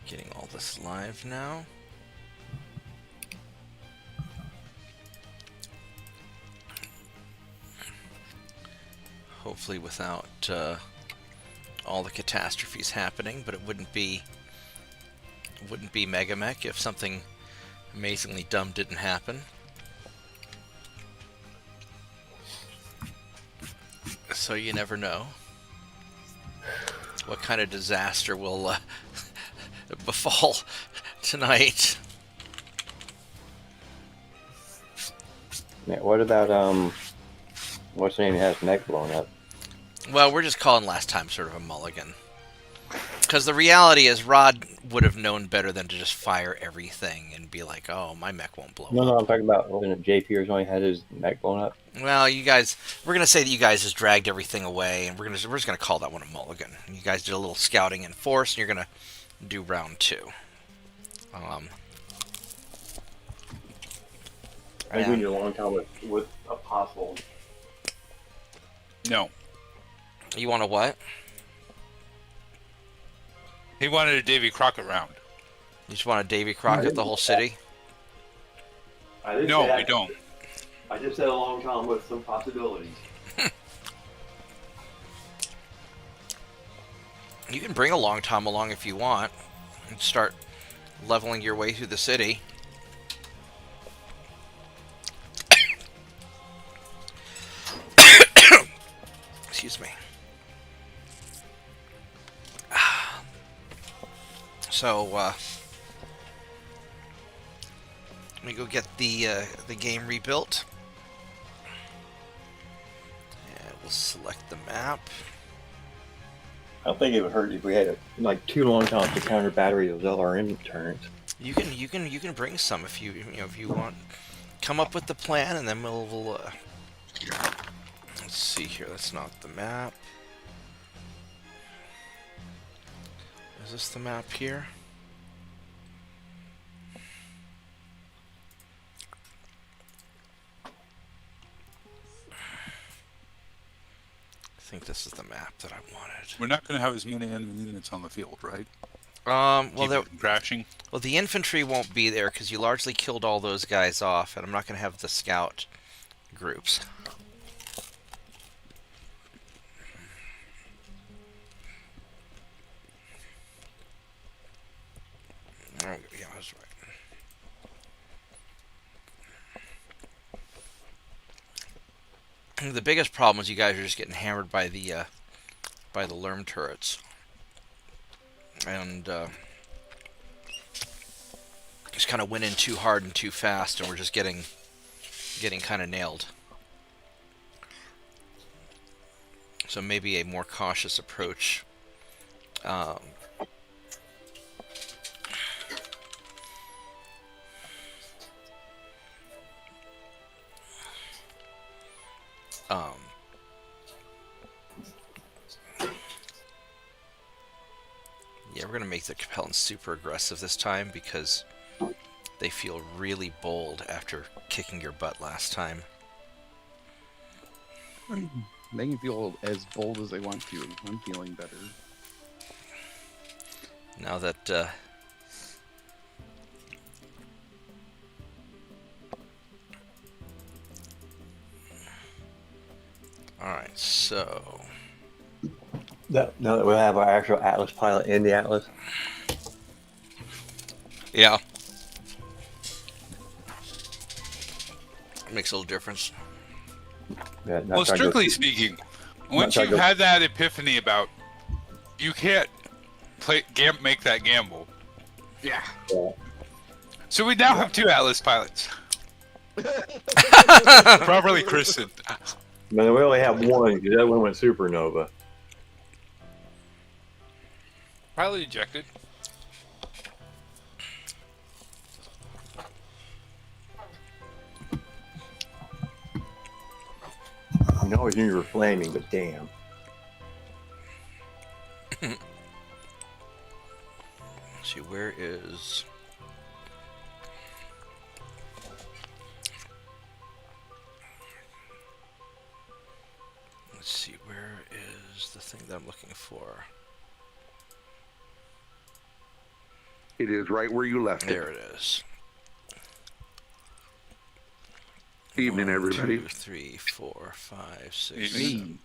Getting all this live now. Hopefully without all the catastrophes happening, but it wouldn't be MegaMek if something amazingly dumb didn't happen. So you never know what kind of disaster will befall tonight. Yeah, what about what's the name has neck blown up? Well, we're just calling last time sort of a mulligan. Because the reality is Rod would have known better than to just fire everything and be like, oh, my mech won't blow No, up. I'm talking about when JPers only had his neck blown up. Well, you guys, we're gonna say that you guys just dragged everything away, and we're just gonna call that one a mulligan. You guys did a little scouting in force, and you're gonna do round 2. I think we need a long time with a possible. No. You want a what? He wanted a Davy Crockett round. You just want a Davy Crockett the whole city? No, we don't. I just said a long time with some possibilities. You can bring a long tom along if you want, and start leveling your way through the city. Excuse me. So, let me go get the game rebuilt. And we'll select the map. I don't think it would hurt if we had like 2 long toms to counter battery those LRM turrets. You can bring some if you if you want. Come up with the plan, and then we'll let's see here. That's not the map. Is this the map here? I think this is the map that I wanted. We're not going to have as many enemy units on the field, right? Well, Keep it from crashing. Well, the infantry won't be there because you largely killed all those guys off, and I'm not going to have the scout groups. Oh, yeah, that's right. The biggest problem is you guys are just getting hammered by the Lerm turrets, and just kind of went in too hard and too fast, and we're just getting kind of nailed. So maybe a more cautious approach. Yeah, we're gonna make the Capellans super aggressive this time because they feel really bold after kicking your butt last time. They can feel as bold as they want to. I'm feeling better. Now that alright, so Now that we have our actual Atlas pilot in the Atlas. yeah. Makes a little difference. Yeah, Well, strictly speaking, once you've had that epiphany about you can't make that gamble. Yeah. So we now have 2 Atlas pilots. Properly christened. Man, we only have one because that one went supernova. Pilot ejected. I always knew you were flaming, but damn. Let's see, where is... Let's see, where is the thing that I'm looking for? It is right where you left There it. it is. Evening, 1, everybody. 2, 3, 4, 5, 6, Evening.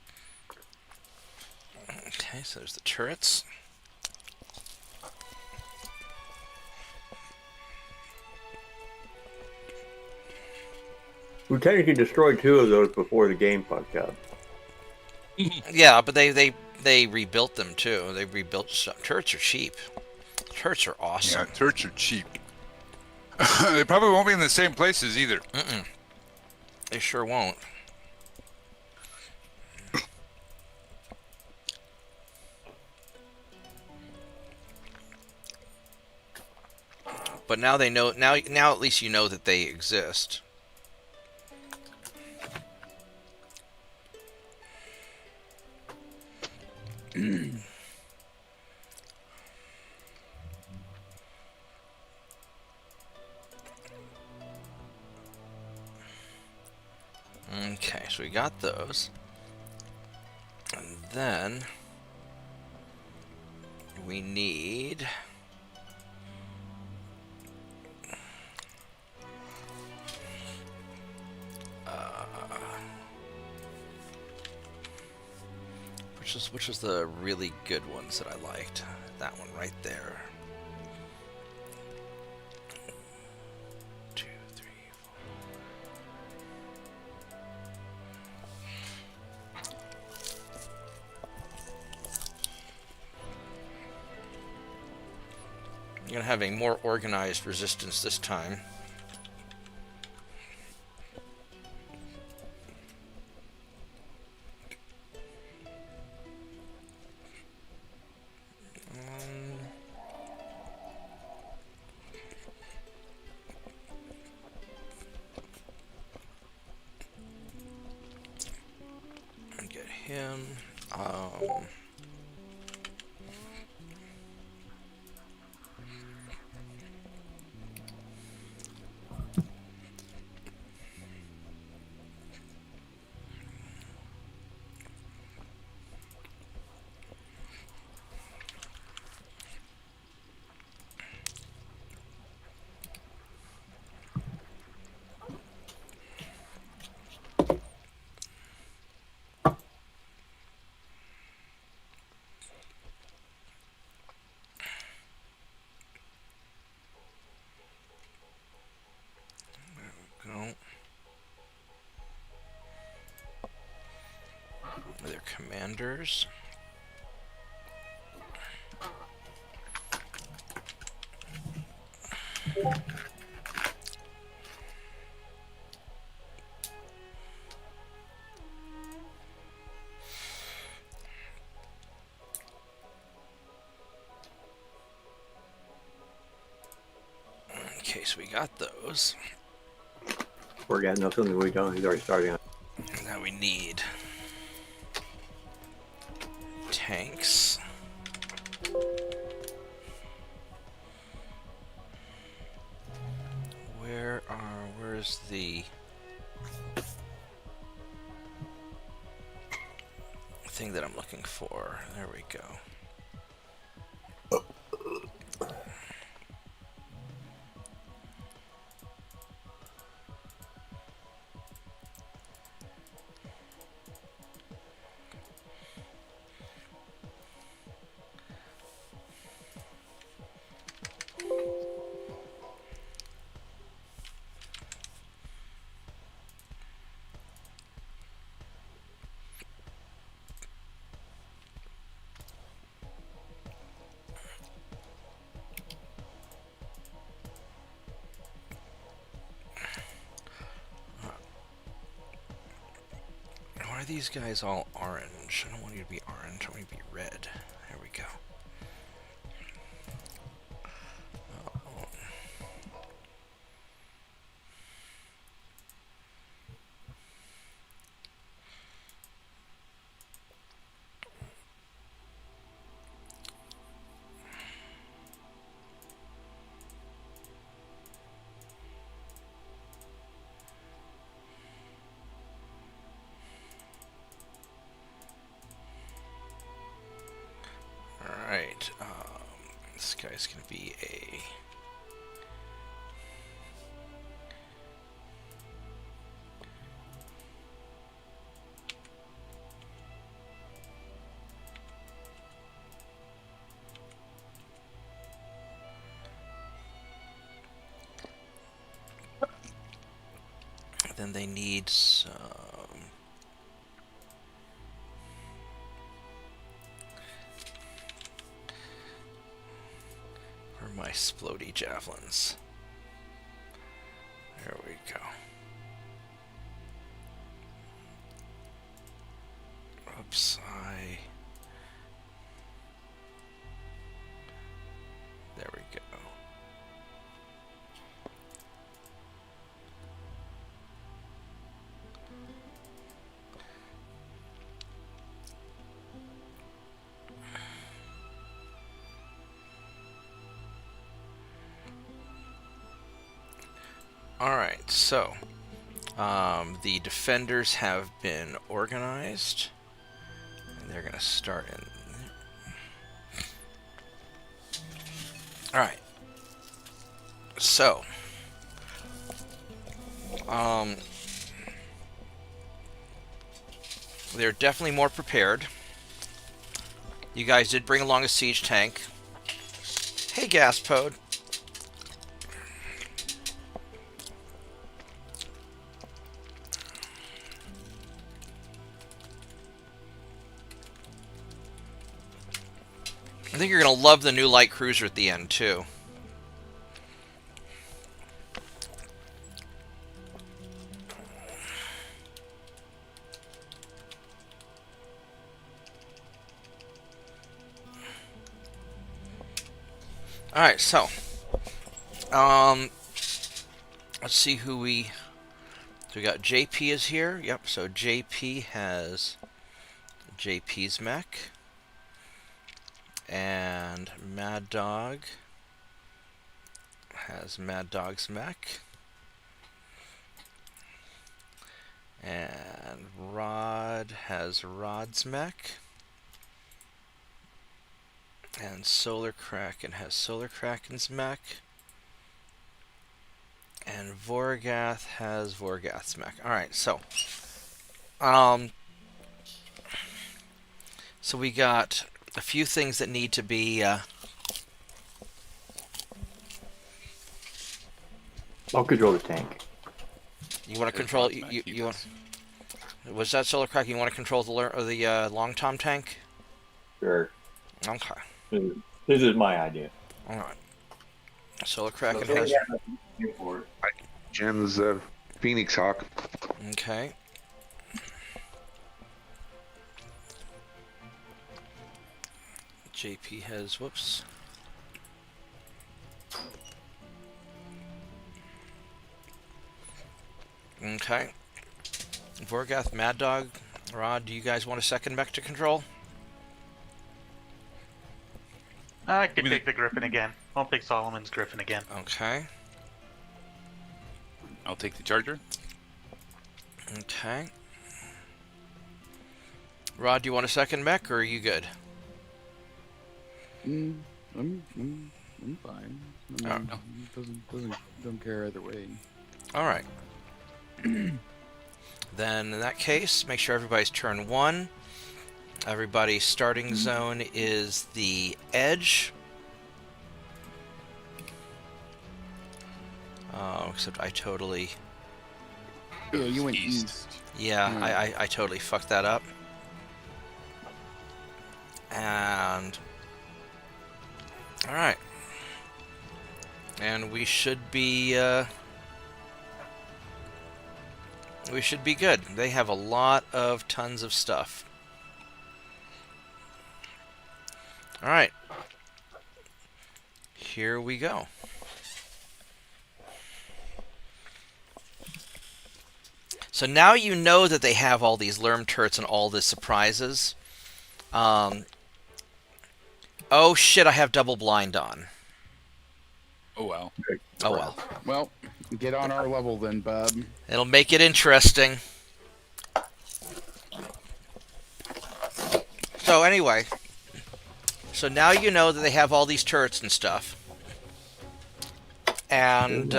7. Okay, so there's the turrets. We technically destroyed 2 of those before the game fucked up. Yeah, but they rebuilt them too. They rebuilt some. Turrets are cheap. Turrets are awesome. Yeah, turrets are cheap. They probably won't be in the same places either. They sure won't. But now they know. Now at least you know that they exist. Okay, so we got those. And then we need which was the really good ones that I liked. That one right there. 2, 3, 4. You're gonna have a more organized resistance this time. Get him. Go. Their commanders. Okay, so we got those. We're getting nothing we don't. He's already starting on. And now we need tanks. Where's the thing that I'm looking for? There we go. Why are these guys all orange? I don't want you to be orange. I want you to be red. There we go. Oh. This guy's gonna be a... Then they need some... Where are my splody javelins? There we go. Oops, There we go. Alright, so the defenders have been organized, and they're going to start in. Alright, so they're definitely more prepared. You guys did bring along a siege tank. Hey, Gaspode. I think you're going to love the new light cruiser at the end, too. Alright, so... let's see who we... So we got JP is here. Yep, so JP has JP's mech. And Mad Dog has Mad Dog's mech. And Rod has Rod's mech. And Solar Kraken has Solar Kraken's mech. And Vorgath has Vorgath's mech. Alright, so so we got a few things that need to be I'll control the tank. you want to control you want, was that Solar Kraken? You want to control the Long Tom tank? Sure. Okay. This is my idea. Alright. Solar Kraken So has... Jen's Phoenix Hawk. Okay. JP has... Whoops. Okay. Vorgath, Mad Dog, Rod, do you guys want a second mech to control? I could take the Griffin again. I'll take Solomon's Griffin again. Okay. I'll take the Charger. Okay. Rod, do you want a second mech, or are you good? I'm fine. I mean, don't care either way. All right. Then, in that case, make sure everybody's turn 1. Everybody's starting zone is the edge. Except I totally... Yeah, you went east. Yeah, I totally fucked that up. And... Alright. And we should be... we should be good. They have a lot of tons of stuff. Alright. Here we go. So now you know that they have all these Lerm turrets and all the surprises. Oh shit, I have double blind on. Oh well. Oh well. Well, get on our level then, bub. It'll make it interesting. So anyway, So now you know that they have all these turrets and stuff. And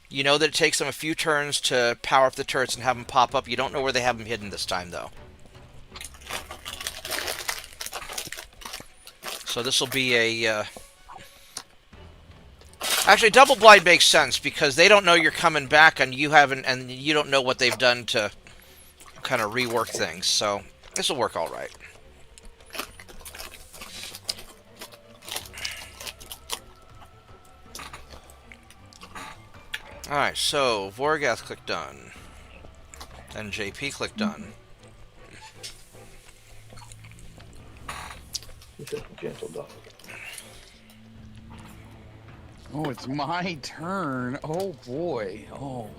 you know that it takes them a few turns to power up the turrets and have them pop up. You don't know where they have them hidden this time, though. So this will be a... Actually, double blind makes sense because they don't know you're coming back, and you haven't, and you don't know what they've done to kind of rework things. So this will work all right. All right. So Vorgath click done, and JP click done. He's a gentle dog. Oh, it's my turn. Oh boy. Oh,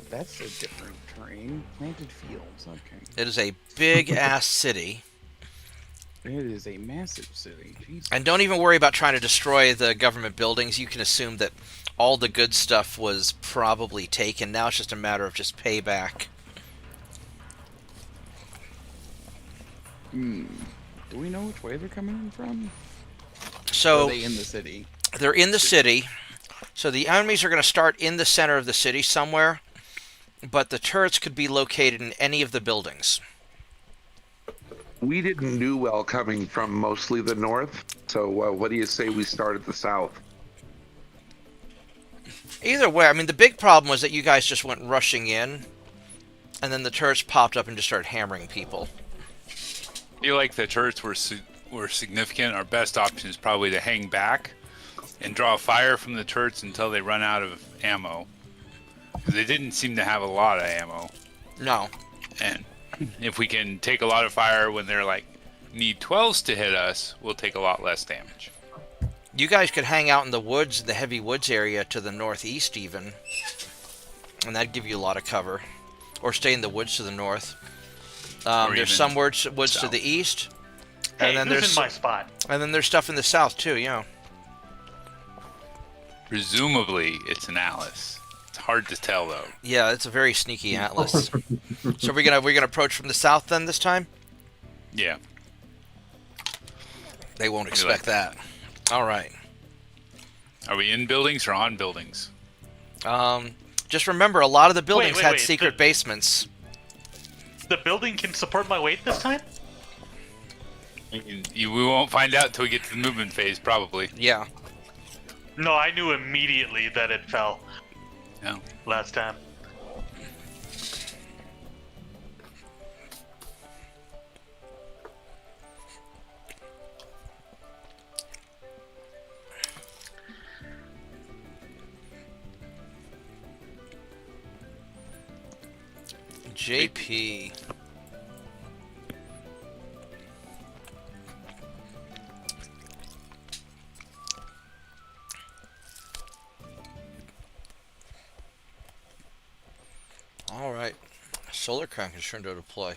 that's a different terrain. Planted fields. Okay. It is a big-ass city. It is a massive city. Jesus. And don't even worry about trying to destroy the government buildings. You can assume that all the good stuff was probably taken. Now it's just a matter of just payback. Do we know which way they're coming in from? So Or are they in the city? they're in the city. So the enemies are going to start in the center of the city somewhere. But the turrets could be located in any of the buildings. We didn't do well coming from mostly the north. So what do you say we start at the south? Either way, I mean, the big problem was that you guys just went rushing in. And then the turrets popped up and just started hammering people. I feel like the turrets were significant. Our best option is probably to hang back and draw fire from the turrets until they run out of ammo. Because they didn't seem to have a lot of ammo. No. And if we can take a lot of fire when they're like, need 12s to hit us, we'll take a lot less damage. You guys could hang out in the woods, the heavy woods area to the northeast even. And that'd give you a lot of cover. Or stay in the woods to the north. There's some woods to the east. Hey, And then who's there's in my spot? And then there's stuff in the south too, you know. Presumably, it's an Alice. It's hard to tell, though. Yeah, it's a very sneaky atlas. So we're gonna approach from the south then this time? Yeah. They won't expect that. All right. Are we in buildings or on buildings? Just remember, a lot of the buildings wait, had wait, secret basements. The building can support my weight this time? We won't find out until we get to the movement phase, probably. Yeah. No, I knew immediately that it fell No. last time. JP. All right. Solar crank is turned to deploy.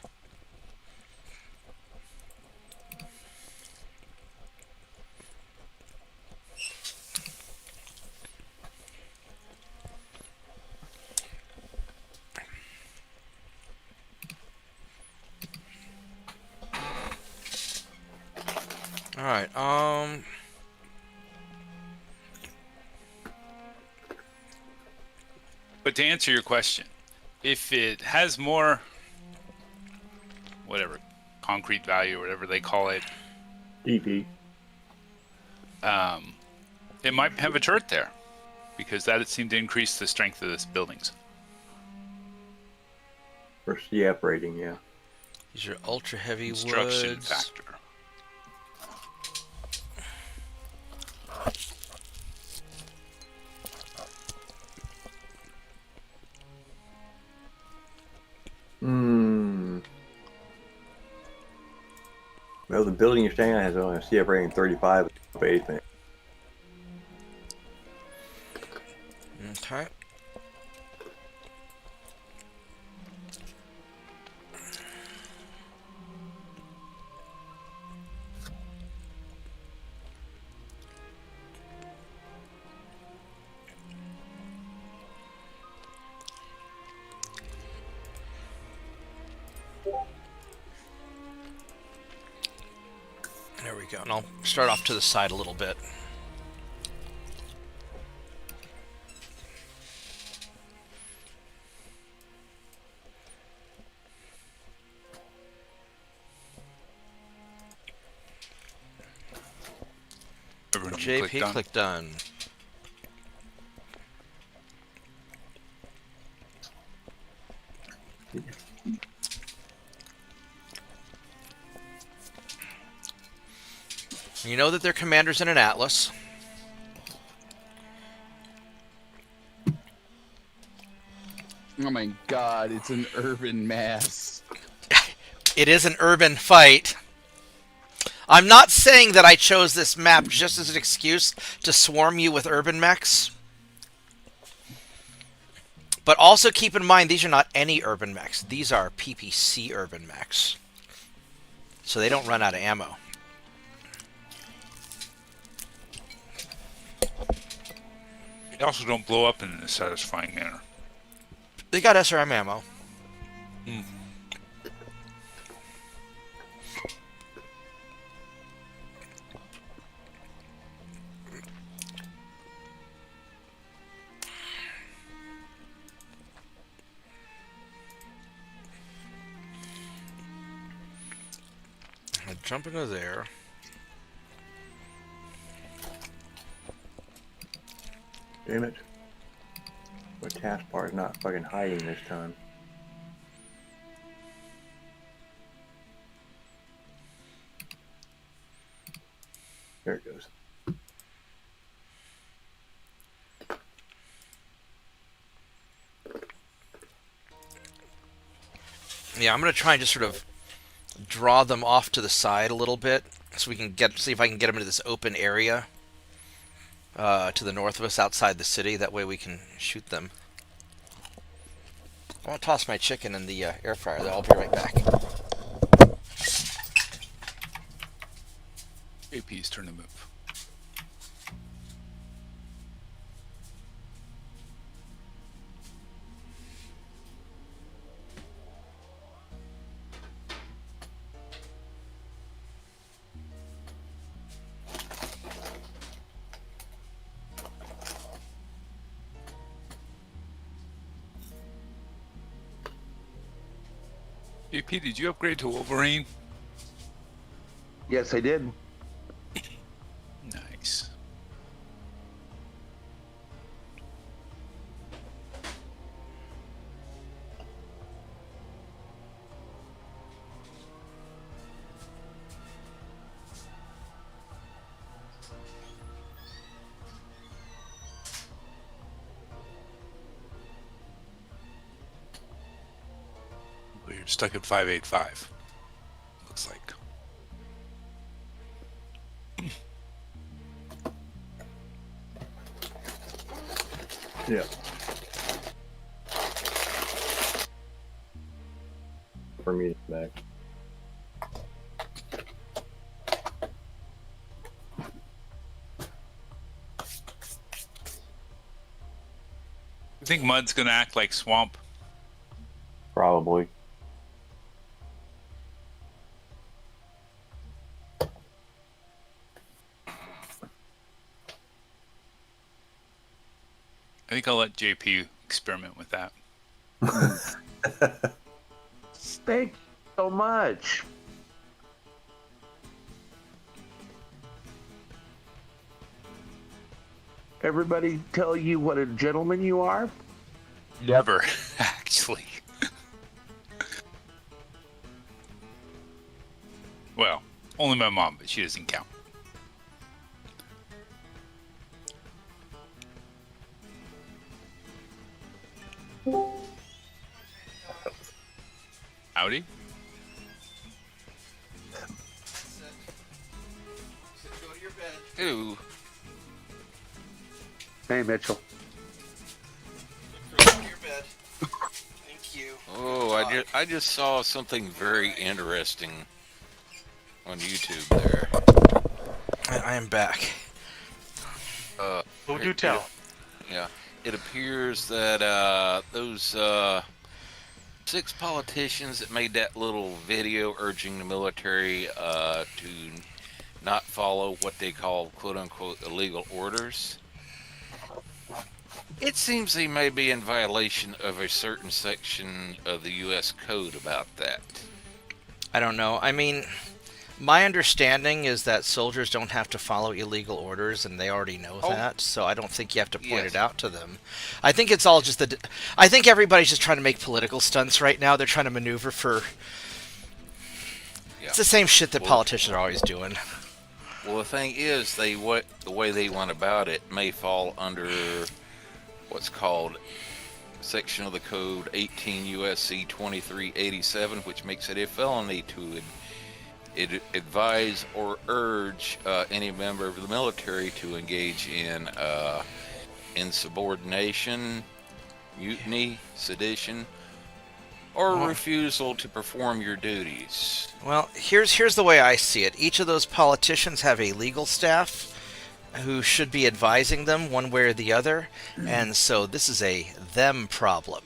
All right. But to answer your question, if it has more, whatever, concrete value or whatever they call it, EP. it might have a turret there, because that would seem to increase the strength of this buildings. For CF rating, yeah. These are ultra heavy Construction woods. factor. Well, the building you're staying at has only a CF rating 35 basement. Okay. There we we go. And I'll start off to the side a little bit. JP, click done. You know that their commander's in an atlas. Oh my god, it's an urban mass. It is an urban fight. I'm not saying that I chose this map just as an excuse to swarm you with urban mechs. But also keep in mind, these are not any urban mechs. These are PPC urban mechs. So they don't run out of ammo. They also don't blow up in a satisfying manner. They got SRM ammo. Mm. I jump into there. Damn it. My taskbar is not fucking hiding this time. There it goes. Yeah, I'm gonna try and just sort of draw them off to the side a little bit, so we can see if I can get them into this open area to the north of us, outside the city. That way we can shoot them. I want to toss my chicken in the air fryer. I'll be right back. AP's turn to move. AP, did you upgrade to Wolverine? Yes, I did. Nice. Well, you're stuck at 585. Looks like. Yeah. For me, back. You think Mud's gonna act like Swamp? Probably. I think I'll let JP experiment with that. Thank you so much. Everybody tell you what a gentleman you are? Never, actually. Well, only my mom, but she doesn't count. Howdy. Go to your bed. Ooh. Hey, Mitchell. Go to your bed. Thank you. Oh, I just saw something very interesting on YouTube there. I am back. Who do tell? Yeah, it appears that those 6 politicians that made that little video urging the military to not follow what they call quote-unquote illegal orders, it seems they may be in violation of a certain section of the U.S. Code about that. I don't know. I mean, my understanding is that soldiers don't have to follow illegal orders, and they already know that, so I don't think you have to point it out to them. I think it's all just I think everybody's just trying to make political stunts right now. They're trying to maneuver for... It's the same shit that politicians are always doing. Well, the thing is, the way they went about it may fall under what's called section of the code 18 U.S.C. 2387, which makes it a felony to advise or urge any member of the military to engage in insubordination, mutiny, sedition, or refusal to perform your duties. Well, here's the way I see it. Each of those politicians have a legal staff who should be advising them one way or the other, and so this is a them problem.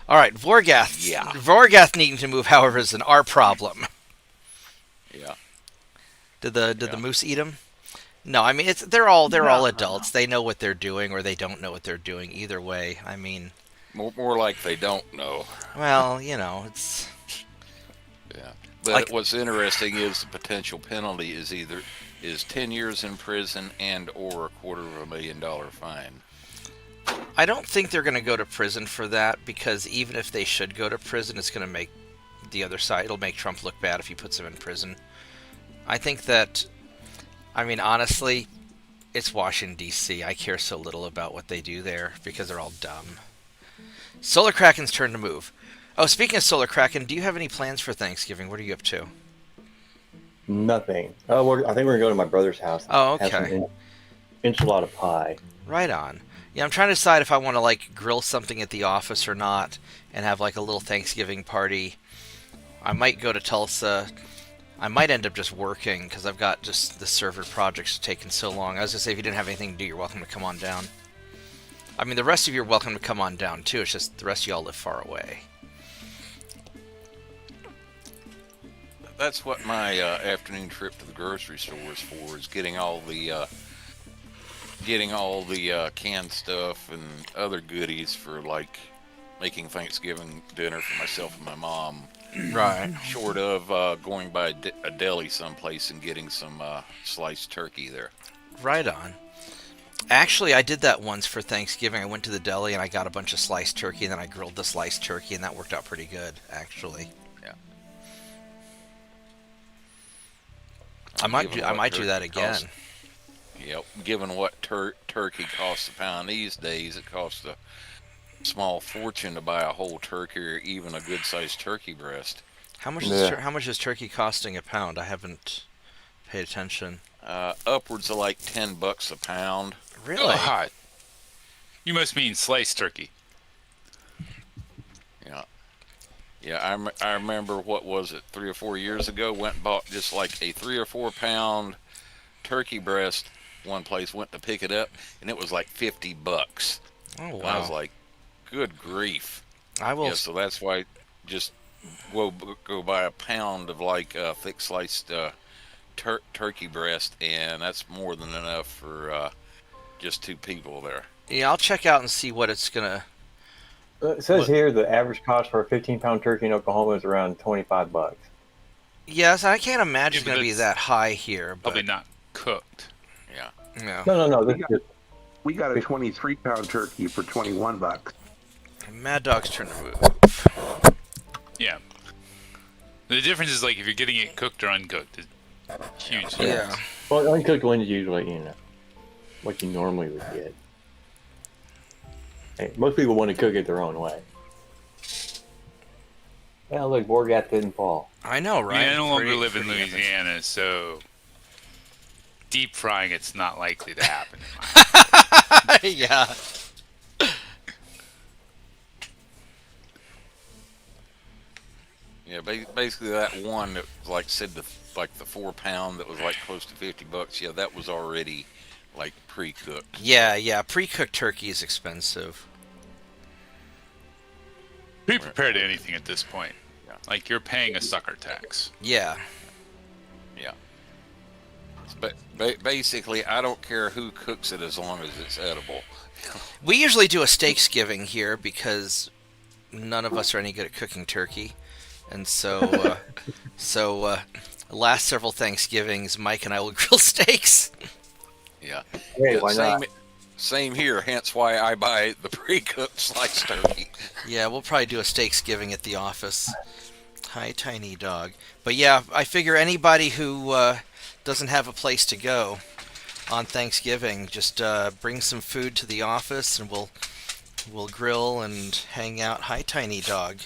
All right, Vorgath. Yeah. Vorgath needing to move, however, is an our problem. Yeah. Did the moose eat him? No, I mean they're all adults. They know what they're doing, or they don't know what they're doing. Either way, I mean. More like they don't know. Well, you know, it's... Yeah. But what's interesting is the potential penalty is 10 years in prison and or $250,000 fine. I don't think they're going to go to prison for that, because even if they should go to prison, it's going to make the other side... It'll make Trump look bad if he puts them in prison. I think that... I mean, honestly, it's Washington, D.C. I care so little about what they do there, because they're all dumb. Solar Kraken's turn to move. Oh, speaking of Solar Kraken, do you have any plans for Thanksgiving? What are you up to? Nothing. Oh, I think we're going to go to my brother's house. Oh, Have okay. some enchilada pie. Right on. Yeah, I'm trying to decide if I want to, like, grill something at the office or not and have, like, a little Thanksgiving party. I might go to Tulsa. I might end up just working because I've got just the server projects taking so long. I was going to say, if you didn't have anything to do, you're welcome to come on down. I mean, the rest of you are welcome to come on down, too. It's just the rest of y'all live far away. That's what my afternoon trip to the grocery store is for, is getting all the canned stuff and other goodies for, like, making Thanksgiving dinner for myself and my mom. Right. Short of going by a deli someplace and getting some sliced turkey there. Right on. Actually, I did that once for Thanksgiving. I went to the deli and I got a bunch of sliced turkey, and then I grilled the sliced turkey, and that worked out pretty good, actually. Yeah. I might do that again. Yep. Given what turkey costs a pound these days, it costs a small fortune to buy a whole turkey or even a good-sized turkey breast. How much is turkey costing a pound? I haven't paid attention. Upwards of like $10 a pound. Really? Oh, hot. You must mean sliced turkey. Yeah. Yeah, I remember, what was it, 3 or 4 years ago, went and bought just like a 3 or 4 pound turkey breast. One place went to pick it up, and it was like $50. Oh, wow. And I was like, good grief. I will. Yeah, so that's why just go buy a pound of like thick sliced turkey breast, and that's more than enough for just 2 people there. Yeah, I'll check out and see what it's gonna. It says here the average cost for a 15-pound turkey in Oklahoma is around $25. Yes, I can't imagine it's Yeah, gonna be that's that high here. But Probably not cooked. Yeah. no. No. This is just, We got a 23-pound turkey for $21. Mad Dog's turn to move. Yeah. The difference is, like, if you're getting it cooked or uncooked. It's huge. Yeah. well, uncooked ones usually, what you normally would get. Hey, most people want to cook it their own way. Yeah, look, Borgat didn't fall. I know, right? I no longer Pretty- live in pretty epic. Louisiana, so deep frying it's not likely to happen. Yeah. Yeah, basically that one that, like said, the 4 pound that was like close to $50. Yeah, that was already like pre-cooked. Yeah. Pre-cooked turkey is expensive. Be prepared to anything at this point. Yeah. Like, you're paying a sucker tax. Yeah. Yeah. But basically, I don't care who cooks it as long as it's edible. We usually do a steaksgiving here because none of us are any good at cooking turkey, and so last several Thanksgivings, Mike and I will grill steaks. Yeah. Hey, Yeah, why same, not? same here. Hence why I buy the pre-cooked sliced turkey. Yeah, we'll probably do a steaksgiving at the office. Hi, tiny dog. But yeah, I figure anybody who doesn't have a place to go on Thanksgiving, just bring some food to the office, and we'll grill and hang out. Hi, tiny dog.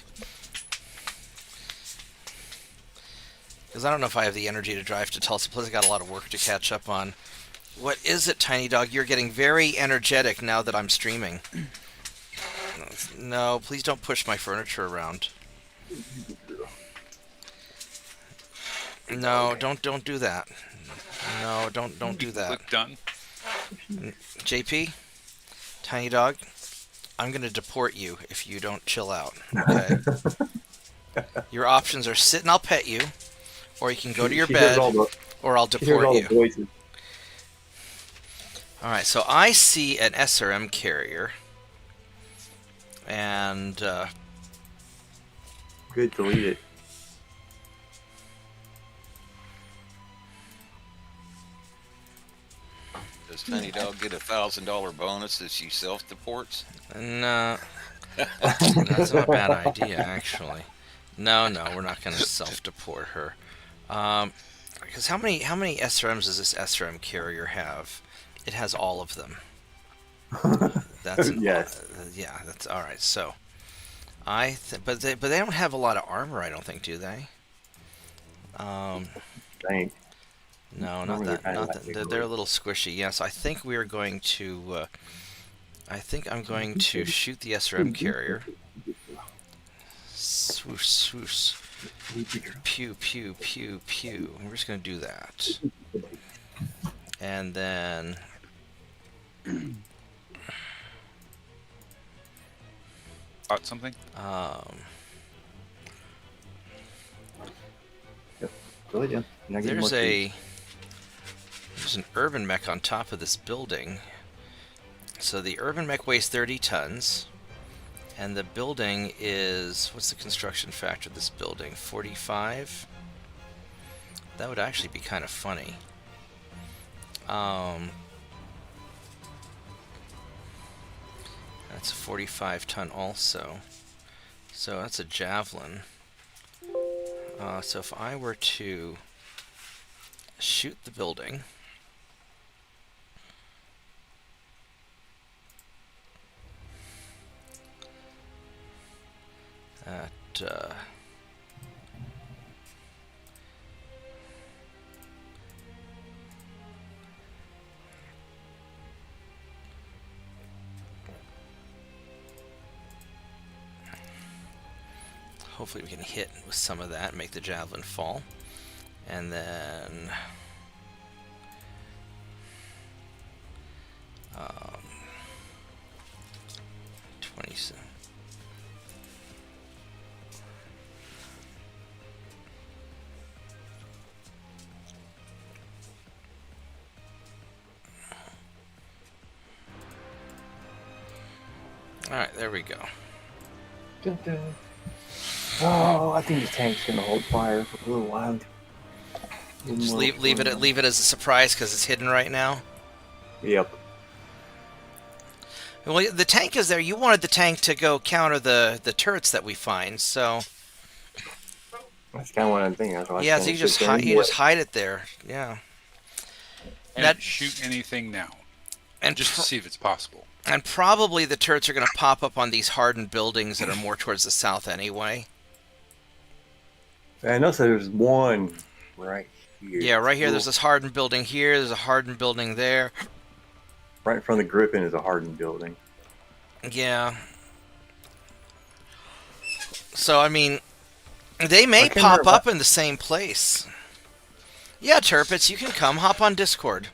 Because I don't know if I have the energy to drive to Tulsa. Plus, I got a lot of work to catch up on. What is it, tiny dog? You're getting very energetic now that I'm streaming. No, please don't push my furniture around. No, don't do that. No, don't do that. Click done. JP, tiny dog, I'm gonna deport you if you don't chill out. Okay. Your options are sit and I'll pet you, or you can go to your bed, or I'll deport you. All right. So I see an SRM carrier, and Good, delete it. Does Tiny Dog get $1,000 bonus if she self-deports? no, that's not a bad idea actually. No, we're not gonna self-deport her. Because how many SRMs does this SRM carrier have? It has all of them. That's Yes. Yeah, that's all right. So, but they don't have a lot of armor, I don't think, do they? Thanks. No, not Normally that. they're kinda Not that. They're a little squishy. Yes, I think we are going to. I think I'm going to shoot the SRM carrier. Swoosh, swoosh. Pew, pew, pew, pew. We're just going to do that. And then... Got something? Really, yeah. Now get more there's an urban mech on top of this building. So the urban mech weighs 30 tons. And the building is... What's the construction factor of this building? 45? That would actually be kind of funny. That's a 45 ton also. So that's a javelin. So if I were to shoot the building... at hopefully we can hit with some of that and make the javelin fall. And then 27. Alright, there we go. Dun, dun. Oh, I think this tank's gonna hold fire for a little while. Just leave it as a surprise because it's hidden right now. Yep. Well, the tank is there. You wanted the tank to go counter the turrets that we find, so That's kind of what I'm thinking. That's why yeah. So you just hide it there. Yeah. And shoot anything now. And Just to see if it's possible. And probably the turrets are going to pop up on these hardened buildings that are more towards the south anyway. I know. So there's one right here. Yeah, right here. Cool. There's this hardened building here. There's a hardened building there. Right in front of the Griffin is a hardened building. Yeah. So I mean, they may pop up in the same place. Yeah, Turpits, you can come. Hop on Discord.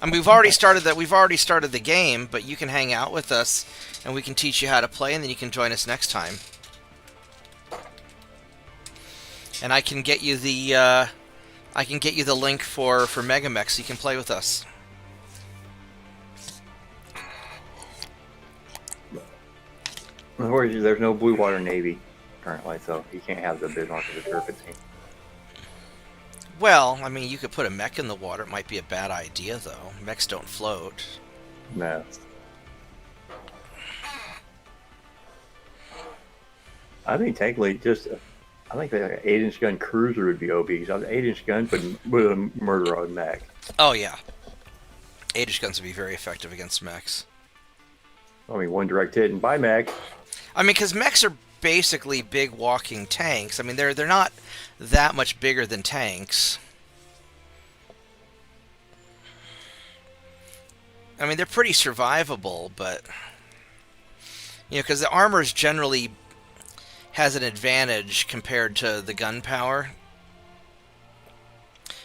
I mean, we've already started that. We've already started the game, but you can hang out with us, and we can teach you how to play, and then you can join us next time. And I can get you the I can get you the link for MegaMek so you can play with us. Unfortunately, there's no Blue Water Navy currently, so you can't have the Bismarck or the Serpentine. Well, I mean, you could put a mech in the water. It might be a bad idea, though. Mechs don't float. No. I think technically I think the 8-inch gun cruiser would be OB. So 8-inch guns with a murder on mech. Oh, yeah. 8-inch guns would be very effective against mechs. I mean, one direct hit and by mech. I mean, because mechs are basically big walking tanks. I mean, they're not that much bigger than tanks. I mean, they're pretty survivable, but because the armor's generally has an advantage compared to the gunpowder.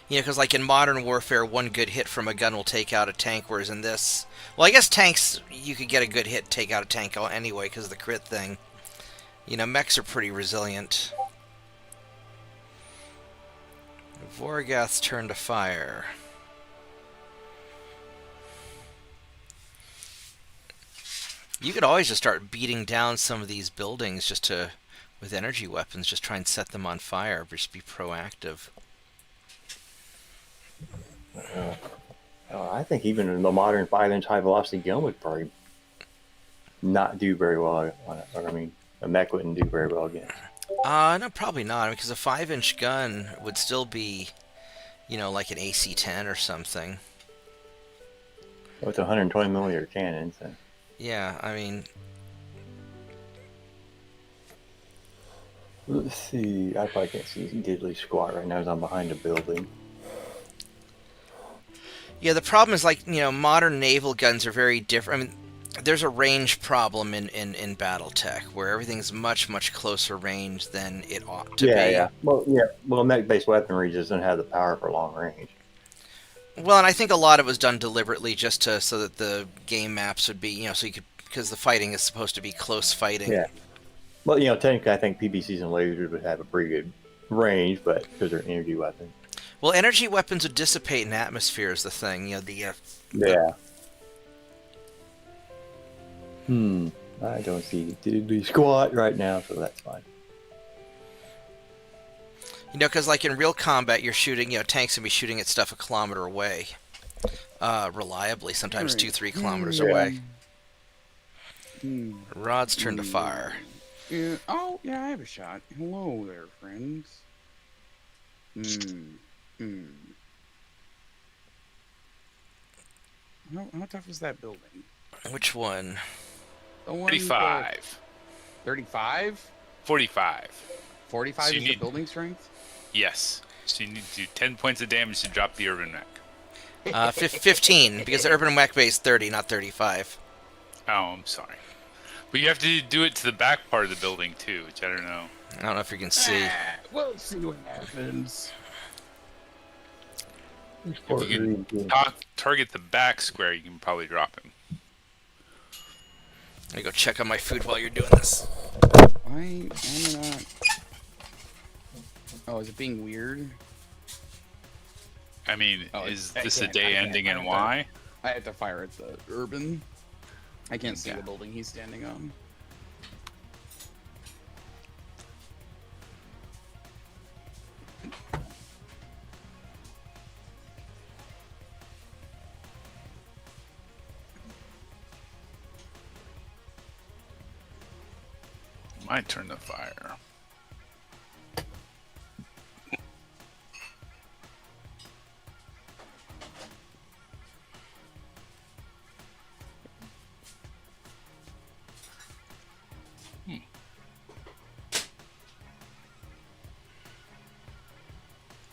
Because like in modern warfare, one good hit from a gun will take out a tank, whereas in this... Well, I guess tanks, you could get a good hit, take out a tank anyway, because of the crit thing. Mechs are pretty resilient. Vorgath's turn to fire. You could always just start beating down some of these buildings with energy weapons, just try and set them on fire, just be proactive. I think even the modern 5-inch high-velocity gun would probably not do very well on it. I mean, a mech wouldn't do very well against. No, probably not, because a 5-inch gun would still be, like an AC-10 or something. With 120 millimeter cannons. So. Yeah, I mean... Let's see. I probably can't see diddly squat right now as I'm behind a building. Yeah, the problem is, like, modern naval guns are very different. I mean, there's a range problem in Battletech, where everything's much, much closer range than it ought to be. Yeah. Well, mech-based weaponry just doesn't have the power for long range. Well, and I think a lot of it was done deliberately just so that the game maps would be, so you could... Because the fighting is supposed to be close fighting. Yeah. Well, technically, I think PBCs and lasers would have a pretty good range, but because they're energy weapons. Well, energy weapons would dissipate in atmosphere is the thing. Yeah. I don't see diddly squat right now, so that's fine. Because like in real combat, you're shooting, tanks can be shooting at stuff a kilometer away, reliably, sometimes 2-3 kilometers away. Rod's turn to fire. Yeah. Oh, yeah, I have a shot. Hello there, friends. How tough is that building? Which one? The one 35. 35? 45. 45 So is the building strength? Yes. So you need to do 10 points of damage to drop the urban mech. 15, because the urban mech base 30, not 35. Oh, I'm sorry. But you have to do it to the back part of the building, too, which I don't know. I don't know if you can see. We'll see what happens. If you can target the back square, you can probably drop him. Let me go check on my food while you're doing this. I am not... Oh, is it being weird? I mean, Oh, is I this the can't- day I can't- ending I and have why? I have to fire at the urban. I can't see Yeah. the building he's standing on. My turn to fire.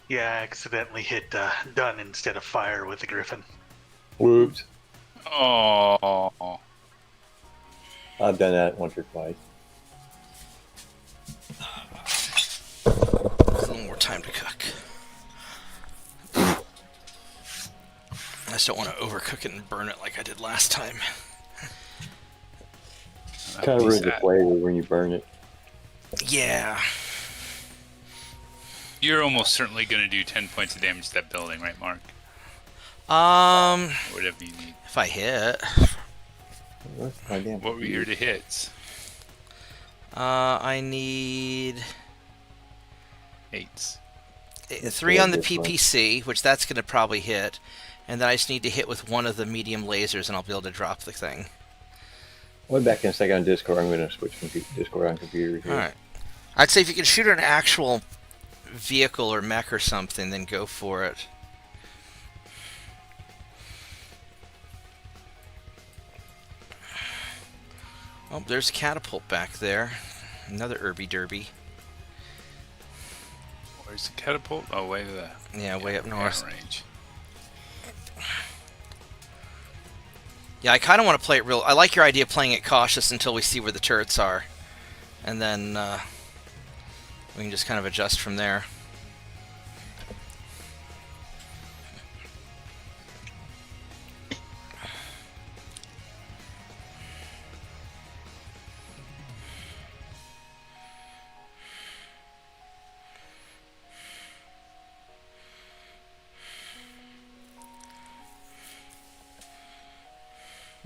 Yeah, I accidentally hit done instead of fire with the Griffin. Whoops. Oh. I've done that once or twice. A little more time to cook. I just don't want to overcook it and burn it like I did last time. Kind of ruins the flavor when you burn it. Yeah. You're almost certainly going to do 10 points of damage to that building, right, Mark? Whatever you need. If I hit. What were your hits? I need 8s. 3 on the PPC, which that's going to probably hit. And then I just need to hit with one of the medium lasers, and I'll be able to drop the thing. I'll be back in a second on Discord. I'm going to switch from Discord on computer here. All right. I'd say if you can shoot an actual vehicle or mech or something, then go for it. Oh, there's a catapult back there. Another Irby Derby. Where's the catapult? Oh, way to the... Yeah, way up north. Range. Yeah, I kind of want to play it real... I like your idea of playing it cautious until we see where the turrets are. And then we can just kind of adjust from there.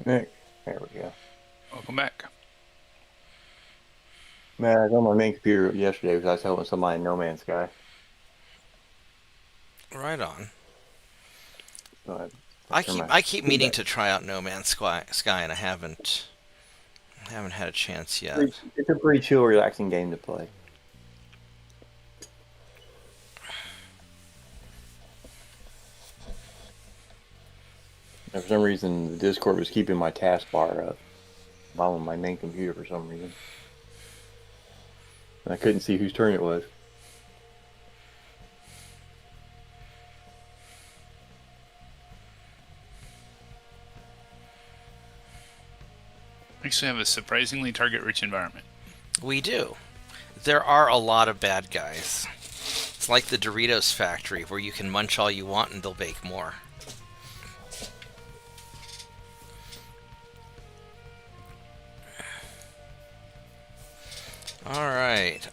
There we go. Welcome back. Man, I was on my main computer yesterday because I was helping somebody in No Man's Sky. Right on. So I keep meaning to try out No Man's Sky, and I haven't had a chance yet. It's a pretty chill, relaxing game to play. And for some reason, the Discord was keeping my taskbar up on my main computer for some reason. And I couldn't see whose turn it was. Actually have a surprisingly target-rich environment. We do. There are a lot of bad guys. It's like the Doritos factory where you can munch all you want and they'll bake more. Alright,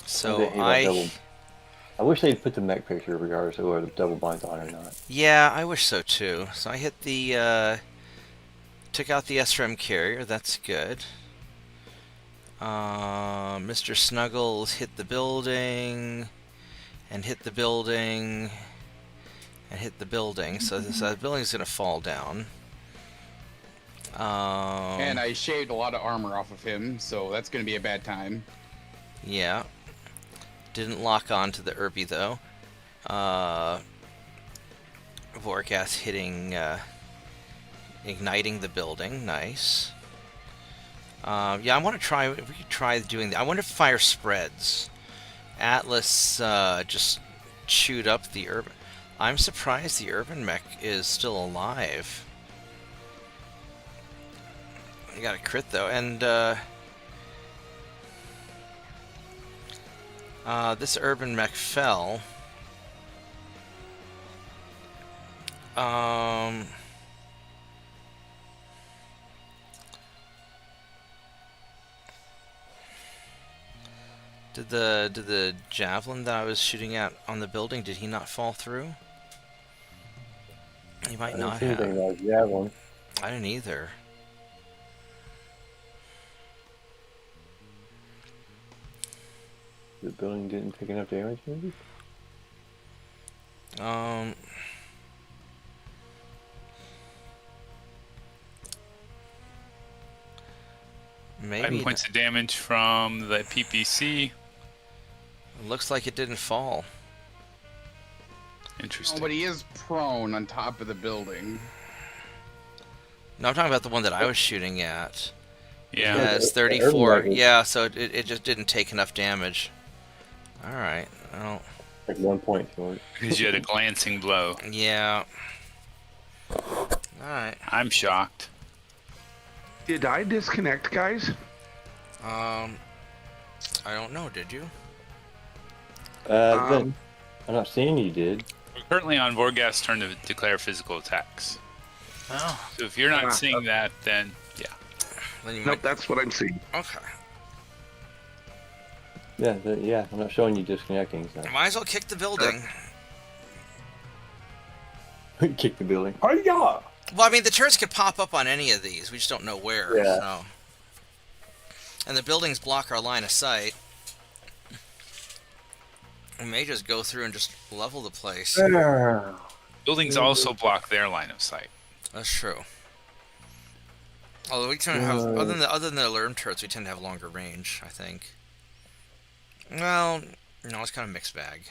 so I wish they'd put the mech picture regardless of whether the double blinds on or not. Yeah, I wish so too. So I hit the, took out the SRM carrier, that's good. Mr. Snuggles hit the building, and hit the building, and hit the building, so the building's gonna fall down. And I shaved a lot of armor off of him, so that's going to be a bad time. Yeah. Didn't lock on to the Irby, though. Vorgas hitting, igniting the building. Nice. Yeah, I want to try, if we could try doing that. I wonder if fire spreads. Atlas, just chewed up the urban. I'm surprised the urban mech is still alive. You got a crit though, and this urban mech fell. Did the javelin that I was shooting at on the building, did he not fall through? He might not have. Javelin. I didn't either. The building didn't take enough damage, maybe? Maybe 5 points of damage from the PPC. It looks like it didn't fall. Interesting. Oh, but he is prone on top of the building. No, I'm talking about the one that I was shooting at. Yeah. Yeah, it's 34. Yeah, so it just didn't take enough damage. Alright. Well, Like 1 point short. Because you had a glancing blow. yeah. Alright. I'm shocked. Did I disconnect, guys? I don't know, did you? I'm not saying you did. We're currently on Vorgas' turn to declare physical attacks. Oh. So if you're not seeing that, then yeah. Then you Nope, that's what I'm seeing. Okay. Yeah. I'm not showing you disconnecting. So. Might as well kick the building. Kick the building. Oh yeah. Well, I mean, the turrets could pop up on any of these. We just don't know where. Yeah. So. And the buildings block our line of sight. We may just go through and just level the place. Buildings also block their line of sight. That's true. Although we tend to have, other than the alarm turrets, we tend to have longer range, I think. Well, no, it's kind of a mixed bag.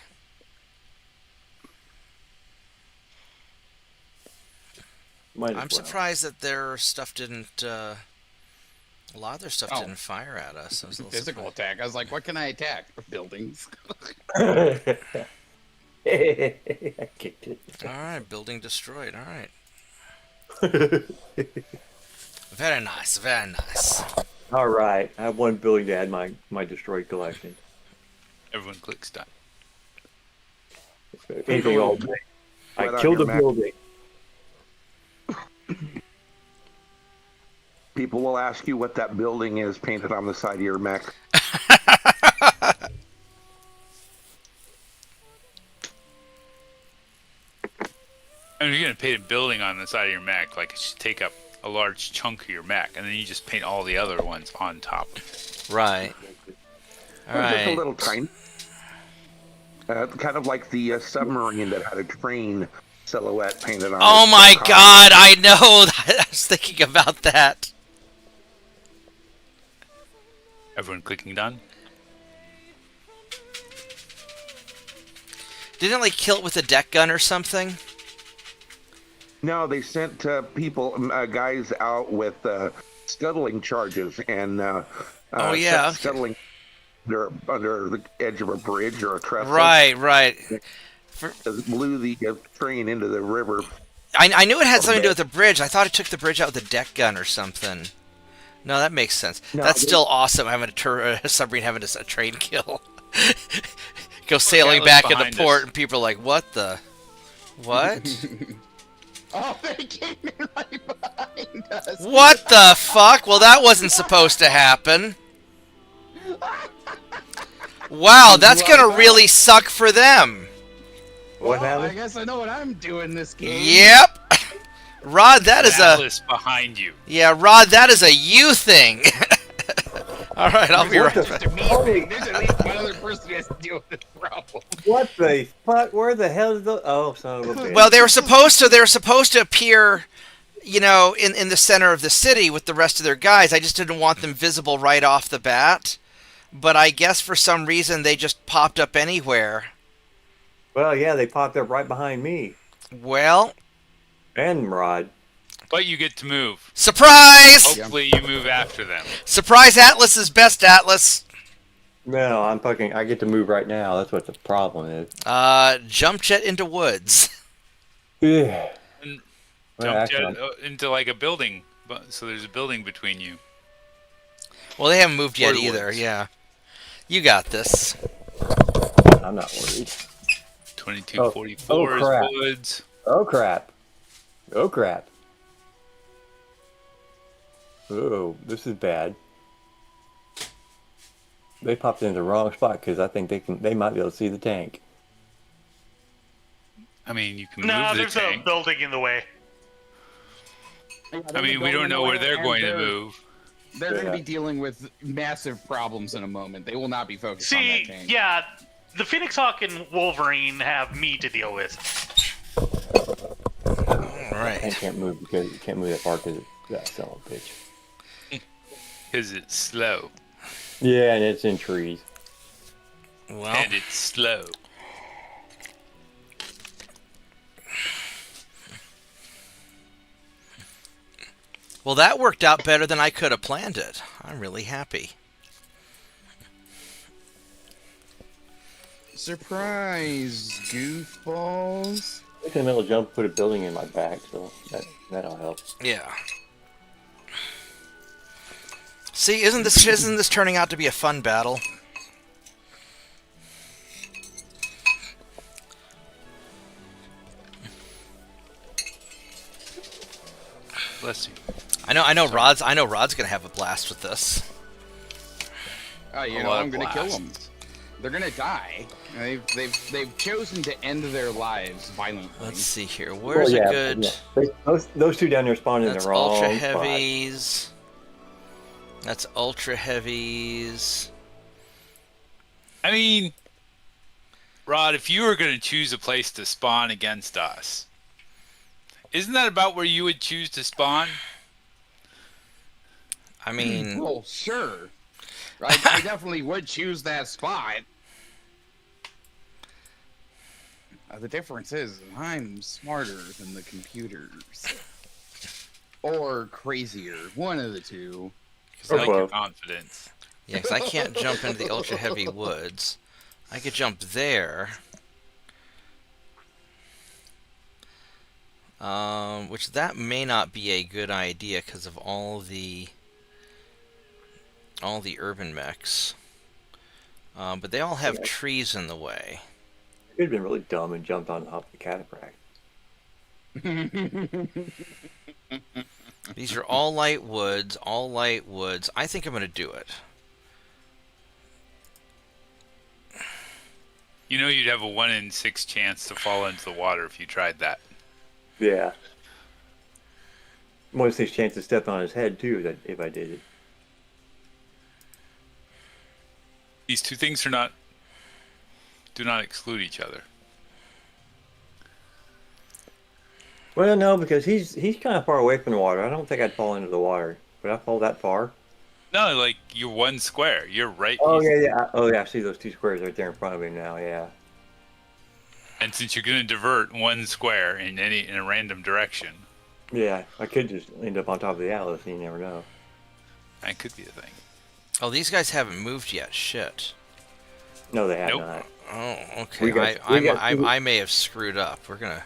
I'm surprised that their stuff didn't. A lot of their stuff didn't fire at us. Physical attack. I was like, what can I attack? Buildings. I kicked it. Alright, building destroyed. Alright. Very nice, very nice. All right, I have one building to add my destroyed collection. Everyone clicks done. Anything all day. I killed the building. People will ask you what that building is painted on the side of your mech. I mean, you're gonna paint a building on the side of your mech, like it should take up a large chunk of your mech, and then you just paint all the other ones on top. Right. All Just a right. little tiny. Kind of like the submarine that had a train silhouette painted on it. Oh my god, I know! I was thinking about that. Everyone clicking done? Didn't they kill it with a deck gun or something? No, they sent people, guys out with scuttling charges and Oh, yeah, okay. scuttling under the edge of a bridge or a trestle. Right. Blew the train into the river. I knew it had something to do with the bridge. I thought it took the bridge out with a deck gun or something. No, that makes sense. No, That's still awesome, having a submarine having a train kill. Go sailing back into port, and people are like, what the... What? Oh, they came in right behind us. What the fuck? Well, that wasn't supposed to happen. Wow, that's gonna really suck for them. What Well, happened? I guess I know what I'm doing this game. Yep. Rod, that is a... Atlas behind you. Yeah, Rod, that is a you thing. Alright, I'll be right Just back. a me thing. There's at least one other person who has to deal with this problem. What the fuck? Where the hell is the? Oh, son of a bitch. Well, they were supposed to appear, you know, in the center of the city with the rest of their guys. I just didn't want them visible right off the bat. But I guess for some reason they just popped up anywhere. Well, yeah, they popped up right behind me Well, and Rod. But you get to move. surprise! Hopefully you move after them. Surprise Atlas is best Atlas. No, I get to move right now. That's what the problem is. Jump jet into woods. Yeah. And Well, jump actually, into like a building, so there's a building between you. Well, they haven't moved yet Or either, woods. yeah. You got this. I'm not worried. 2244 crap. is woods. Oh crap! Oh crap! Oh, this is bad. They popped in the wrong spot because I think they might be able to see the tank. I mean, you can No, move the there's a tank. building in the way. I mean, we don't know where they're going to move. They're going to Yeah. be dealing with massive problems in a moment. They will not be focused on that See, tank. yeah, the Phoenix Hawk and Wolverine have me to deal with. Alright. Tank can't move because it can't move that far because that son of a bitch. Because it's slow. Yeah, and it's in trees. Well, And it's slow. well, that worked out better than I could have planned it. I'm really happy. Surprise, goofballs. I can middle jump, put a building in my back, so that'll help. Yeah. See, isn't this turning out to be a fun battle? Bless you. I know Rod's gonna have a blast with this. Oh, you A know, lot I'm of going to kill them. blasts. They're gonna die. They've chosen to end their lives violently. Let's see here. Where's a good? Yeah. Those two down there spawned in That's the wrong ultra spot. heavies. That's ultra heavies. I mean, Rod, if you were going to choose a place to spawn against us, isn't that about where you would choose to spawn? I mean, well, sure. I definitely would choose that spot. The difference is I'm smarter than the computers. Or crazier. One of the two. I like your confidence. yeah, because I can't jump into the ultra heavy woods. I could jump there. Which that may not be a good idea because of all the urban mechs. But they all have trees in the way. You'd have been really dumb and jumped on top of the cataphract. These are all light woods, all light woods. I think I'm going to do it. You know you'd have a 1 in 6 chance to fall into the water if you tried that. Yeah. 1 in 6 chance to step on his head too. That if I did it. These two things do not exclude each other. Well, no, because he's kind of far away from the water. I don't think I'd fall into the water. Would I fall that far? No, like you're 1 square. You're right. Oh yeah. Oh yeah. I see those 2 squares right there in front of me now. Yeah. And since you're going to divert 1 square in a random direction, Yeah, I could just end up on top of the Atlas, and you never know. that could be a thing. Oh, these guys haven't moved yet. Shit. No, they have Nope. not. Oh, okay. I may have screwed up. We're gonna.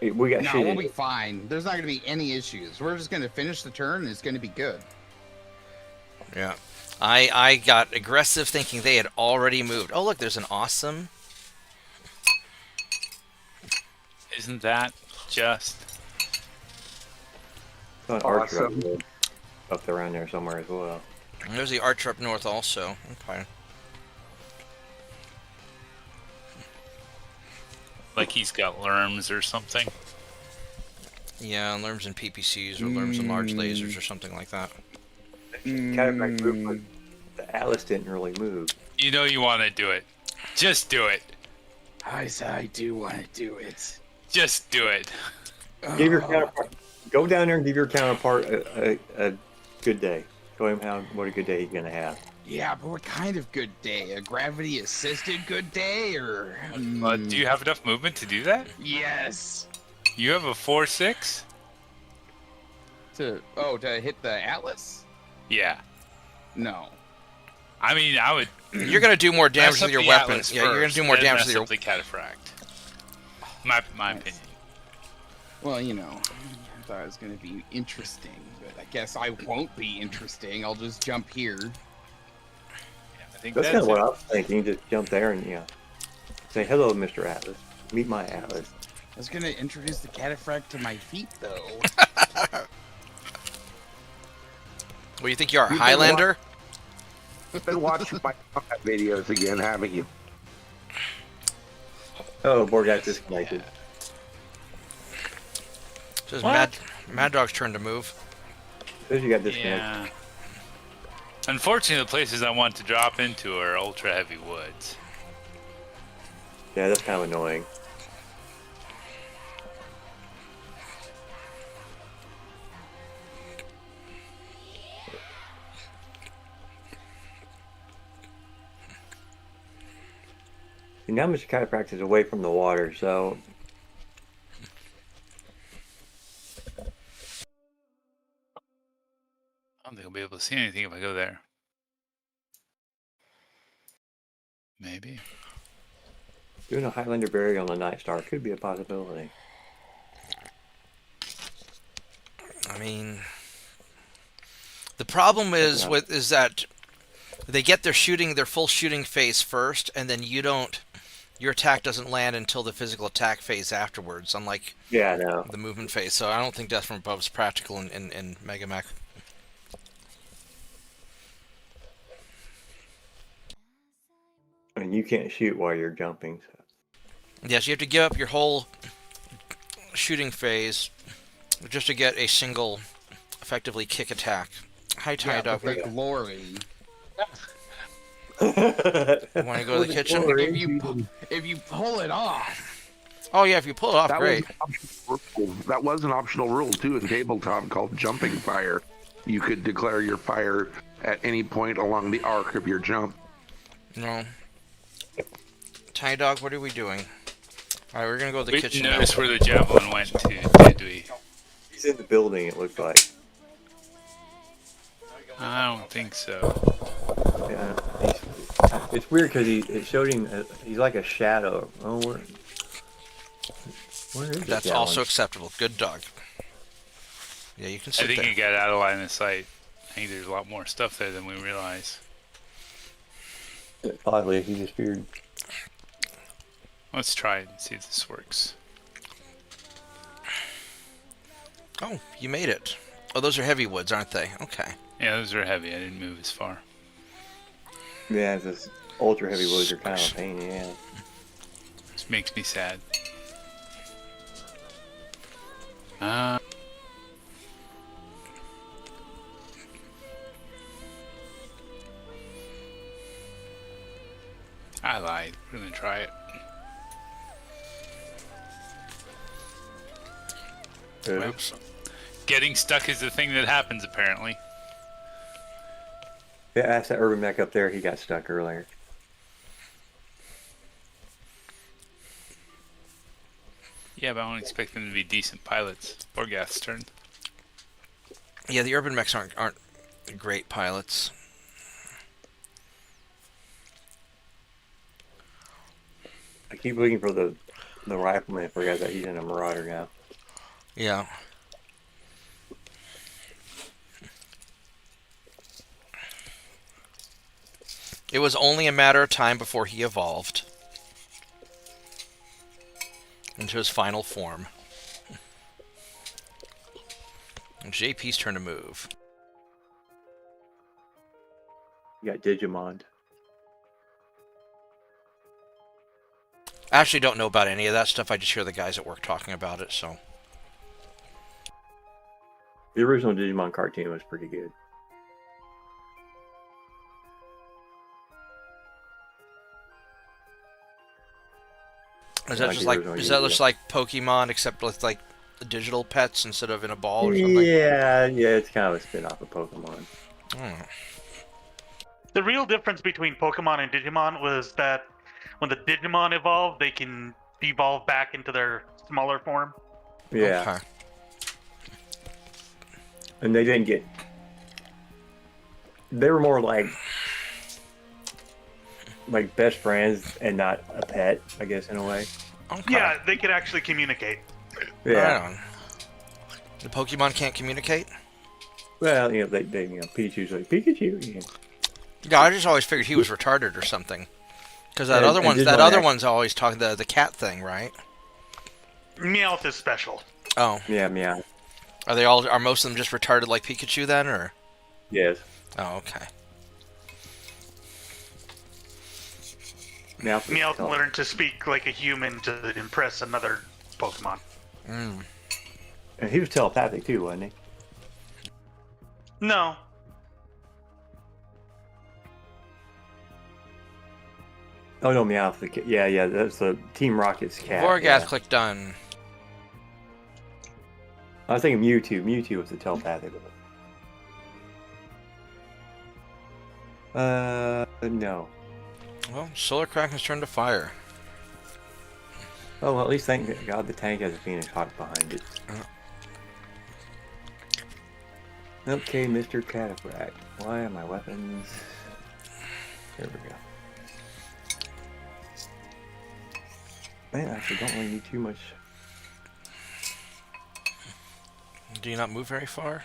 We got No, shit. we'll be fine. There's not gonna be any issues. We're just gonna finish the turn and it's gonna be good. Yeah. I got aggressive thinking they had already moved. Oh, look, there's an awesome. Isn't that just? An archer up around there somewhere as well. And there's the archer up north also. Okay. Like he's got lerms or something? Yeah, lerms and PPCs or lerms and large lasers or something like that. Cataphract moved, but the Atlas didn't really move. You know you want to do it. Just do it. I do want to do it. Just do it. Give your counterpart. Go down there and give your counterpart a good day. Show him what a good day he's gonna have. Yeah, but what kind of good day? A gravity-assisted good day, or? Do you have enough movement to do that? Yes. You have a 4-6? To hit the Atlas? Yeah. No. I mean, I would. You're gonna do more damage mess up with your the weapon. Atlas Yeah, you're gonna first, do more then damage mess with your. up the cataphract. My opinion. Well, you know, I thought it was going to be interesting, but I guess I won't be interesting. I'll just jump here. Yeah, I think That's kind of it. what I was thinking. Just jump there and say hello, Mr. Atlas. Meet my Atlas. I was going to introduce the cataphract to my feet, though. Well, you think you are a You've been Highlander? You've been watching my combat videos again, haven't you? Oh, board got disconnected. So it's Mad Dog's turn to move. As you got disconnected. Yeah. Unfortunately, the places I want to drop into are ultra heavy woods. Yeah, that's kind of annoying. See, now Mr. Cataphract is away from the water, so I don't think I'll be able to see anything if I go there. Maybe. doing a Highlander burial on the Night Star could be a possibility. I mean, the problem is that they get their full shooting phase first, and then your attack doesn't land until the physical attack phase afterwards, unlike Yeah, I know. the movement phase. So I don't think Death from Above is practical in MegaMek. And you can't shoot while you're jumping. So. Yes, you have to give up your whole shooting phase just to get a single, effectively kick attack. Hi, Tie Yeah, Dog. but the glory. Want to go to the kitchen? If you pull it off. Oh yeah, if you pull it off, That great. that was an optional rule too in tabletop called jumping fire. You could declare your fire at any point along the arc of your jump. No. Tie Dog, what are we doing? All right, we're gonna go to the kitchen now. Notice where the javelin went to, did we? He's in the building, it looks like. I don't think so. Yeah, it's weird because it showed him, he's like a shadow. Oh, where is That's also acceptable. Good dog. Yeah, you can I sit think there. he got out of line of sight. I think there's a lot more stuff there than we realize. Oddly, he disappeared. Let's try it and see if this works. Oh, you made it. Oh, those are heavy woods, aren't they? Okay. Yeah, those are heavy. I didn't move as far. Yeah, this ultra heavy woods are kind of a pain in the ass. This makes me sad. I lied. We're gonna try it. Oops. Getting stuck is the thing that happens, apparently. Yeah, that's that urban mech up there. He got stuck earlier. Yeah, but I don't expect them to be decent pilots. Borgath's turn. Yeah, the urban mechs aren't great pilots. I keep looking for the rifleman. I forgot that he's in a Marauder now. Yeah. It was only a matter of time before he evolved into his final form. And JP's turn to move. You got Digimon. I actually don't know about any of that stuff. I just hear the guys at work talking about it, so. The original Digimon cartoon was pretty good. Is that just like Pokemon, except with like the digital pets instead of in a ball or something? Yeah, it's kind of a spin-off of Pokemon. The real difference between Pokemon and Digimon was that when the Digimon evolve, they can evolve back into their smaller form. Yeah. Okay. And they didn't get... They were more like best friends and not a pet, I guess, in a way. Okay. Yeah, they could actually communicate. Yeah. Right on. The Pokemon can't communicate? Well, they Pikachu's like, Pikachu. Yeah, I just always figured he was retarded or something. Because that And- other and one's Digimon one's always talking the cat thing, right? Meowth is special. Oh, Yeah, meow. are most of them just retarded like Pikachu then, or? Yes. Oh, okay. Meowth learned to speak like a human to impress another Pokemon. Mm. And he was telepathic too, wasn't he? No. Oh no, Meowth. The cat. Yeah, that's the Team Rocket's cat. Vorgath, yeah. click done. I was thinking Mewtwo. Mewtwo was the telepathic one. No. Well, Solar Kraken's turn to fire. Oh, well, at least thank God the tank has a Phoenix Hawk behind it. Okay, Mr. Cataphract. Why are my weapons... There we go. Man, I actually don't really need too much... Do you not move very far?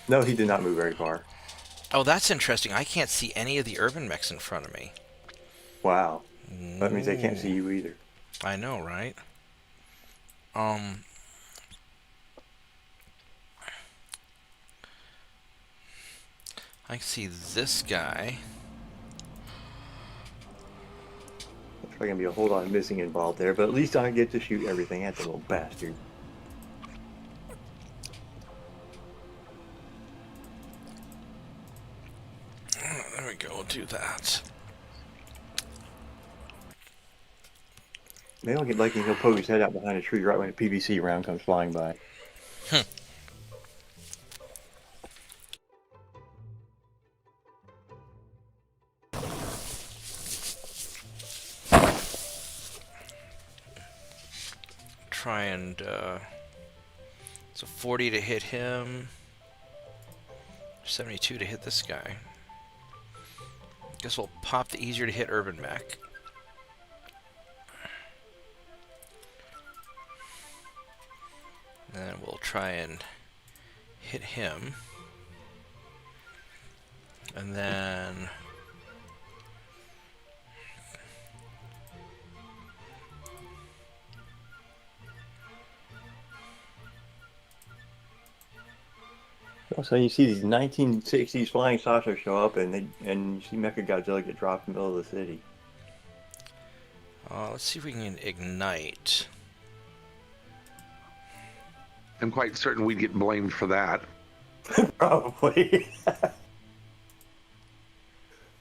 No, he did not move very far. Oh, that's interesting. I can't see any of the urban mechs in front of me. Wow. That means they can't see you either. I know, right? I can see this guy. like gonna be a whole lot of missing involved there, but at least I get to shoot everything at the little bastard. There we go. We'll do that. Maybe I'll get lucky and he'll poke his head out behind a tree right when a PVC round comes flying by. Try and so 40 to hit him, 72 to hit this guy. Guess we'll pop the easier to hit urban mech. And we'll try and hit him. And then So you see these 1960s flying saucers show up, and you see Mechagodzilla get dropped in the middle of the city. let's see if we can ignite. I'm quite certain we'd get blamed for that. Probably.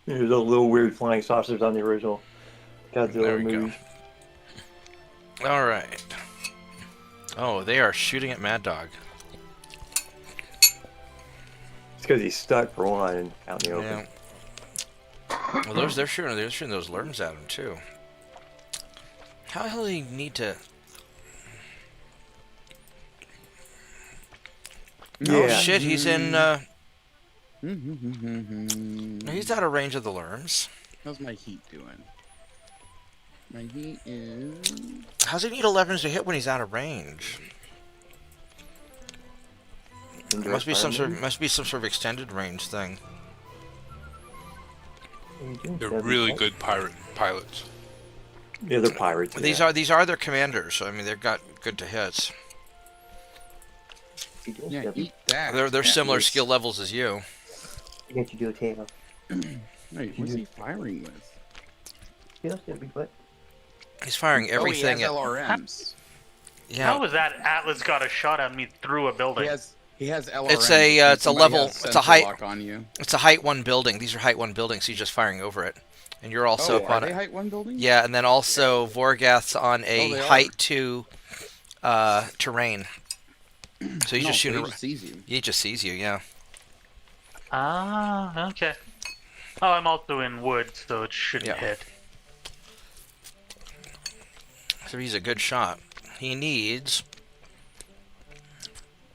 There's those little weird flying saucers on the original Godzilla There we movies. go. All right. Oh, they are shooting at Mad Dog. It's because he's stuck for one and out in the open. Yeah. Well, they're shooting those lerms at him too. How the hell do you need to? Oh shit, he's in. He's out of range of the lerms. How's my heat doing? My heat is... How's he need 11s to hit when he's out of range? Must be some sort of extended range thing. They're really good pilots. Yeah, they're pirates. These are their commanders. So, I mean, they've got good to hits. Yeah, eat that. They're similar skill levels as you. You get you do a table. Wait, what's he firing with? He's firing everything he has LRMs. Yeah. How was that Atlas got a shot at me through a building? He has LRMs. It's a level. It's a height. Lock on you. It's a height 1 building. These are height 1 buildings. He's just firing over it, and you're also are on they a height 1 buildings? yeah, and then also Vorgath's on a they are. height 2 terrain. So he's just so shooting. he just sees you. He just sees you. Yeah. Ah, okay. Oh, I'm also in wood, so it shouldn't hit. So he's a good shot. He needs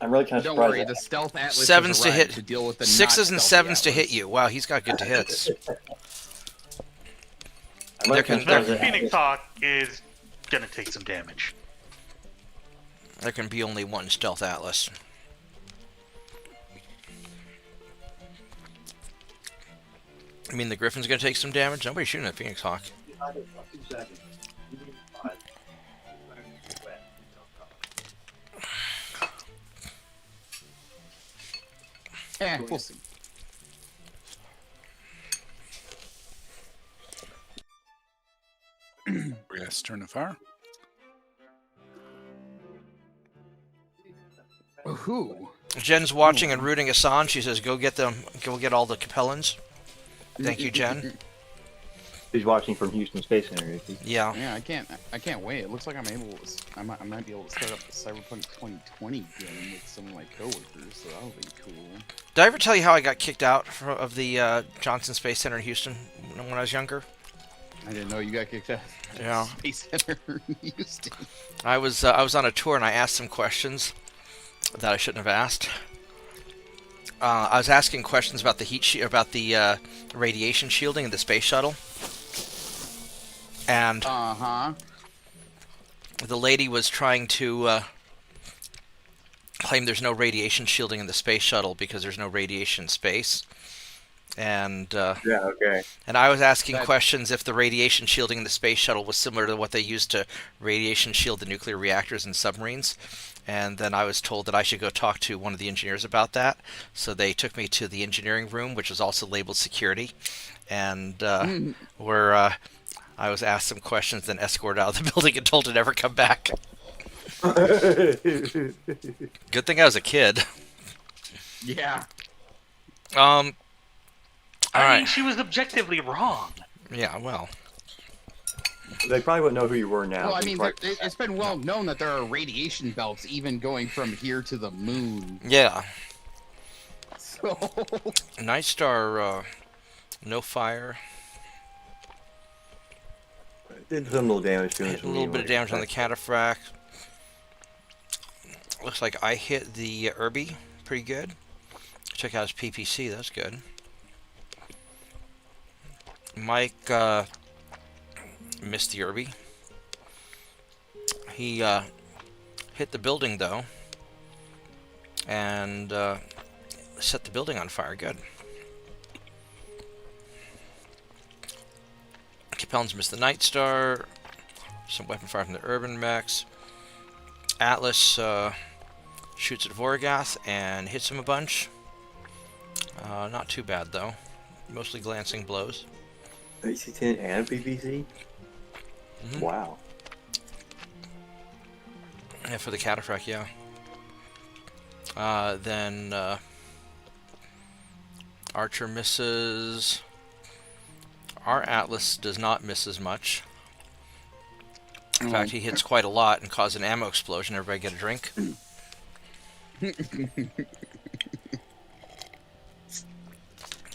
I'm really kind of Don't surprised. worry, the stealth Atlas 7s has to arrived hit, to deal with the 6s and not 7s to hit you. Wow, he's got good to hits. I'm really kind of surprised That that Phoenix Atlas- Hawk is gonna take some damage. There can be only one stealth Atlas. I mean, the Griffin's gonna take some damage. Nobody's shooting at Phoenix Hawk. We'll see. Yes, turn to fire. Who? Jen's watching and rooting us on. She says, "Go get them. Go get all the Capellans." Thank you, Jen. He's watching from Houston Space Center. Is he? Yeah. Yeah, I can't wait. It looks like I might be able to start up the Cyberpunk 2020 game with some of my coworkers, so that'll be cool. Did I ever tell you how I got kicked out of the Johnson Space Center in Houston when I was younger? I didn't know you got kicked out. Yeah. Space Center in Houston. I was on a tour and I asked some questions that I shouldn't have asked. I was asking questions about the radiation shielding in the space shuttle, and the lady was trying to claim there's no radiation shielding in the space shuttle because there's no radiation in space. And and I was asking questions if the radiation shielding in the space shuttle was similar to what they used to radiation shield the nuclear reactors in submarines. And then I was told that I should go talk to one of the engineers about that. So they took me to the engineering room, which was also labeled security, and where I was asked some questions, then escorted out of the building and told to never come back. Good thing I was a kid. Yeah. All I mean, right. she was objectively wrong. Yeah, well. They probably wouldn't know who you were now. Well, I mean, Right. it's been well known that there are radiation belts even going from here to the moon. Yeah. So. Night Star, no fire. Did some little damage to him. Hit a little bit of damage on the cataphract. Looks like I hit the Irby pretty good. Check out his PPC, that's good. Mike missed the Irby. He hit the building though, and set the building on fire. Good. Capellan's missed the Night Star. Some weapon fire from the Urban Mechs. Atlas shoots at Voragath and hits him a bunch. Not too bad though. Mostly glancing blows. AC-10 and PPC? Mhm. Wow. Yeah, for the cataphract, yeah. Then Archer misses. Our Atlas does not miss as much. In fact, he hits quite a lot and causes an ammo explosion. Everybody get a drink.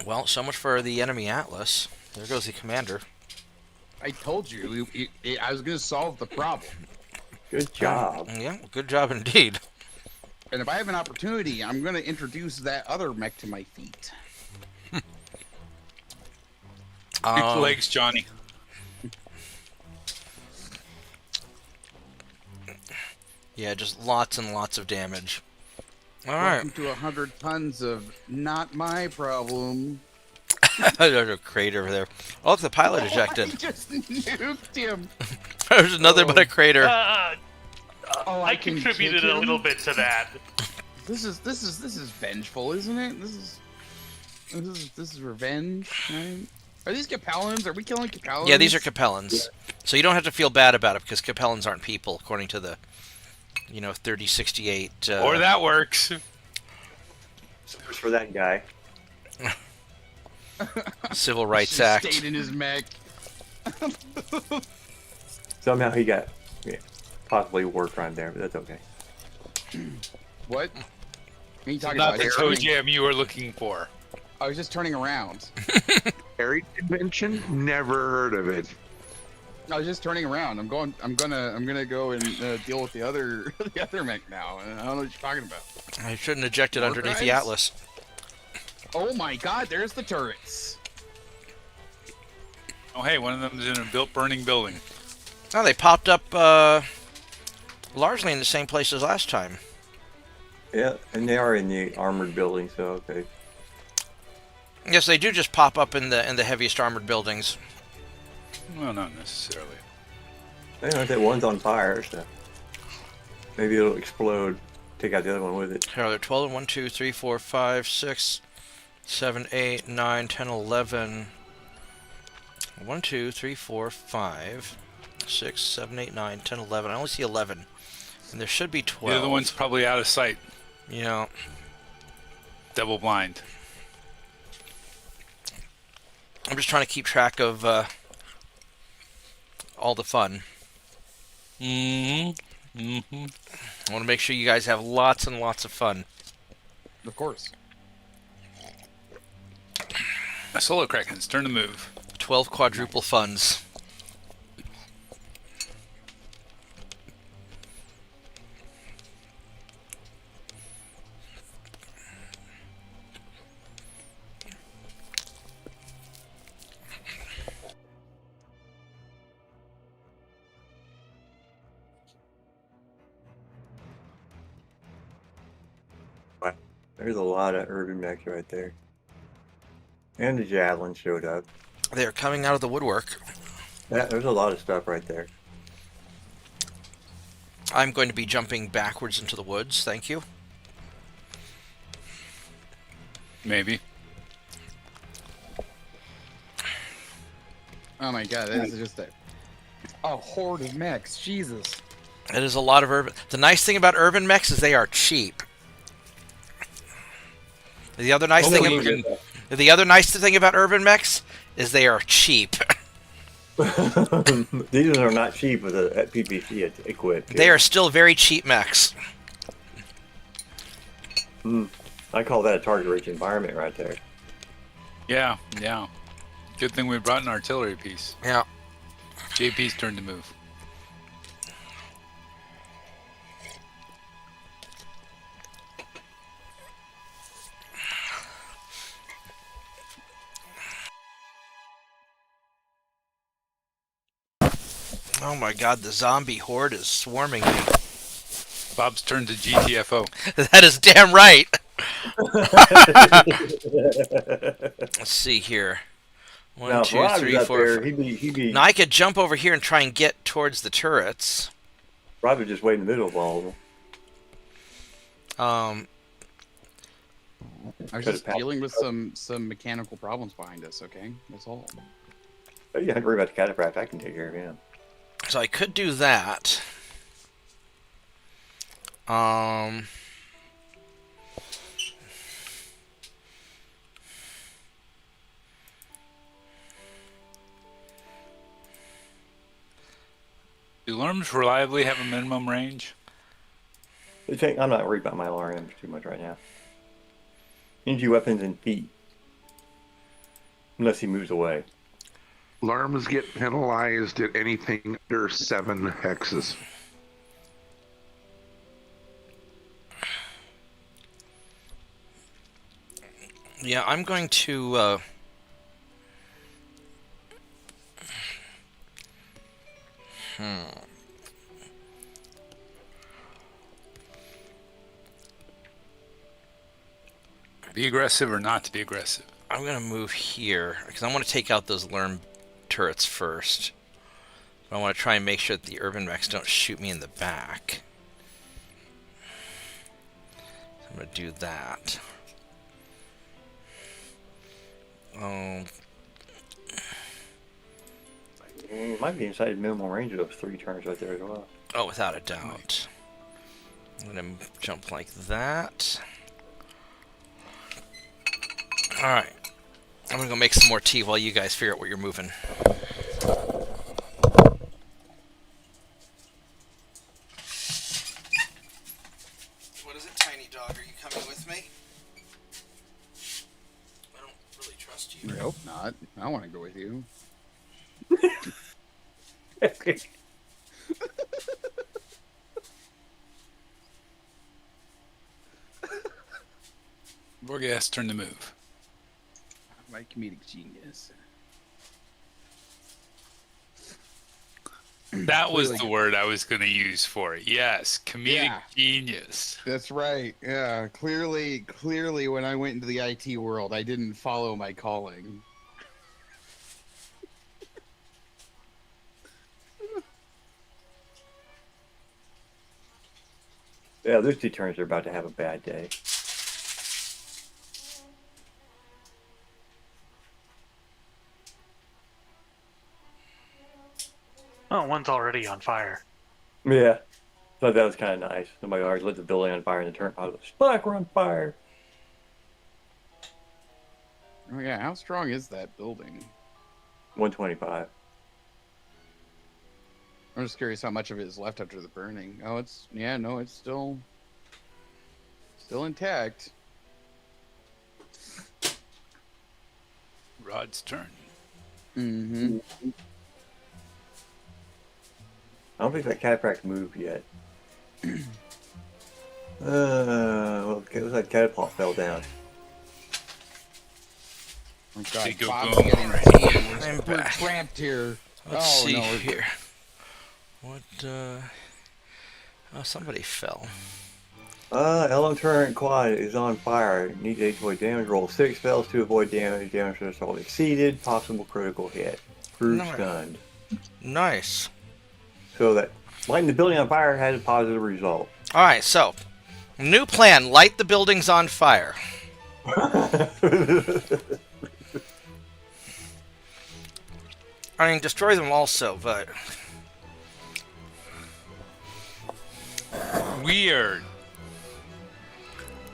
Well, so much for the enemy Atlas. There goes the commander. I told you, I was going to solve the problem. Good job. Yeah, good job indeed. And if I have an opportunity, I'm going to introduce that other mech to my feet. Big legs, Johnny. Yeah, just lots and lots of damage. All Welcome right. to 100 tons of not my problem. There's a crater over there. Oh, look, the pilot I ejected. just nuked him. There's nothing but a crater. Oh, I can contributed kick a him? little bit to that. This is vengeful, isn't it? This is revenge. Right? Are these Capellans? Are we killing Capellans? Yeah, these are Capellans. So you don't have to feel bad about it because Capellans aren't people, according to the, 3068. Or that works. For that guy. Civil Rights Should've Act. Stayed in his mech. Somehow he got possibly a war crime there, but that's okay. What? What are you talking Not about? the Here? toe jam you were looking for. I was just turning around. Harry convention? Never heard of it. I was just turning around. I'm gonna go and deal with the other mech now. And I don't know what you're talking about. I shouldn't eject it War underneath the crimes? Atlas. Oh my God! There's the turrets. Oh, hey, one of them is in a burning building. Oh, they popped up largely in the same place as last time. Yeah, and they are in the armored building, so okay. Yes, they do just pop up in the heaviest armored buildings. Well, not necessarily. I know that one's on fire, so maybe it'll explode. Take out the other one with it. Here are there 12 and 1, 2, 3, 4, 5, 6, 7, 8, 9, 10, 11. 1, 2, 3, 4, 5, 6, 7, 8, 9, 10, 11. I only see 11. And there should be 12. The other one's probably out of sight. Double blind. I'm just trying to keep track of all the fun. I want to make sure you guys have lots and lots of fun. Of course. Solo Krakens, turn to move. 12 quadruple funds. There's a lot of urban mechs right there. And the javelin showed up. They're coming out of the woodwork. Yeah, there's a lot of stuff right there. I'm going to be jumping backwards into the woods, thank you. Maybe. Oh my god, this is just a horde of mechs. Jesus. It is a lot of urban. The nice thing about urban mechs is they are cheap. The other nice thing about urban mechs is they are cheap. These are not cheap with a PPC equipped. They are still very cheap mechs. I call that a target-rich environment right there. Yeah, yeah. Good thing we brought an artillery piece. Yeah. JP's turn to move. Oh my god, the zombie horde is swarming me. Bob's turn to GTFO. That is damn right. Let's see here. One, Now, two, Rob three, is up four, there. five. He'd be. Now I could jump over here and try and get towards the turrets. Rob would just wait in the middle of all of them. I was just dealing with some mechanical problems behind us, okay? That's all. Oh, you don't have to worry about the cataphract. I can take care of him. So I could do that. Do alarms reliably have a minimum range? I'm not worried about my LRMs too much right now. Energy weapons and feet. Unless he moves away. Alarms get penalized at anything under 7 hexes. Yeah, I'm going to... Be aggressive or not to be aggressive? I'm going to move here, because I want to take out those alarm turrets first. I want to try and make sure that the urban mechs don't shoot me in the back. So I'm going to do that. He might be inside minimum range of those 3 turns right there as well. Oh, without a doubt. I'm going to jump like that. Alright. I'm going to go make some more tea while you guys figure out what you're moving. What is it, Tiny Dog? Are you coming with me? I don't really trust you. I hope not. I want to go with you. Borgas turn to move. My comedic genius. That was the word I was going to use for it. Yes, comedic genius. That's right. Yeah, clearly, when I went into the IT world, I didn't follow my calling. Yeah, those 2 turns are about to have a bad day. Oh, one's already on fire. Yeah. Thought that was kind of nice. Somebody already lit the building on fire and the turn goes, "Fuck, we're on fire." Oh yeah, how strong is that building? 125. I'm just curious how much of it is left after the burning. Oh, it's still intact. Rod's turn. Mm-hmm. I don't think that cataphract moved yet. Well, it looks like catapult fell down. Oh God, They go Bob's boom. getting Right. tea and I'm we're back. trapped here. Let's see no, here. What, Oh, somebody fell. LM turret quad is on fire. Need to avoid damage. Roll 6 spells to avoid damage. Damage to assault exceeded. Possible critical hit. Crew Nice. stunned. Nice. So that lighting the building on fire has a positive result. Alright, so, new plan, light the buildings on fire. I mean, destroy them also, but Weird.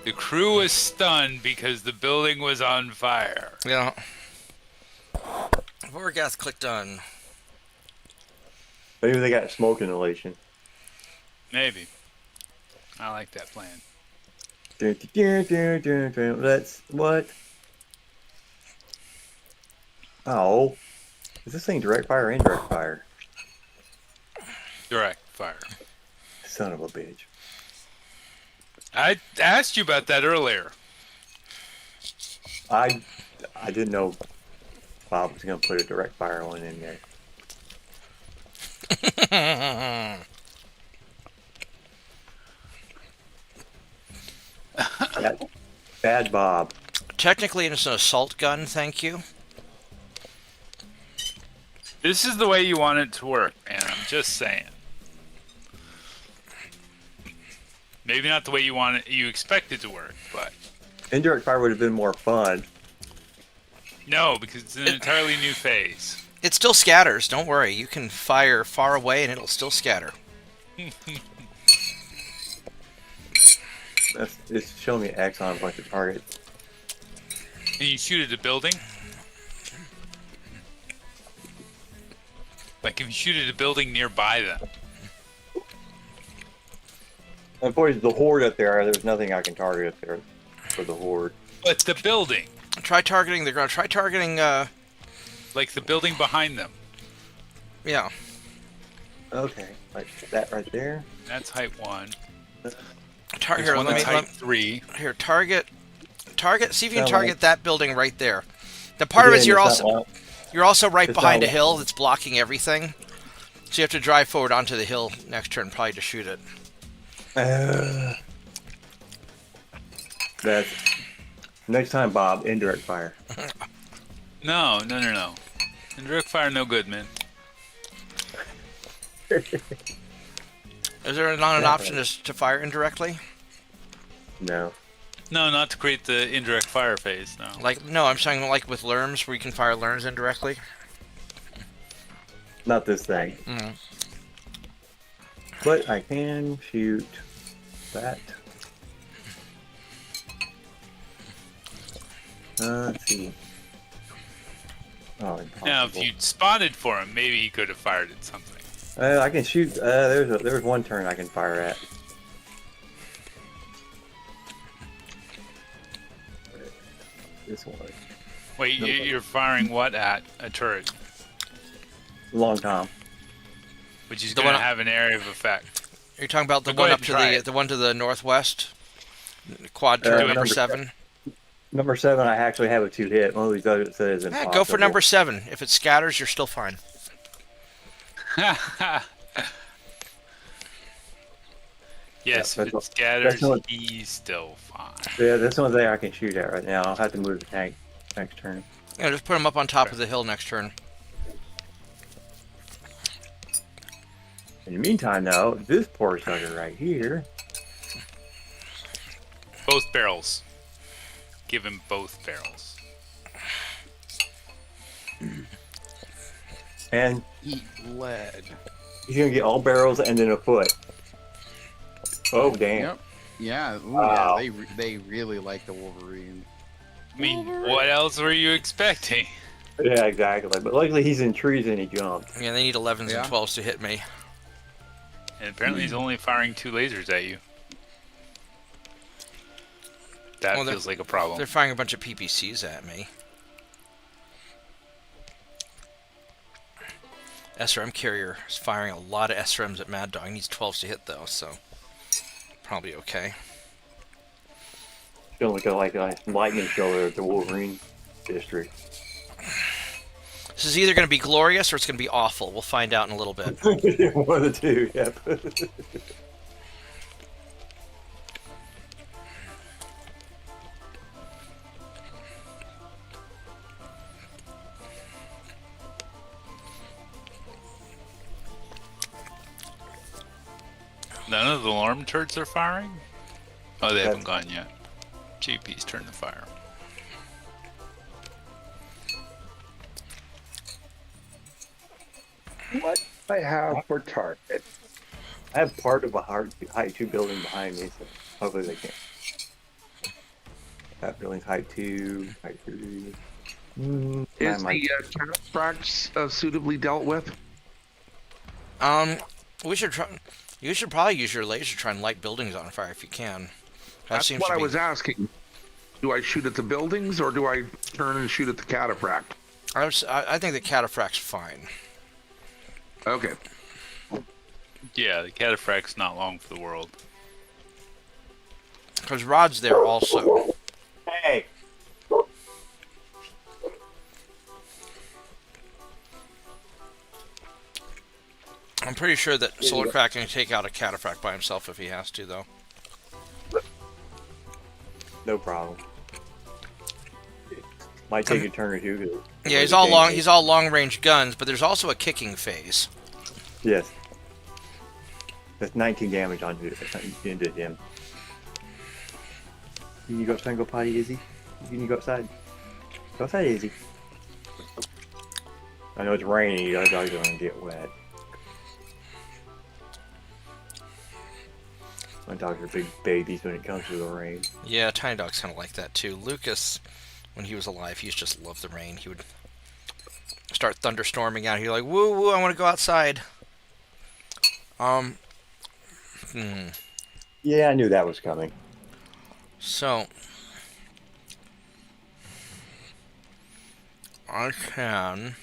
The crew was stunned because the building was on fire. yeah. Vorgath clicked on. Maybe they got smoke inhalation. Maybe. I like that plan. That's what? Oh. Is this thing direct fire or indirect fire? Direct fire. Son of a bitch. I asked you about that earlier. I didn't know Bob was going to put a direct fire one in there. Bad Bob. Technically, it's an assault gun, thank you. This is the way you want it to work, man. I'm just saying. Maybe not the way you want it, you expect it to work, but Indirect fire would have been more fun. no, because it's an entirely new phase. It still scatters. Don't worry. You can fire far away, and it'll still scatter. It's showing me X on a bunch of targets. And you shoot at a building. Like if you shoot at a building nearby them. Unfortunately, the horde up there, there's nothing I can target up there for the horde. But the building. Try targeting the ground. Try targeting, Like the building behind them. yeah. Okay, like that right there. That's height 1. Here, There's one let me, that's height 3. here, target, see if you can Sound target like- that building right there. The part of it is Again, you're also right it's behind a not- hill that's blocking everything. So you have to drive forward onto the hill next turn probably to shoot it. That's next time, Bob. Indirect fire. No. Indirect fire no good, man. Is there not an option to fire indirectly? No. No, not to create the indirect fire phase, no. Like, no, I'm saying like with Lerms where you can fire Lerms indirectly. Not this thing. Mm. But I can shoot that. Let's see. Oh, impossible. Now, if you'd spotted for him, maybe he could have fired at something. I can shoot. There's one turn I can fire at. This one. Wait, you're firing what at? A turret, Long Tom. which is The going to one- have an area of effect. Are you talking about the Go one ahead up and to try the it. one to the northwest? Quad turret number number 7. Number 7, I actually have a 2-hit. One of these others says Yeah, impossible. go for number 7. If it scatters, you're still fine. Yes, Yeah, if it that's scatters, what- he's still fine. Yeah, that's the only thing I can shoot at right now. I'll have to move the tank next turn. Yeah, just put him up on top of the hill next turn. In the meantime, though, this poor sucker right here. Both barrels. Give him both barrels. And Eat lead. he's going to get all barrels and then a foot. Oh, damn. Yep. Yeah. Ooh, Wow. Yeah. They really like the Wolverine. I mean, what else were you expecting? Yeah, exactly. But luckily he's in trees and he jumped. Yeah, they need 11s Yeah. and 12s to hit me. And apparently he's only firing 2 lasers at you. That Well, feels like a problem. They're firing a bunch of PPCs at me. SRM carrier is firing a lot of SRMs at Mad Dog. He needs 12s to hit though, so probably okay. It's going to look like a lightning show there at the Wolverine district. This is either going to be glorious or it's going to be awful. We'll find out in a little bit. One of the two, yep. None of the alarm turrets are firing? Oh, they haven't That's- gone yet. JP's turn to fire. What do I have for target? I have part of a height 2 building behind me, so hopefully they can. That building's height 2, height 3. Is My the cataphracts suitably dealt with? We should try. You should probably use your laser to try and light buildings on fire if you can. That That's seems what to I be. was asking. Do I shoot at the buildings or do I turn and shoot at the cataphract? I think the cataphract's fine. Okay. Yeah, the cataphract's not long for the world. Because Rod's there also. Hey! I'm pretty sure that Solar Crack can take out a cataphract by himself if he has to, though. No problem. Might take a turn or two. Yeah, he's all long. He's all long-range guns, but there's also a kicking phase. Yes. That's 19 damage into him. Can you go outside and go potty, Izzy? Can you go outside? Go outside, Izzy. I know it's raining. You guys are going to get wet. My dogs are big babies when it comes to the rain. Yeah, Tiny Dog's kind of like that too. Lucas, when he was alive, he just loved the rain. He would start thunderstorming out. He'd be like, "Woo woo, I want to go outside." Yeah, I knew that was coming. So I can.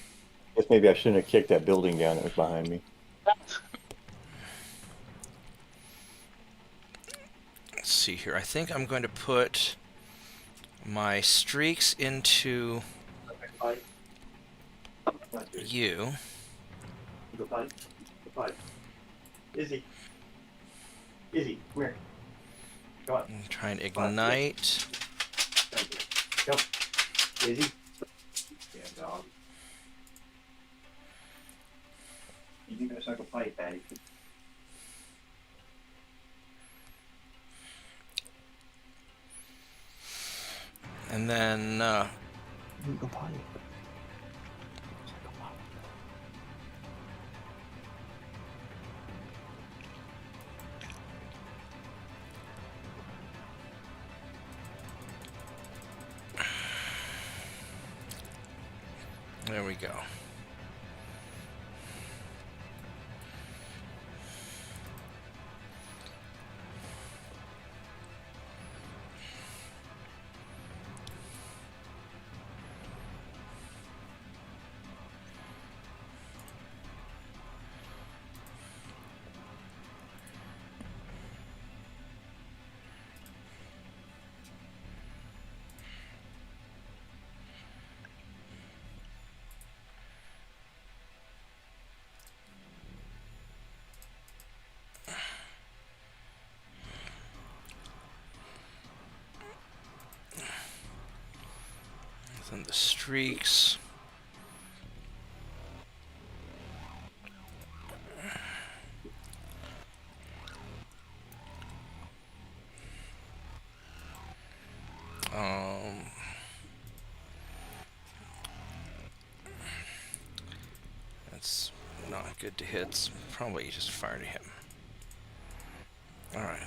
Guess maybe I shouldn't have kicked that building down that was behind me. Let's see here. I think I'm going to put my streaks into you. Izzy. Izzy, come here. Go on. And try and ignite. Come. Izzy. Damn dog. You think that's like a fight, Patty? And then Go potty. there we go. Then the streaks. That's not good to hit. It's probably just fire to him. Alright.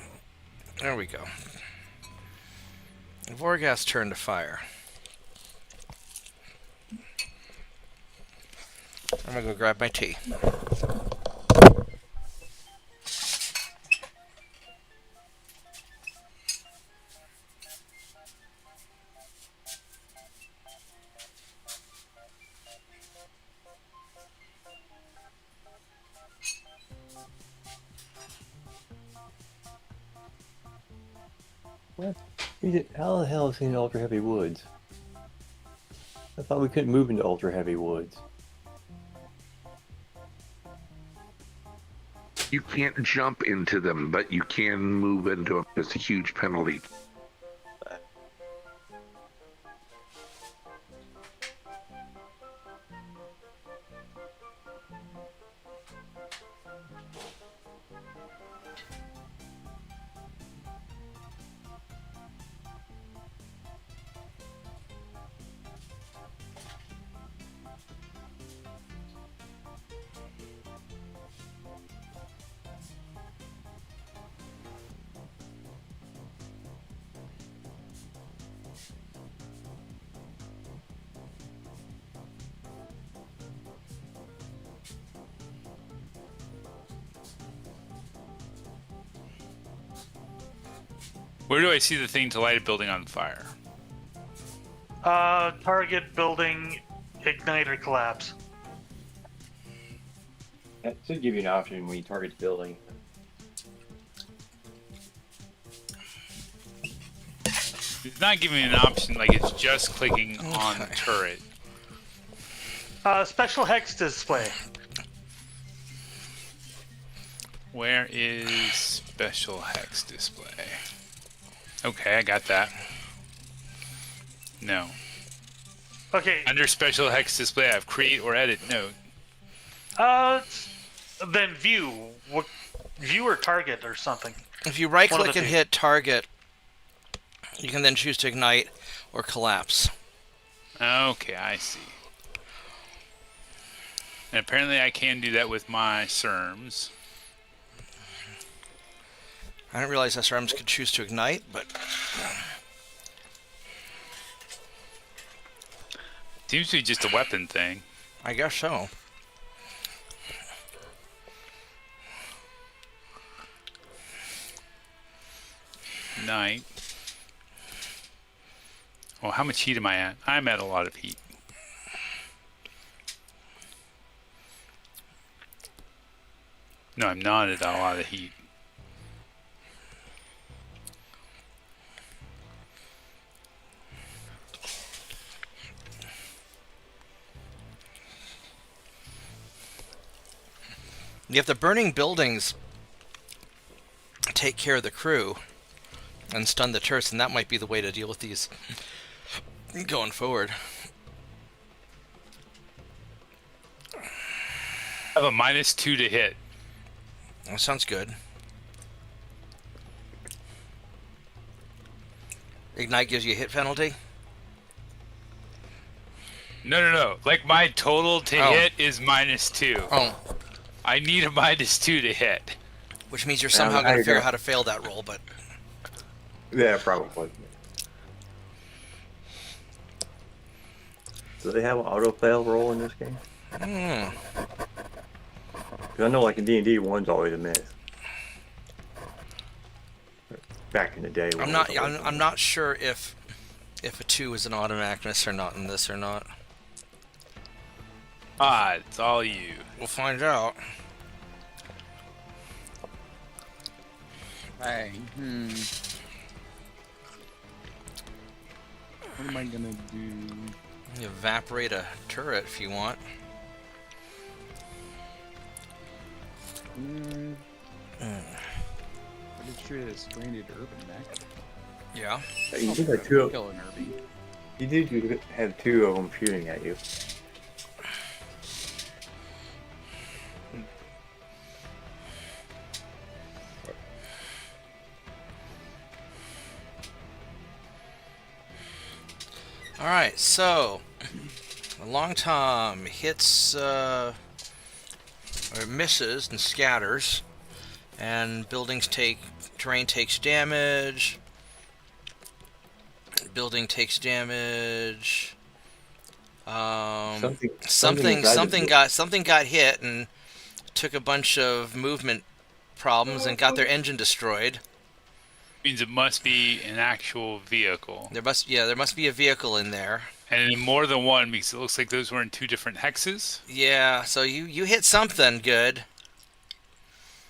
There we go. Vorgas turn to fire. I'm gonna go grab my tea. What? How the hell is he in ultra heavy woods? I thought we couldn't move into ultra heavy woods. You can't jump into them, but you can move into them. It's a huge penalty. Where do I see the thing to light a building on fire? Target building, ignite or collapse. That should give you an option when you target the building. It's not giving me an option, like it's just clicking on turret. Special hex display. Where is special hex display? Okay, I got that. No. Okay. Under special hex display, I have create or edit node. Then view. View or target or something. If you right-click and two. hit target, you can then choose to ignite or collapse. Okay, I see. And apparently I can do that with my SERMs. I didn't realize SRMs could choose to ignite, but Seems to be just a weapon thing. I guess so. Night. Well, how much heat am I at? I'm at a lot of heat. No, I'm not at a lot of heat. If the burning buildings take care of the crew and stun the turrets, then that might be the way to deal with these going forward. I have a -2 to hit. That sounds good. Ignite gives you a hit penalty? No. Like my total to hit is -2. Oh. I need a -2 to hit. Which means you're somehow going to figure out how to fail that roll, but... Yeah, probably. Do they have an auto-fail roll in this game? Because I know, like in D&D, one's always a miss. Back in the day. I'm not sure if a 2 is an automatic miss or not in this or not. Ah, it's all you. We'll find out. Hey, What am I gonna do? You evaporate a turret if you want. Pretty sure it's stranded urban mech. Yeah. You did have two. Kill an Irby. You did have 2 of them shooting at you. Alright, so a long tom hits or misses and scatters, and terrain takes damage. Building takes damage. Something got hit and took a bunch of movement problems and got their engine destroyed. Means it must be an actual vehicle. There must be a vehicle in there. And in more than one, because it looks like those were in 2 different hexes. Yeah, so you hit something good.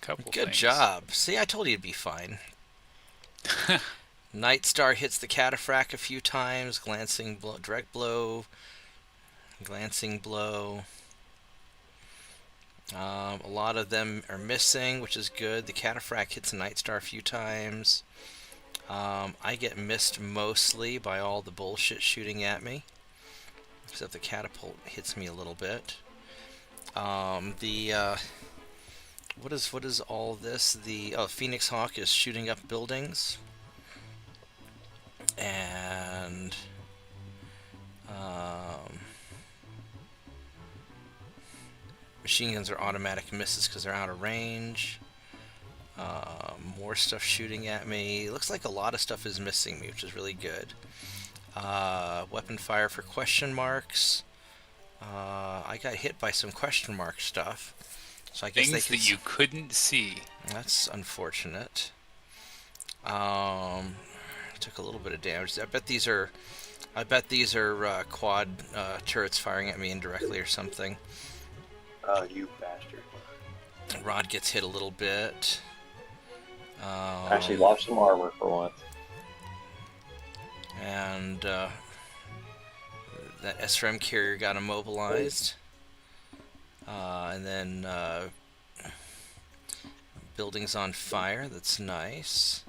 Couple Good things. job. See, I told you it'd be fine. Night Star hits the cataphract a few times. Glancing blow, direct blow, glancing blow. A lot of them are missing, which is good. The cataphract hits a Night Star a few times. I get missed mostly by all the bullshit shooting at me, except the catapult hits me a little bit. What is all this? The Phoenix Hawk is shooting up buildings, and machine guns are automatic misses because they're out of range. More stuff shooting at me. Looks like a lot of stuff is missing me, which is really good. Weapon fire for question marks. I got hit by some question mark stuff. So I guess Things that you couldn't see. That's unfortunate. took a little bit of damage. I bet these are quad turrets firing at me indirectly or something. Oh, you bastard. Rod gets hit a little bit. Actually lost some armor for once. And that SRM carrier got immobilized. And then buildings on fire. That's nice.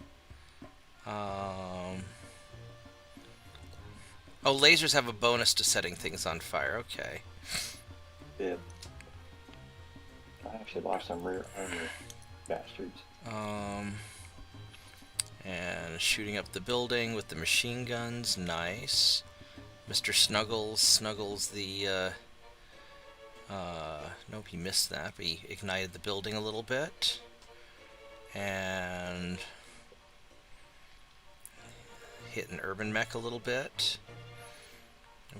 Oh, lasers have a bonus to setting things on fire. Okay. Yeah. I actually lost some rear armor, bastards. And shooting up the building with the machine guns. Nice. Mr. Snuggles the nope, he missed that, but he ignited the building a little bit. And hit an urban mech a little bit.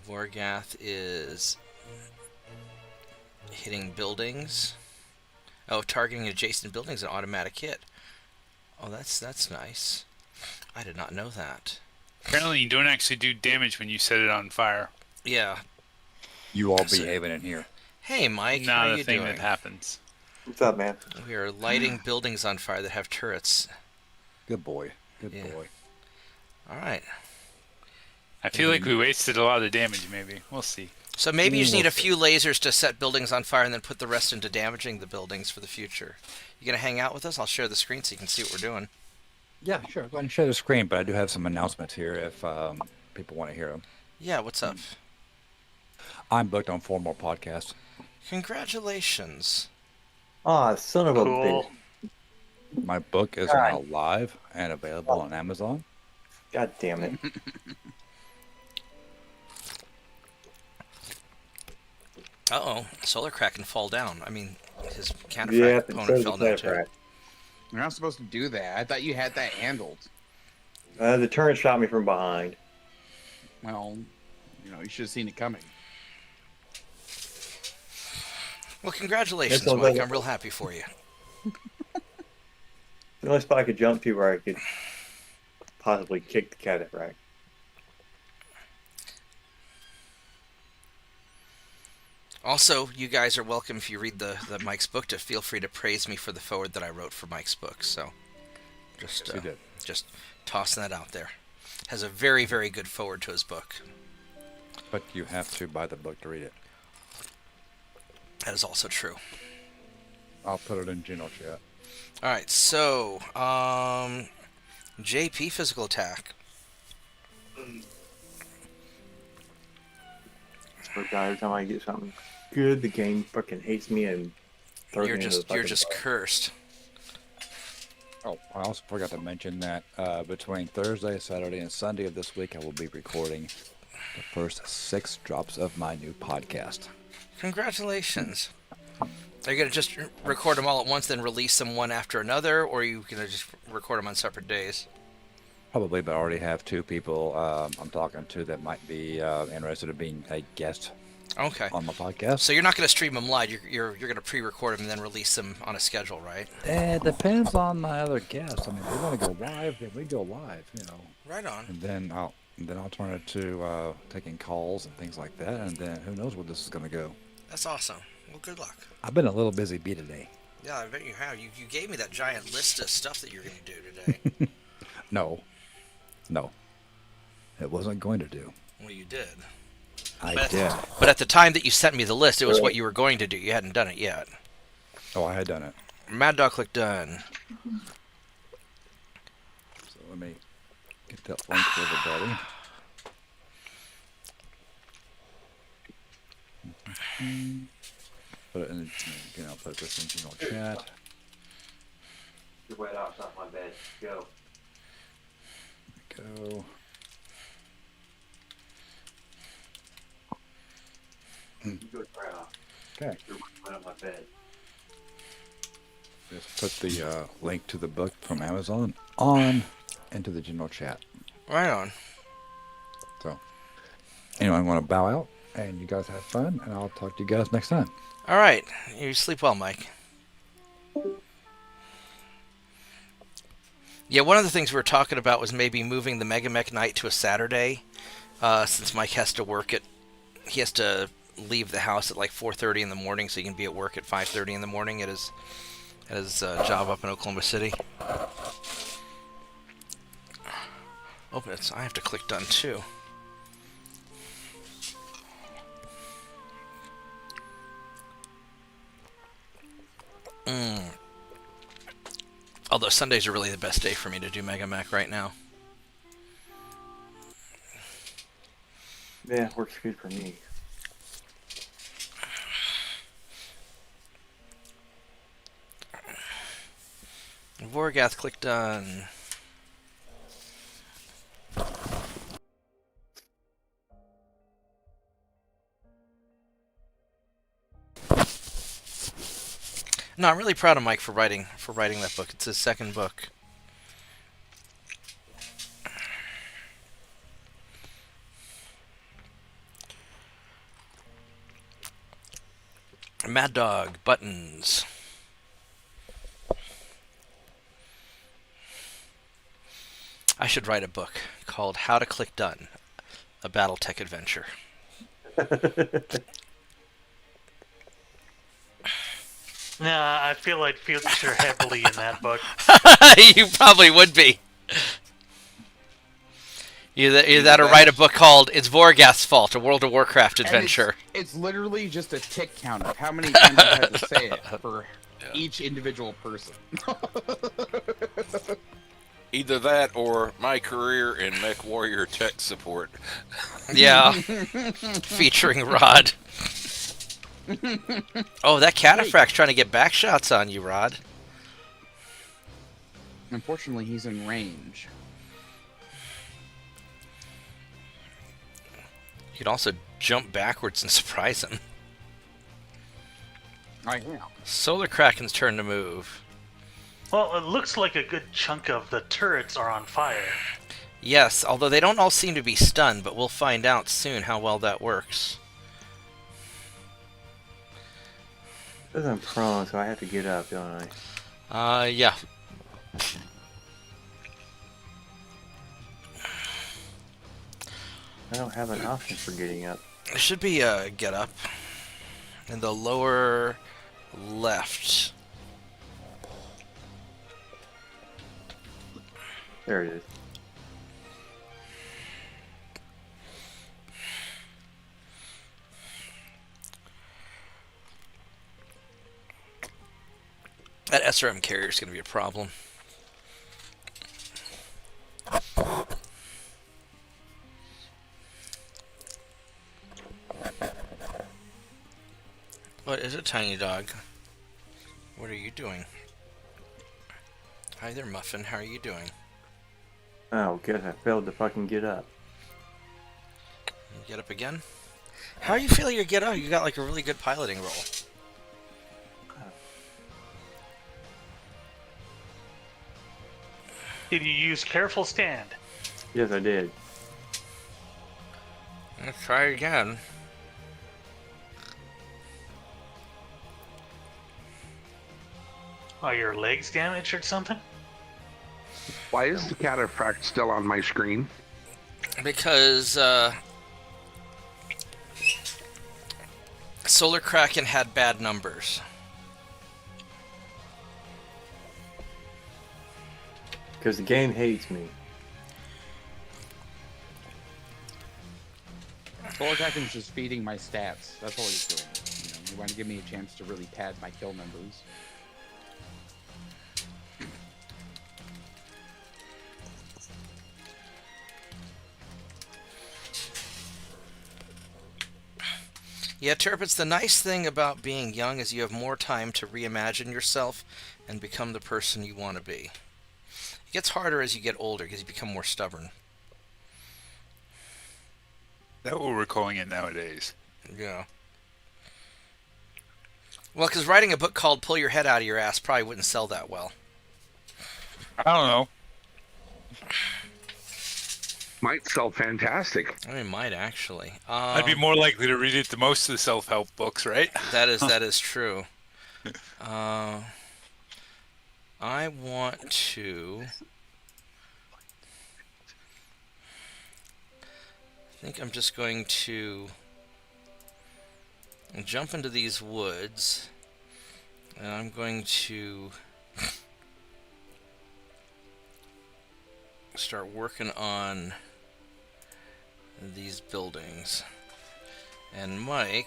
Vorgath is hitting buildings. Oh, targeting adjacent buildings, an automatic hit. Oh, that's nice. I did not know that. Apparently, you don't actually do damage when you set it on fire. Yeah. You all behaving in here. Hey, Mike, how Not are a you thing doing? that happens. What's up, man? We are lighting buildings on fire that have turrets. Good boy. Good boy. All right. I feel like we wasted a lot of damage, maybe. We'll see. So maybe you just need a few lasers to set buildings on fire and then put the rest into damaging the buildings for the future. You gonna hang out with us? I'll share the screen so you can see what we're doing. Yeah, sure. Go ahead and share the screen, but I do have some announcements here if people want to hear them. Yeah, what's up? I'm booked on 4 more podcasts. Congratulations. Ah, son of a Cool. bitch. My book is now live and available on Amazon. God damn it. Uh-oh. Solar Crack can fall down. I mean, his Yeah, counterfrag but so opponent does fell the down too. Cataphracts. You're not supposed to do that. I thought you had that handled. The turret shot me from behind. Well, you should have seen it coming. Well, congratulations, That's all Mike. right. I'm real happy for you. The only spot I could jump to where I could possibly kick the Cataphract. Also, you guys are welcome if you read the Mike's book to feel free to praise me for the forward that I wrote for Mike's book. So, just tossing that out there. Has a very, very good forward to his book. But you have to buy the book to read it. That is also true. I'll put it in general chat. All right, so JP physical attack. Every time I get something good, the game fucking hates me and throws me into the You're fucking just fire. cursed. Oh, I also forgot to mention that between Thursday, Saturday, and Sunday of this week, I will be recording the first 6 drops of my new podcast. Congratulations. Are you going to just record them all at once, then release them one after another, or are you going to just record them on separate days? Probably, but I already have 2 people I'm talking to that might be interested in being a guest Okay. on my podcast. So you're not going to stream them live. You're going to pre-record them and then release them on a schedule, right? It depends on my other guests. I mean, if they want to go live, then we go live, Right on. And then I'll turn it to taking calls and things like that, and then who knows where this is going to go. That's awesome. Well, good luck. I've been a little busy bee today. Yeah, I bet you have. You gave me that giant list of stuff that you're going to do today. No, it wasn't going to do. Well, you did. I did. But at the time that you sent me the list, it was what you were going to do. You hadn't done it yet. Oh, I had done it. Mad Dog click done. So let me get that link to everybody. Put it in, I'll put this in general chat. You're wet outside my bed. Go. Go. You go try off. Okay. You're wet on my bed. Just put the link to the book from Amazon on into the general chat. Right on. So, anyway, I'm going to bow out, and you guys have fun, and I'll talk to you guys next time. All right. You sleep well, Mike. Yeah, one of the things we were talking about was maybe moving the MegaMek night to a Saturday, since Mike has to work at. He has to leave the house at like 4:30 in the morning, so he can be at work at 5:30 in the morning at his job up in Oklahoma City. Oh, but I have to click done too. Although Sundays are really the best day for me to do MegaMek right now. Yeah, works good for me. Vorgath, click done. No, I'm really proud of Mike for writing that book. It's his second book. Mad Dog buttons. I should write a book called How to Click Done, a Battletech adventure. Nah, I feel I'd feature heavily in that book. You probably would be. Either that or write a book called It's Vorgath's Fault, a World of Warcraft adventure. It's literally just a tick count of how many times I've had to say it for each individual person. Either that or my career in Mech Warrior tech support. Yeah. Featuring Rod. Oh, that cataphract's trying to get back shots on you, Rod. Unfortunately, he's in range. You could also jump backwards and surprise him. I am. Solar Kraken's turn to move. Well, it looks like a good chunk of the turrets are on fire. Yes, although they don't all seem to be stunned, but we'll find out soon how well that works. Because I'm prone, so I have to get up, don't I? Yeah. I don't have an option for getting up. There should be a get up in the lower left. There it is. That SRM carrier is going to be a problem. What is it, Tiny Dog? What are you doing? Hi there, Muffin. How are you doing? Oh, good. I failed to fucking get up. You get up again? How are you feeling your get up? You got like a really good piloting roll. Did you use careful stand? Yes, I did. Let's try again. Are your legs damaged or something? Why is the cataphract still on my screen? Because Solar Kraken had bad numbers. Because the game hates me. Solar Kraken's just feeding my stats. That's all he's doing. You know, he wanted to give me a chance to really pad my kill numbers. Yeah, Turpitz, the nice thing about being young is you have more time to reimagine yourself and become the person you want to be. It gets harder as you get older because you become more stubborn. That's what we're calling it nowadays. Yeah. Well, because writing a book called Pull Your Head Out of Your Ass probably wouldn't sell that well. I don't know. Might sell fantastic. I mean, it might actually. I'd be more likely to read it than most of the self-help books, right? That is true. I want to think I'm just going to jump into these woods, and I'm going to start working on these buildings. And Mike,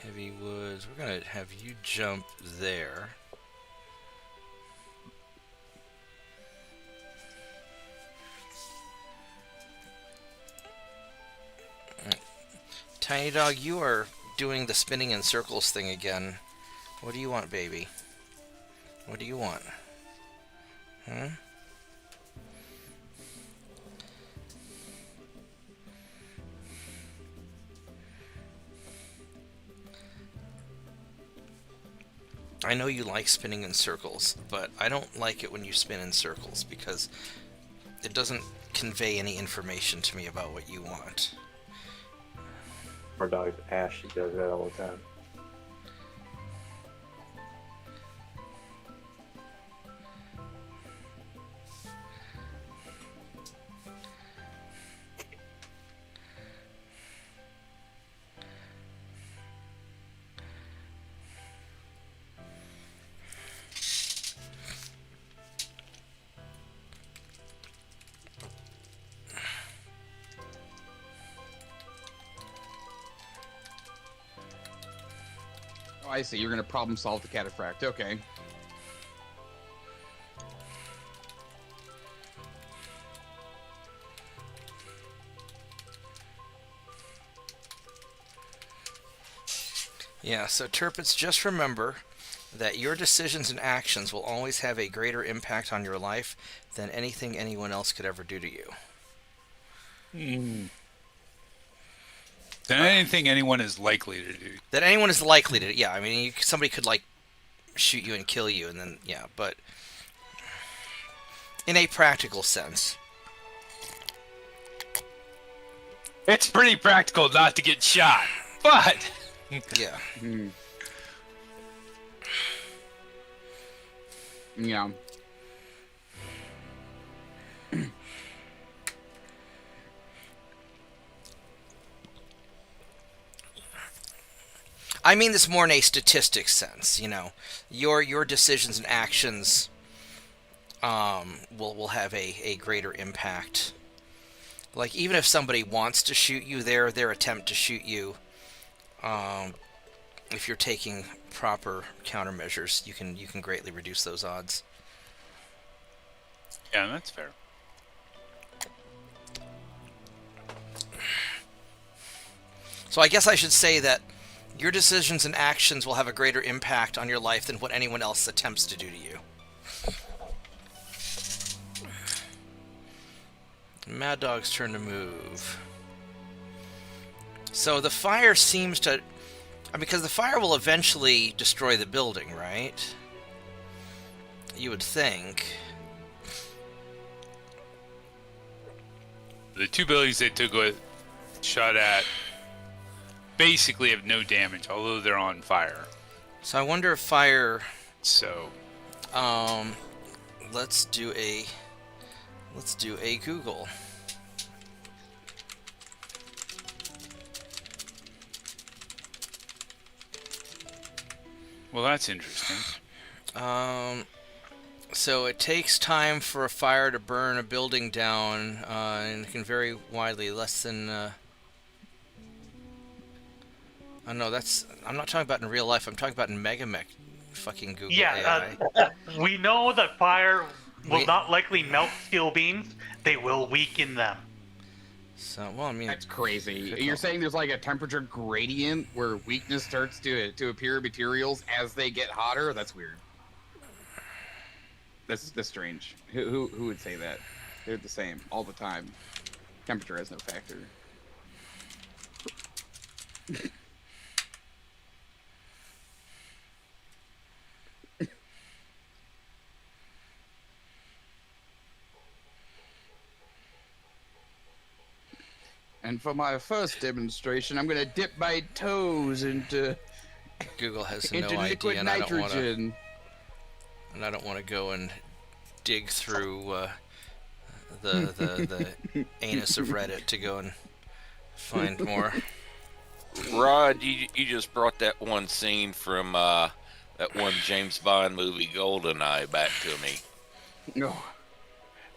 heavy woods, we're gonna have you jump there. Tiny Dog, you are doing the spinning in circles thing again. What do you want, baby? What do you want? Huh? I know you like spinning in circles, but I don't like it when you spin in circles because it doesn't convey any information to me about what you want. Our dog Ash, she does that all the time. Oh, I see. You're gonna problem solve the cataphract. Okay. Yeah, so Turpits, just remember that your decisions and actions will always have a greater impact on your life than anything anyone else could ever do to you. Than anything anyone is likely to do. That anyone is likely to, yeah, I mean, somebody could, like, shoot you and kill you, and then, yeah, but in a practical sense. It's pretty practical not to get shot, but... Yeah. Yeah. I mean this more in a statistics sense, you know. Your decisions and actions will have a greater impact. Like, even if somebody wants to shoot you, their attempt to shoot you, if you're taking proper countermeasures, you can greatly reduce those odds. Yeah, that's fair. So I guess I should say that your decisions and actions will have a greater impact on your life than what anyone else attempts to do to you. Mad Dog's turn to move. So the fire seems to... because the fire will eventually destroy the building, right? You would think. The two buildings they took a shot at basically have no damage, although they're on fire. So I wonder if fire... So... let's do a Google. Well, that's interesting. So it takes time for a fire to burn a building down, and it can vary widely. Less than... oh no, I'm not talking about in real life. I'm talking about in MegaMek. Fucking Google AI. We know that fire will not likely melt steel beams. They will weaken them. So, well, I mean... That's crazy. You're saying there's like a temperature gradient where weakness starts to appear in materials as they get hotter? That's weird. That's strange. Who would say that? They're the same all the time. Temperature has no factor. And for my first demonstration, I'm going to dip my toes into Google has no into idea, liquid and nitrogen. I don't want to go and dig through the anus of Reddit to go and find more. Rod, you just brought that one scene from that one James Bond movie, GoldenEye, back to me. No.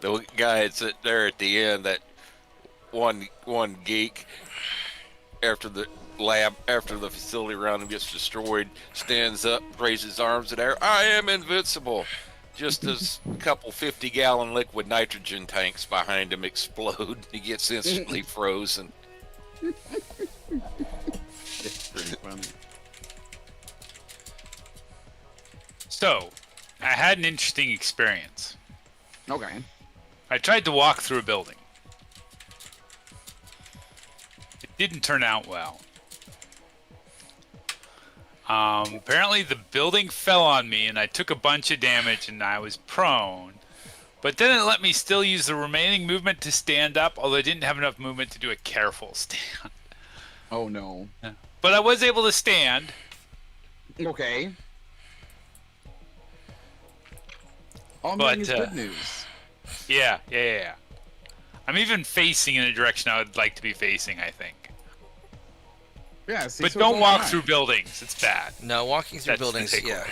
The guy had sit there at the end, that one geek, after the facility around him gets destroyed, stands up, raises his arms in the air. I am invincible. Just as a couple 50-gallon liquid nitrogen tanks behind him explode, he gets instantly frozen. It's pretty funny. So, I had an interesting experience. Okay. I tried to walk through a building. It didn't turn out well. Apparently the building fell on me and I took a bunch of damage and I was prone. But then it let me still use the remaining movement to stand up, although I didn't have enough movement to do a careful stand. Oh no. But I was able to stand. Okay. All But, is good news. Yeah. I'm even facing in the direction I would like to be facing, I think. Yeah, see, But so don't it's walk alright. through buildings. It's bad. No, walking through That's the buildings, takeaway. yeah.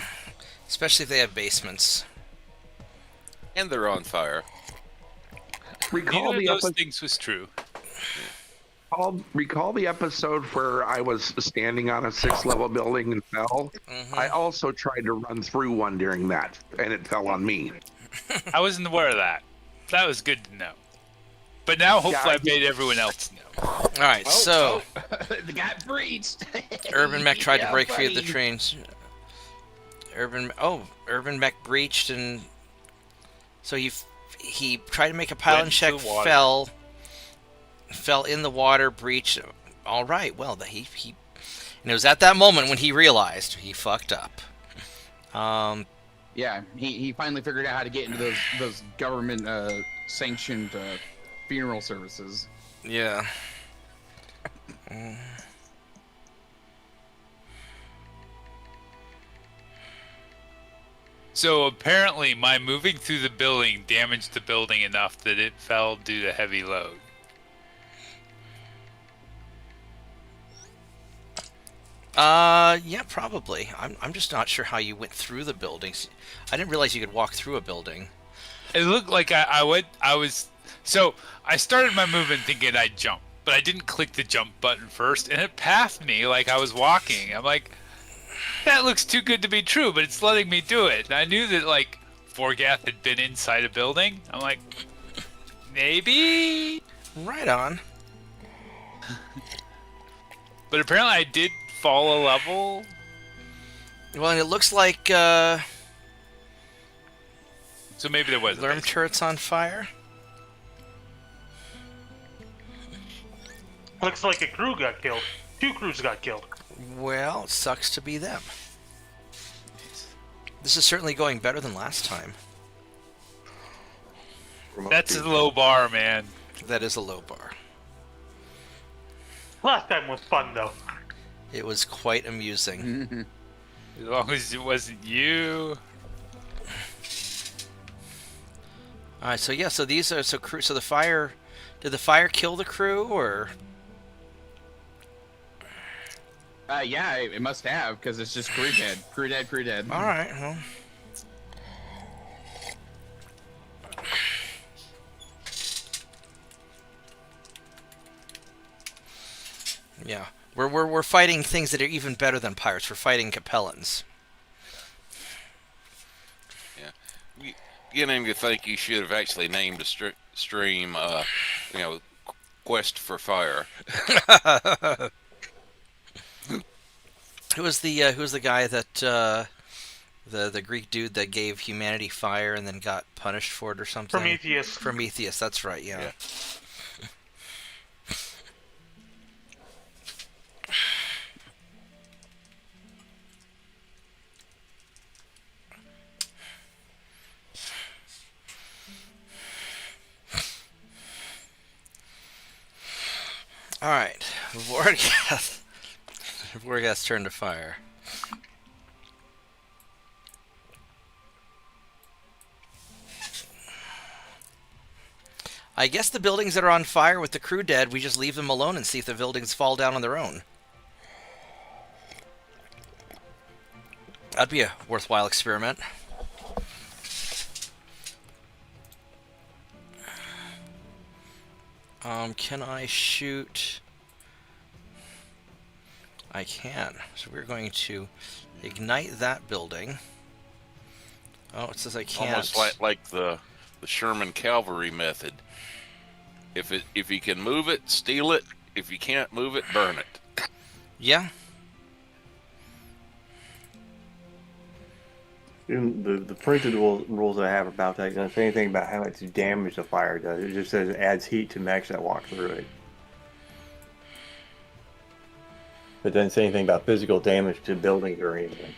Especially if they have basements. And they're on fire. Recall Neither the, of those epi- things was true. recall the episode where I was standing on a 6-level building and fell? I also tried to run through one during that, and it fell on me. I wasn't aware of that. That was good to know. But now hopefully I've made everyone else know. Alright, so the guy breached. Urban Mech tried to Yeah, break free of the buddy. trains. Urban Mech breached, and so he tried to make a pylon Went check, into the water. fell in the water, breached. All right, well, and it was at that moment when he realized he fucked up. Yeah, he finally figured out how to get into those government sanctioned funeral services. Yeah. So apparently my moving through the building damaged the building enough that it fell due to heavy load. Yeah, probably. I'm just not sure how you went through the buildings. I didn't realize you could walk through a building. It looked like so I started my movement thinking I'd jump, but I didn't click the jump button first, and it passed me like I was walking. I'm like, that looks too good to be true, but it's letting me do it. And I knew that like Forgath had been inside a building. I'm like, maybe. Right on. But apparently I did fall a level. Well, and it looks like So maybe there was a Lerm base. turret's on fire. Looks like a crew got killed. 2 crews got killed. Well, it sucks to be them. This is certainly going better than last time. That's a low bar, man. That is a low bar. Last time was fun though. It was quite amusing. As long as it wasn't you. All right, so yeah, so these are crew. So the fire, did the fire kill the crew, or? Yeah, it must have, because it's just crew dead. Crew dead. All right, well. Yeah, we're fighting things that are even better than pirates. We're fighting Capellans. Yeah. Beginning to think you should have actually named the stream, Quest for Fire. Who was the guy that the Greek dude that gave humanity fire and then got punished for it or something? Prometheus. Prometheus, that's right. Yeah. All right, Vorgath's turn to fire. I guess the buildings that are on fire with the crew dead, we just leave them alone and see if the buildings fall down on their own. That'd be a worthwhile experiment. Can I shoot? I can. So we're going to ignite that building. Oh, it says I can't. Almost like the Sherman cavalry method. If you can move it, steal it. If you can't move it, burn it. Yeah. Even the printed rules that I have about that doesn't say anything about how much damage the fire does. It just says it adds heat to mechs that walk through it. It doesn't say anything about physical damage to buildings or anything.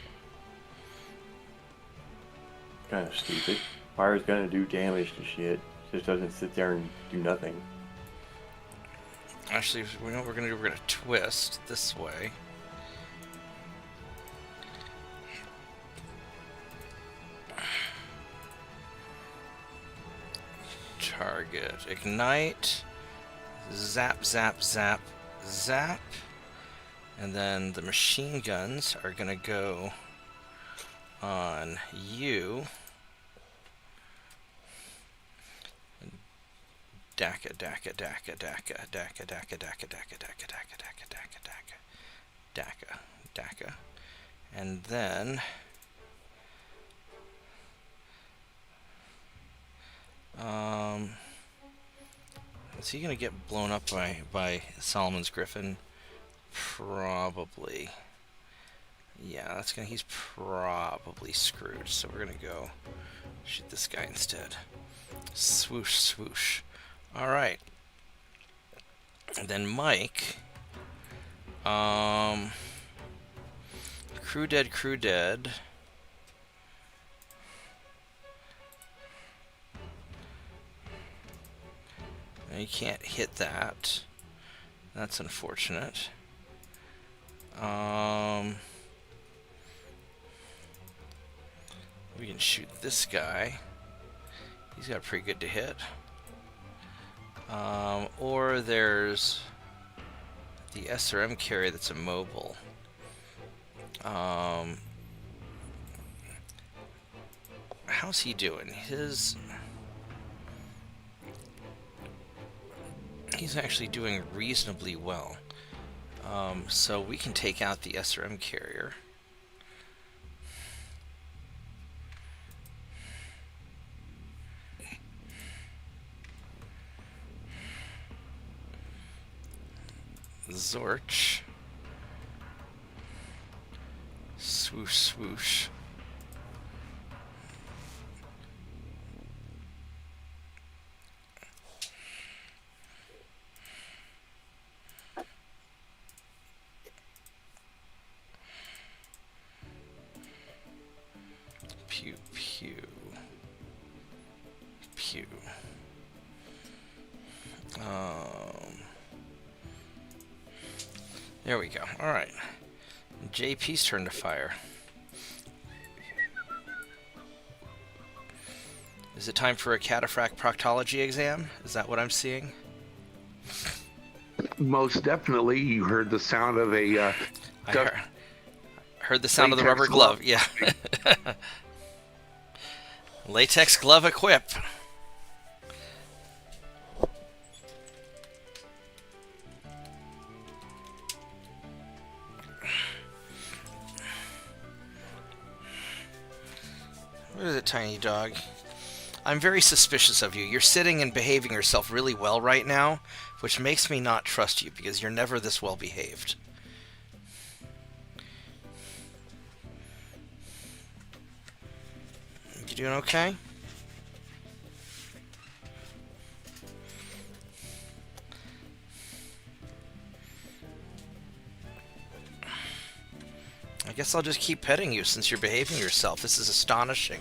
Kind of stupid. Fire's gonna do damage to shit. It just doesn't sit there and do nothing. Actually, we know what we're gonna do. We're gonna twist this way. Target. Ignite. Zap, zap, zap, zap. And then the machine guns are gonna go on you. Daka, daka, daka, daka, daka, daka, daka, daka, daka, daka, daka, daka, daka, daka, daka. And then is he gonna get blown up by Solomon's Griffin? Probably. Yeah, that's gonna. He's probably screwed. So we're gonna go shoot this guy instead. Swoosh, swoosh. All right. And then Mike. Crew dead, crew dead. You can't hit that. That's unfortunate. We can shoot this guy. He's got pretty good to hit. Or there's the SRM carrier that's immobile. How's he doing? He's actually doing reasonably well. So we can take out the SRM carrier. Zorch. Swoosh, swoosh. Pew, pew. Pew. There we go. All right. JP's turn to fire. Is it time for a cataphract proctology exam? Is that what I'm seeing? Most definitely. You heard the sound of a... I heard the sound of the rubber glove. Yeah. Latex glove equip. What is it, tiny dog? I'm very suspicious of you. You're sitting and behaving yourself really well right now, which makes me not trust you because you're never this well behaved. You doing okay? I guess I'll just keep petting you since you're behaving yourself. This is astonishing.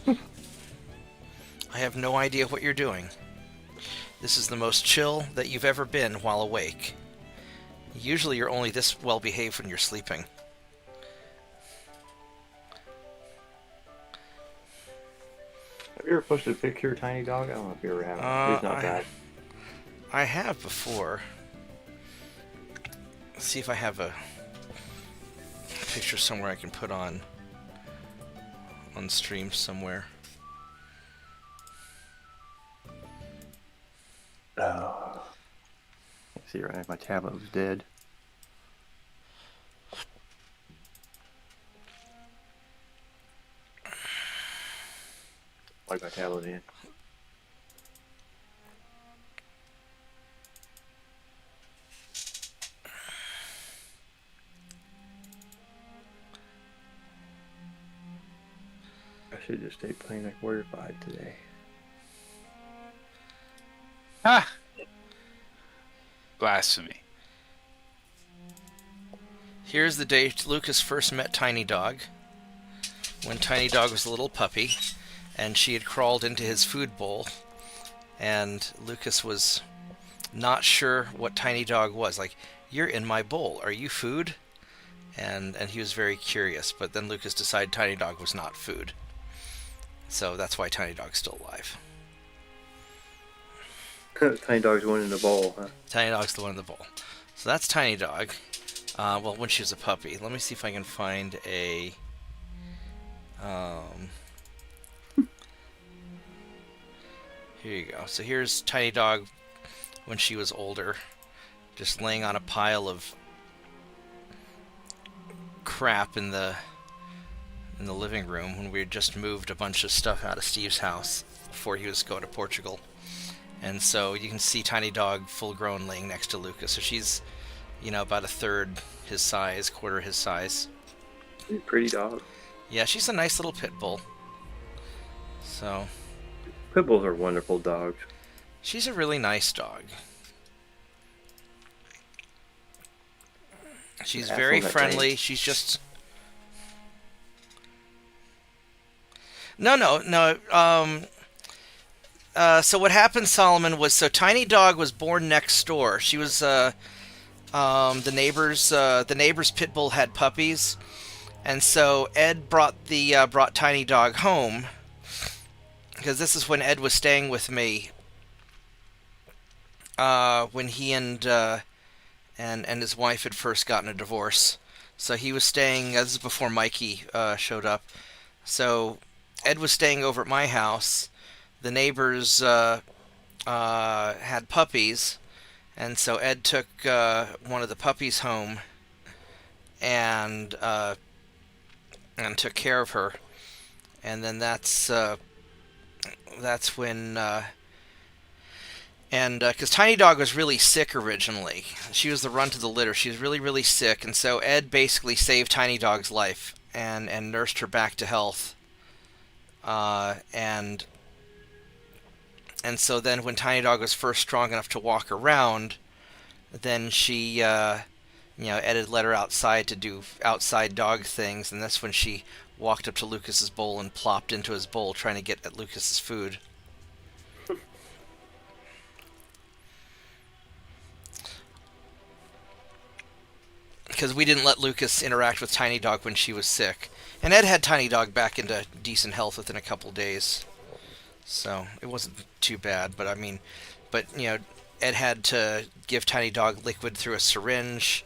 I have no idea what you're doing. This is the most chill that you've ever been while awake. Usually you're only this well behaved when you're sleeping. Have you ever posted a picture of Tiny Dog? I don't know if you ever have. He's not bad. I have before. Let's see if I have a picture somewhere I can put on stream somewhere. Let's see, right now my tablet was dead. Plug my tablet in. I should just stay playing like Warrior 5 today. Ah! Blasphemy. Here's the day Lucas first met Tiny Dog. When Tiny Dog was a little puppy, and she had crawled into his food bowl, and Lucas was not sure what Tiny Dog was. Like, you're in my bowl. Are you food? And he was very curious, but then Lucas decided Tiny Dog was not food. So that's why Tiny Dog's still alive. Tiny Dog's the one in the bowl, huh? Tiny Dog's the one in the bowl. So that's Tiny Dog. Well, when she was a puppy. Let me see if I can find a... Here you go. So here's Tiny Dog when she was older. Just laying on a pile of crap in the living room when we had just moved a bunch of stuff out of Steve's house before he was going to Portugal. And so you can see Tiny Dog full grown laying next to Lucas. So she's, you know, about a third his size, quarter his size. Pretty dog. Yeah, she's a nice little pit bull. So Pit bulls are wonderful dogs. she's a really nice dog. She's very friendly. She's just... No. So what happened, Solomon, was so Tiny Dog was born next door. She was the neighbor's pit bull had puppies, and so Ed brought Tiny Dog home because this is when Ed was staying with me. When he and his wife had first gotten a divorce, so he was staying. This is before Mikey showed up. So Ed was staying over at my house. The neighbors had puppies, and so Ed took one of the puppies home and took care of her. And then that's when because Tiny Dog was really sick originally. She was the runt of the litter. She was really, really sick, and so Ed basically saved Tiny Dog's life and nursed her back to health. And so then when Tiny Dog was first strong enough to walk around, then she, Ed had let her outside to do outside dog things, and that's when she walked up to Lucas's bowl and plopped into his bowl trying to get at Lucas's food. Because we didn't let Lucas interact with Tiny Dog when she was sick. And Ed had Tiny Dog back into decent health within a couple days. So it wasn't too bad, but Ed had to give Tiny Dog liquid through a syringe,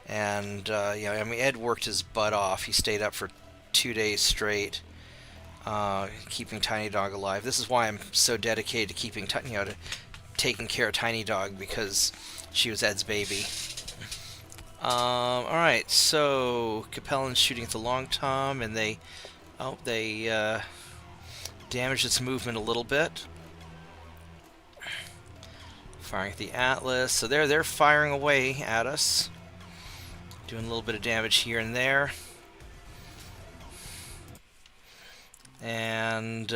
and Ed worked his butt off. He stayed up for 2 days straight, keeping Tiny Dog alive. This is why I'm so dedicated to keeping, to taking care of Tiny Dog, because she was Ed's baby. All right, so Capellan's shooting at the Long Tom, and they damaged its movement a little bit. Firing at the Atlas. So they're firing away at us. Doing a little bit of damage here and there. And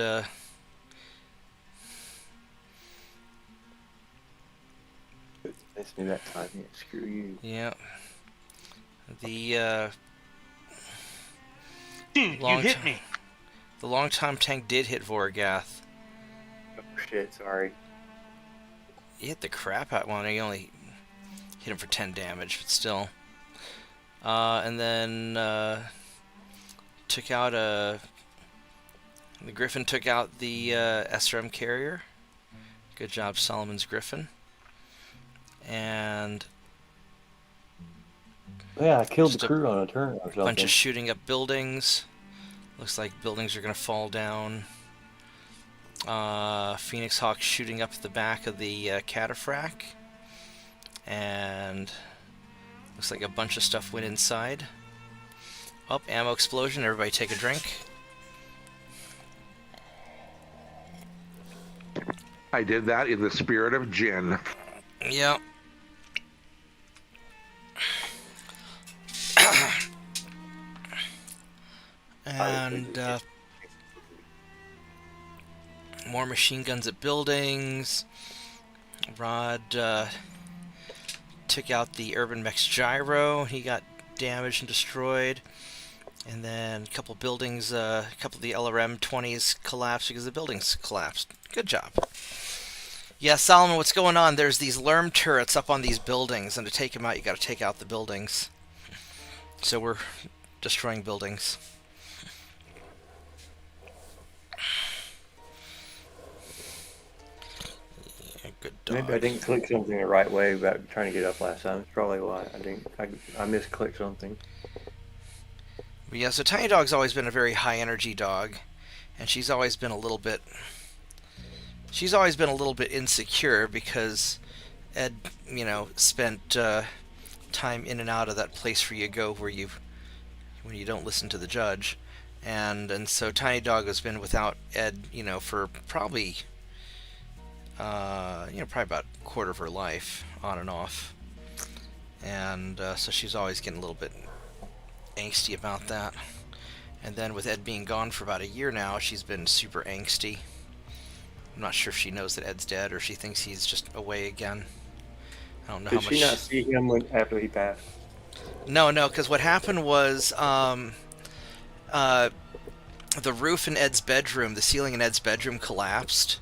Miss me that time, yeah, screw you. Yeah. Dude, you hit me. The Long Tom tank did hit Voragath. Oh shit, sorry. He hit the crap out. Well, he only hit him for 10 damage, but still. And then took out a The Griffin took out the SRM carrier. Good job, Solomon's Griffin. And Yeah, I killed the just crew on a turn or something. bunch of shooting up buildings. Looks like buildings are going to fall down. Phoenix Hawk shooting up the back of the cataphract. And looks like a bunch of stuff went inside. Oh, ammo explosion. Everybody take a drink. I did that in the spirit of gin. Yep. And more machine guns at buildings. Rod took out the Urban Mech's gyro. He got damaged and destroyed. And then a couple buildings, a couple of the LRM 20s collapsed because the buildings collapsed. Good job. Yeah, Solomon, what's going on? There's these LRM turrets up on these buildings, and to take them out, you got to take out the buildings. So we're destroying buildings. Yeah, good dog. Maybe I didn't click something the right way about trying to get up last time. That's probably why I misclicked something. But yeah, so Tiny Dog's always been a very high energy dog, and she's always been a little bit insecure because Ed, spent time in and out of that place where you go when you don't listen to the judge, and so Tiny Dog has been without Ed, for probably about a quarter of her life, on and off, and so she's always getting a little bit angsty about that. And then with Ed being gone for about a year now, she's been super angsty. I'm not sure if she knows that Ed's dead or she thinks he's just away again. I don't know how much. Did she not see him after he passed? No, because what happened was the roof in Ed's bedroom, the ceiling in Ed's bedroom collapsed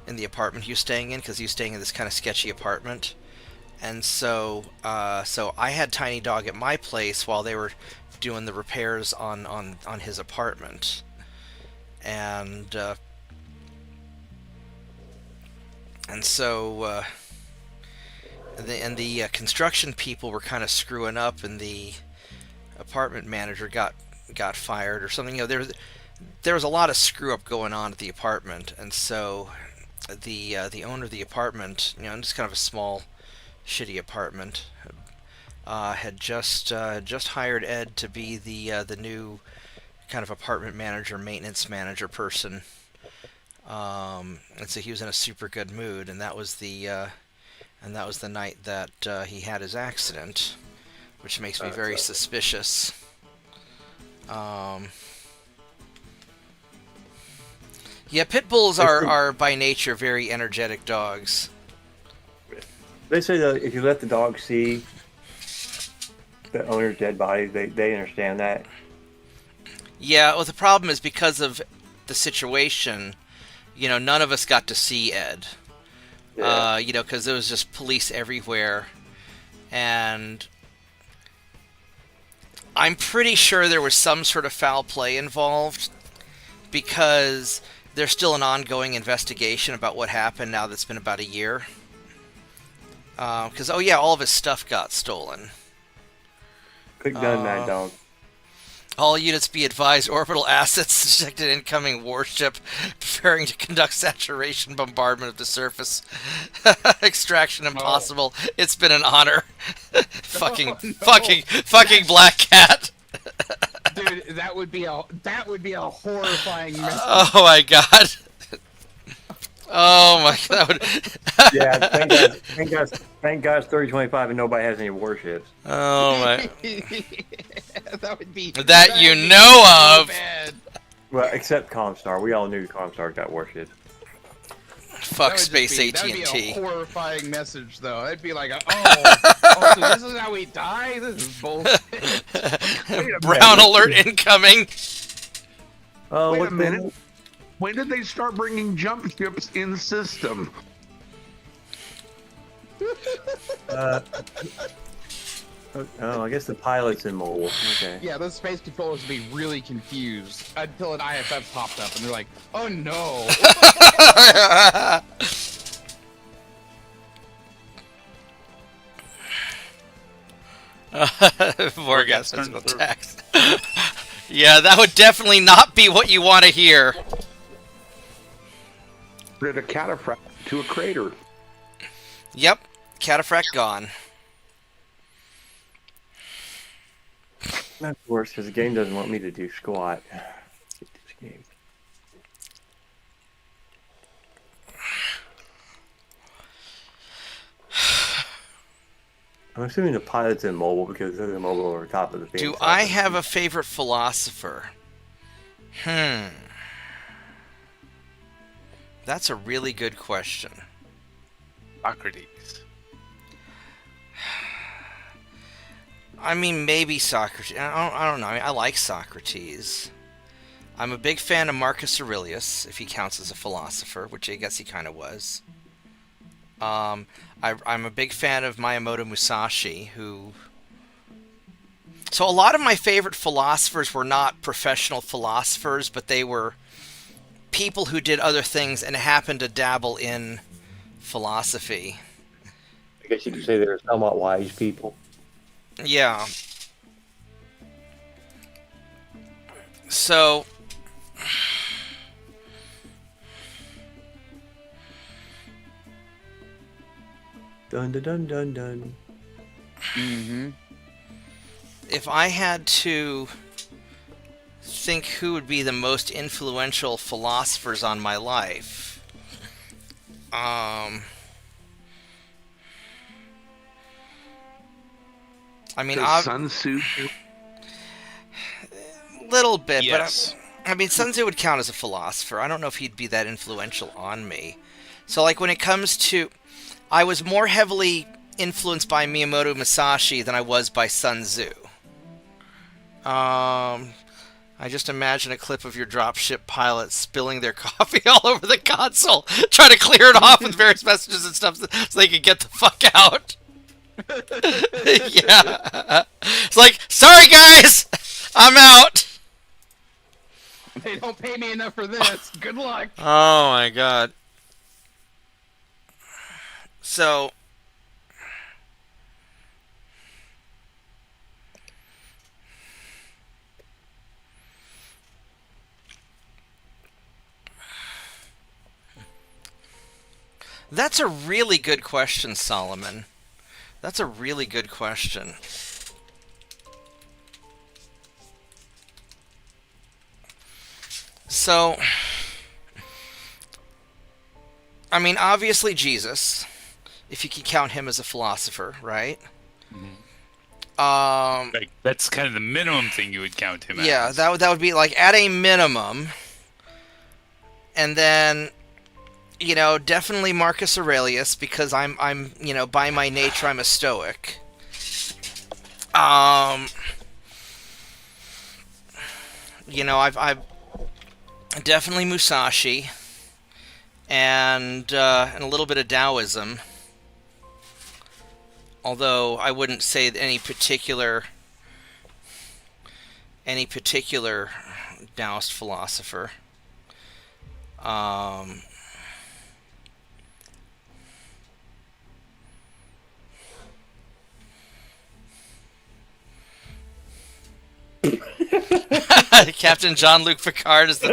in the apartment he was staying in, because he was staying in this kind of sketchy apartment. And so I had Tiny Dog at my place while they were doing the repairs on his apartment. And so the construction people were kind of screwing up, and the apartment manager got fired or something. There was a lot of screw up going on at the apartment, and so the owner of the apartment, just kind of a small, shitty apartment, had just hired Ed to be the new kind of apartment manager, maintenance manager person. And so he was in a super good mood, and that was the night that he had his accident, which makes me very suspicious. Yeah, pit bulls are by nature very energetic dogs. They say that if you let the dog see the owner's dead body, they understand that. Yeah, well, the problem is because of the situation, none of us got to see Ed. Yeah. Because there was just police everywhere. And I'm pretty sure there was some sort of foul play involved, because there's still an ongoing investigation about what happened now that's been about a year. Because, all of his stuff got stolen. Quick done, Mad Dog. All units be advised, orbital assets detected incoming warship preparing to conduct saturation bombardment of the surface. Extraction impossible. Oh. It's been an honor. Fucking Black Cat. Dude, that would be a horrifying message. Oh my god. Oh my god. Yeah, thank God it's 3025 and nobody has any warships. Oh my. That would be of. Bad. Well, except Comstar. We all knew Comstar got warships. Fuck Space AT&T. That would be a horrifying message, though. It'd be like, so this is how we die? This is bullshit. Brown alert incoming. Wait a minute. When did they start bringing jump ships in system? Oh, I guess the pilot's immobile. Okay. Yeah, those space controllers would be really confused until an IFF popped up, and they're like, "Oh no!" Vorgas physical attacks. Yeah, that would definitely not be what you want to hear. Rid a cataphract to a crater. Yep, cataphract gone. That's worse because the game doesn't want me to do squat. Get this game. I'm assuming the pilot's immobile because they're immobile over top of the thing. Do I have a favorite philosopher? That's a really good question. Socrates. I mean, maybe Socrates. I don't know. I mean, I like Socrates. I'm a big fan of Marcus Aurelius, if he counts as a philosopher, which I guess he kind of was. I'm a big fan of Miyamoto Musashi, who... So a lot of my favorite philosophers were not professional philosophers, but they were people who did other things and happened to dabble in philosophy. I guess you could say they're somewhat wise people. Yeah. So... Dun dun dun dun dun. Mm-hmm. If I had to think who would be the most influential philosophers on my life, I mean, Sun Tzu. little bit, Yes. but I mean, Sun Tzu would count as a philosopher. I don't know if he'd be that influential on me. So, like, when it comes to, I was more heavily influenced by Miyamoto Musashi than I was by Sun Tzu. I just imagine a clip of your dropship pilot spilling their coffee all over the console, trying to clear it off with various messages and stuff so they can get the fuck out. Yeah. It's like, sorry guys, I'm out. They don't pay me enough for this. Good luck. Oh my god. So... That's a really good question, Solomon. That's a really good question. So, I mean, obviously Jesus, if you can count him as a philosopher, right? Like, that's kind of the minimum thing you would count him as. Yeah, that would be like at a minimum. And then, you know, definitely Marcus Aurelius, because I'm you know, by my nature I'm a Stoic. You know, I've definitely Musashi, and a little bit of Taoism. Although I wouldn't say that any particular Taoist philosopher. Captain Jean-Luc Picard is the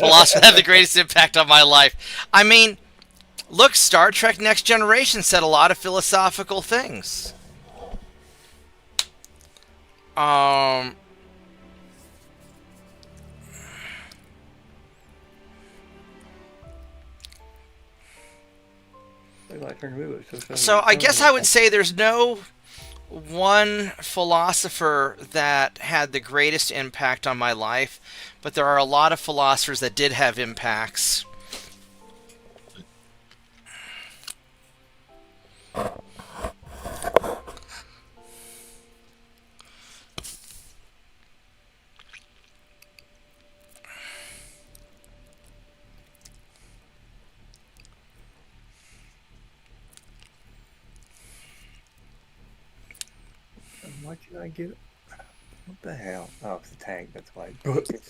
philosopher that had the greatest impact on my life. I mean, look, Star Trek Next Generation said a lot of philosophical things. So I guess I would say there's no one philosopher that had the greatest impact on my life, but there are a lot of philosophers that did have impacts. Did I get it? What the hell? Oh, it's the tank. That's why. Stupid.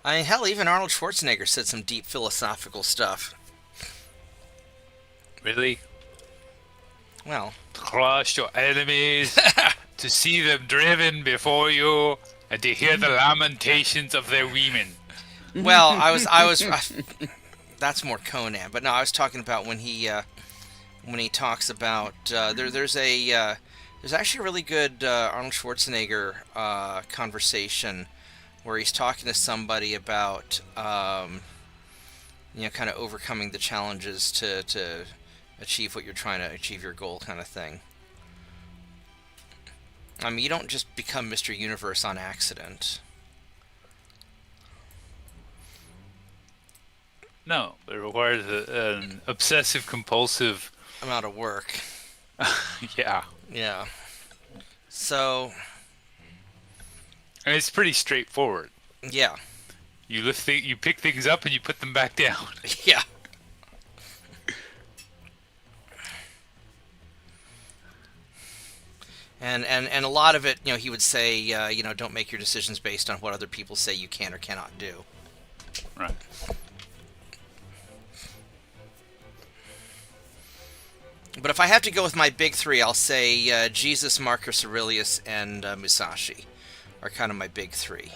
I mean, hell, even Arnold Schwarzenegger said some deep philosophical stuff. Really? Well, Crush your enemies, to see them driven before you, and to hear the lamentations of their women. well, I was. That's more Conan, but no, I was talking about when he talks about there's actually a really good Arnold Schwarzenegger conversation where he's talking to somebody about kind of overcoming the challenges to achieve what you're trying to achieve, your goal, kind of thing. I mean, you don't just become Mr. Universe on accident. No, it requires an obsessive compulsive amount of work. Yeah. Yeah. So. And it's pretty straightforward. Yeah. You you pick things up and you put them back down. Yeah. And a lot of it, he would say, don't make your decisions based on what other people say you can or cannot do. Right. But if I have to go with my big three, I'll say Jesus, Marcus Aurelius, and Musashi are kind of my big three.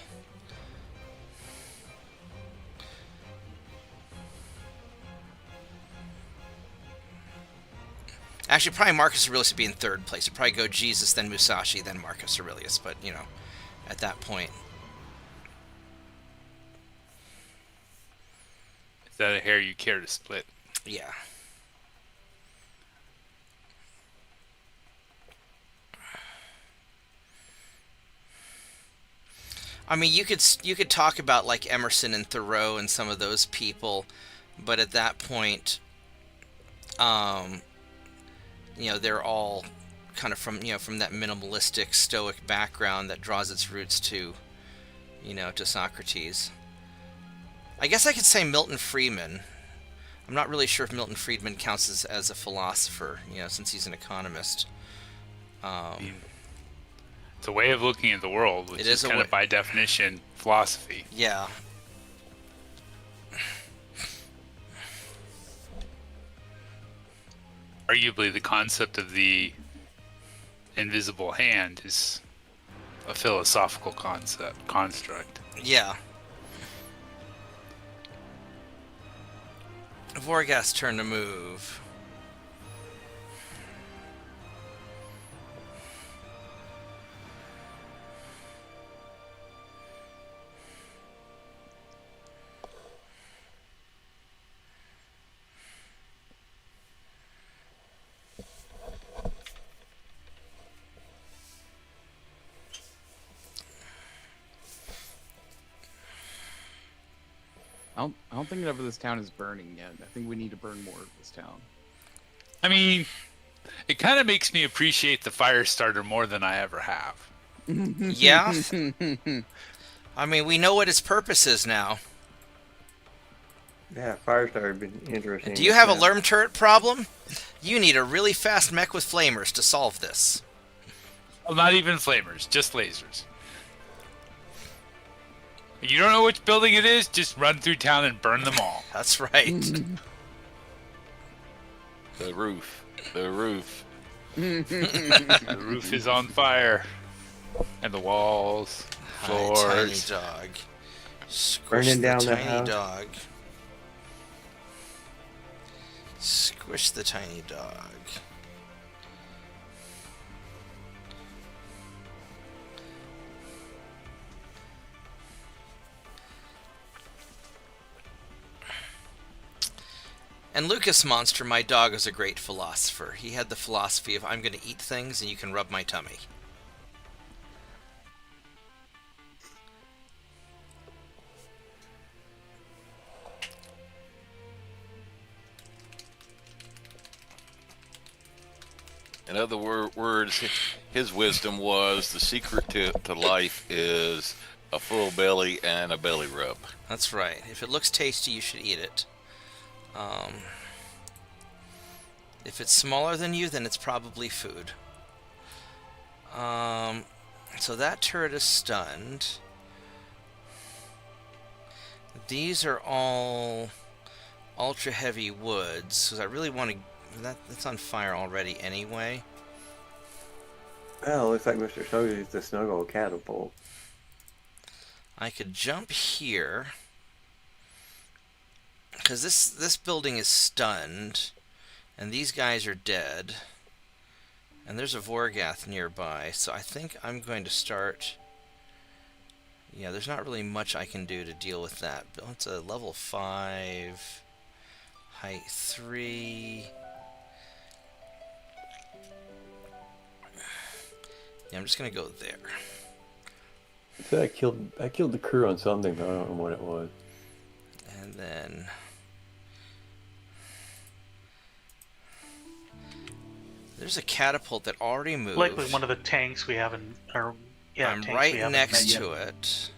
Actually, probably Marcus Aurelius would be in third place. It'd probably go Jesus, then Musashi, then Marcus Aurelius. But, at that point. Is that a hair you care to split? Yeah. I mean, you could talk about like Emerson and Thoreau and some of those people, but at that point, they're all kind of from that minimalistic Stoic background that draws its roots to Socrates. I guess I could say Milton Friedman. I'm not really sure if Milton Friedman counts as a philosopher, since he's an economist. It's a way of looking at the world, which is kind of by definition philosophy. Yeah. Arguably, the concept of the invisible hand is a philosophical construct. Yeah. Vorgast's turn to move. I don't think ever this town is burning yet. I think we need to burn more of this town. I mean, it kind of makes me appreciate the fire starter more than I ever have. Yeah. I mean, we know what its purpose is now. Yeah, fire starter would be interesting. Do you have a Lerm turret problem? You need a really fast mech with flamers to solve this. Well, not even flamers, just lasers. You don't know which building it is, just run through town and burn them all. That's right. The roof. The roof. The roof is on fire. And the walls, floors. Hi, tiny dog. Squish Burning down the tiny house. dog. Squish the tiny dog. And Lucas Monster, my dog, is a great philosopher. He had the philosophy of, I'm going to eat things and you can rub my tummy. In other words, his wisdom was the secret to life is a full belly and a belly rub. That's right. If it looks tasty, you should eat it. If it's smaller than you, then it's probably food. So that turret is stunned. These are all ultra heavy woods, because I really want to... That's on fire already anyway. Well, looks like Mr. Snuggle used the Snuggle catapult. I could jump here, because this building is stunned, and these guys are dead, and there's a Vorgath nearby, so I think I'm going to start... Yeah, there's not really much I can do to deal with that. It's a level 5, height 3... Yeah, I'm just gonna go there. I said I killed the crew on something, but I don't know what it was. And then there's a catapult that already moved. Likely one of the tanks we haven't. I'm right next to it.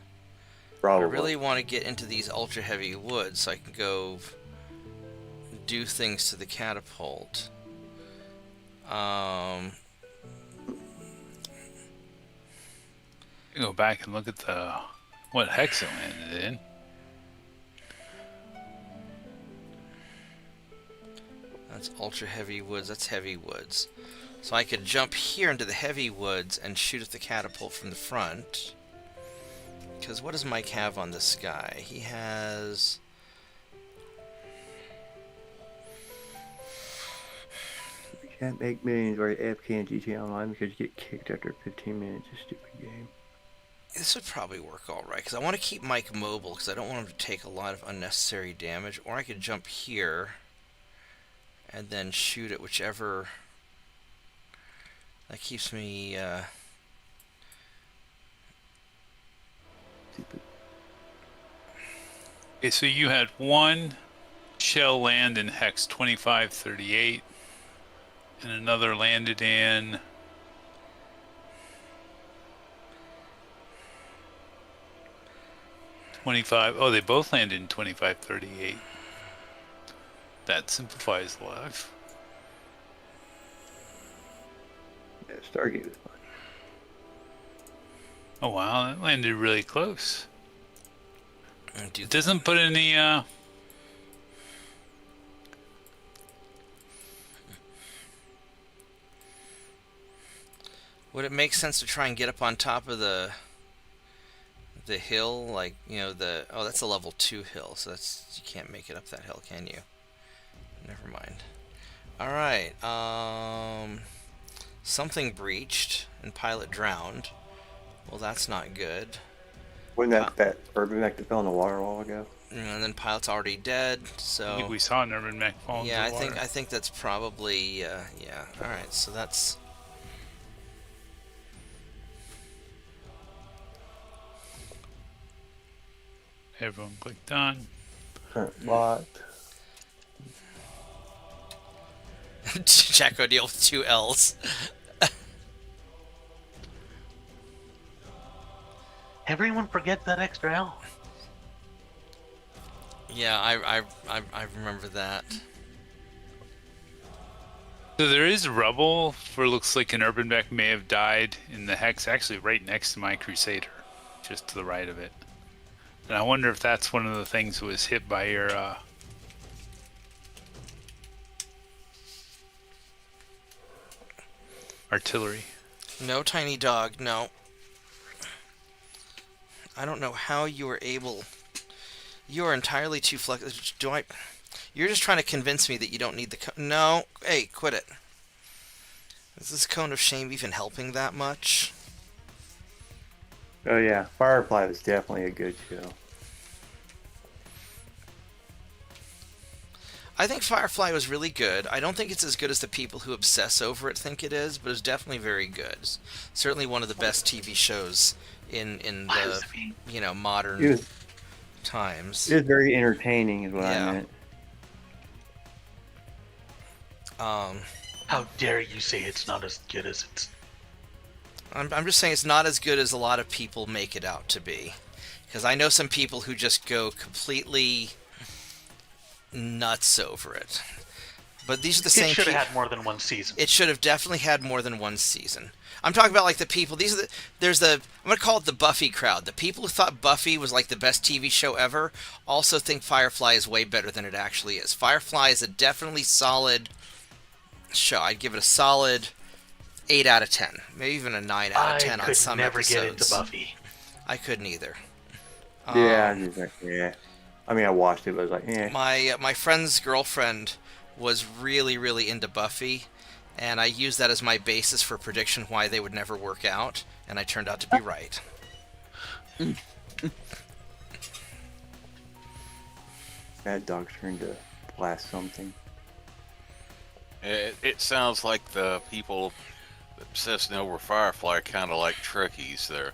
Probably. I really want to get into these ultra heavy woods so I can go do things to the catapult. Go back and look at what hex it landed in. That's ultra heavy woods. That's heavy woods. So I could jump here into the heavy woods and shoot at the catapult from the front. Because what does Mike have on this guy? He has... You can't make millions or AFK in GTA Online because you get kicked after 15 minutes. It's a stupid game. This would probably work alright, because I want to keep Mike mobile, because I don't want him to take a lot of unnecessary damage. Or I could jump here, and then shoot at whichever... That keeps me... Okay, so you had one shell land in hex 2538, and another landed in... Oh, they both landed in 2538. That simplifies life. Yeah, Stargate was fun. Oh wow, that landed really close. It doesn't put any Would it make sense to try and get up on top of the hill, like, you know, oh, that's a level 2 hill, so you can't make it up that hill, can you? Never mind. Alright, something breached and pilot drowned. Well, that's not good. Wasn't that urban mech that fell in the water a while ago? And then pilot's already dead, so... I think we saw an urban mech fall yeah, into the water. I think that's probably, yeah. Alright, so that's... Everyone click done. Locked. Jack O'Deal with 2 L's. Everyone forgets that extra L. Yeah, I remember that. So there is rubble for looks like an urban mech may have died in the hex, actually right next to my Crusader, just to the right of it. And I wonder if that's one of the things that was hit by your artillery. No, tiny dog, no. I don't know how you were able... You are entirely too flexible. You're just trying to convince me that you don't need the cone. No, hey, quit it. Is this cone of shame even helping that much? Oh yeah, Firefly was definitely a good show. I think Firefly was really good. I don't think it's as good as the people who obsess over it think it is, but it's definitely very good. It's certainly one of the best TV shows in the, you know, modern times. It was very entertaining is what I meant. How dare you say it's not as good as it's... I'm just saying it's not as good as a lot of people make it out to be. Because I know some people who just go completely nuts over it. But these are the same It should people. have had more than one season. It should have definitely had more than one season. I'm talking about like the people. I'm gonna call it the Buffy crowd. The people who thought Buffy was like the best TV show ever also think Firefly is way better than it actually is. Firefly is a definitely solid show. I'd give it a solid 8 out of 10, maybe even a 9 out of 10 on some episodes. I could never get into Buffy. I couldn't either. Yeah. I mean, I watched it, but I was like, eh. My friend's girlfriend was really, really into Buffy, and I used that as my basis for prediction why they would never work out, and I turned out to be right. That dog's trying to blast something. It sounds like the people obsessing over Firefly are kind of like Trekkies there.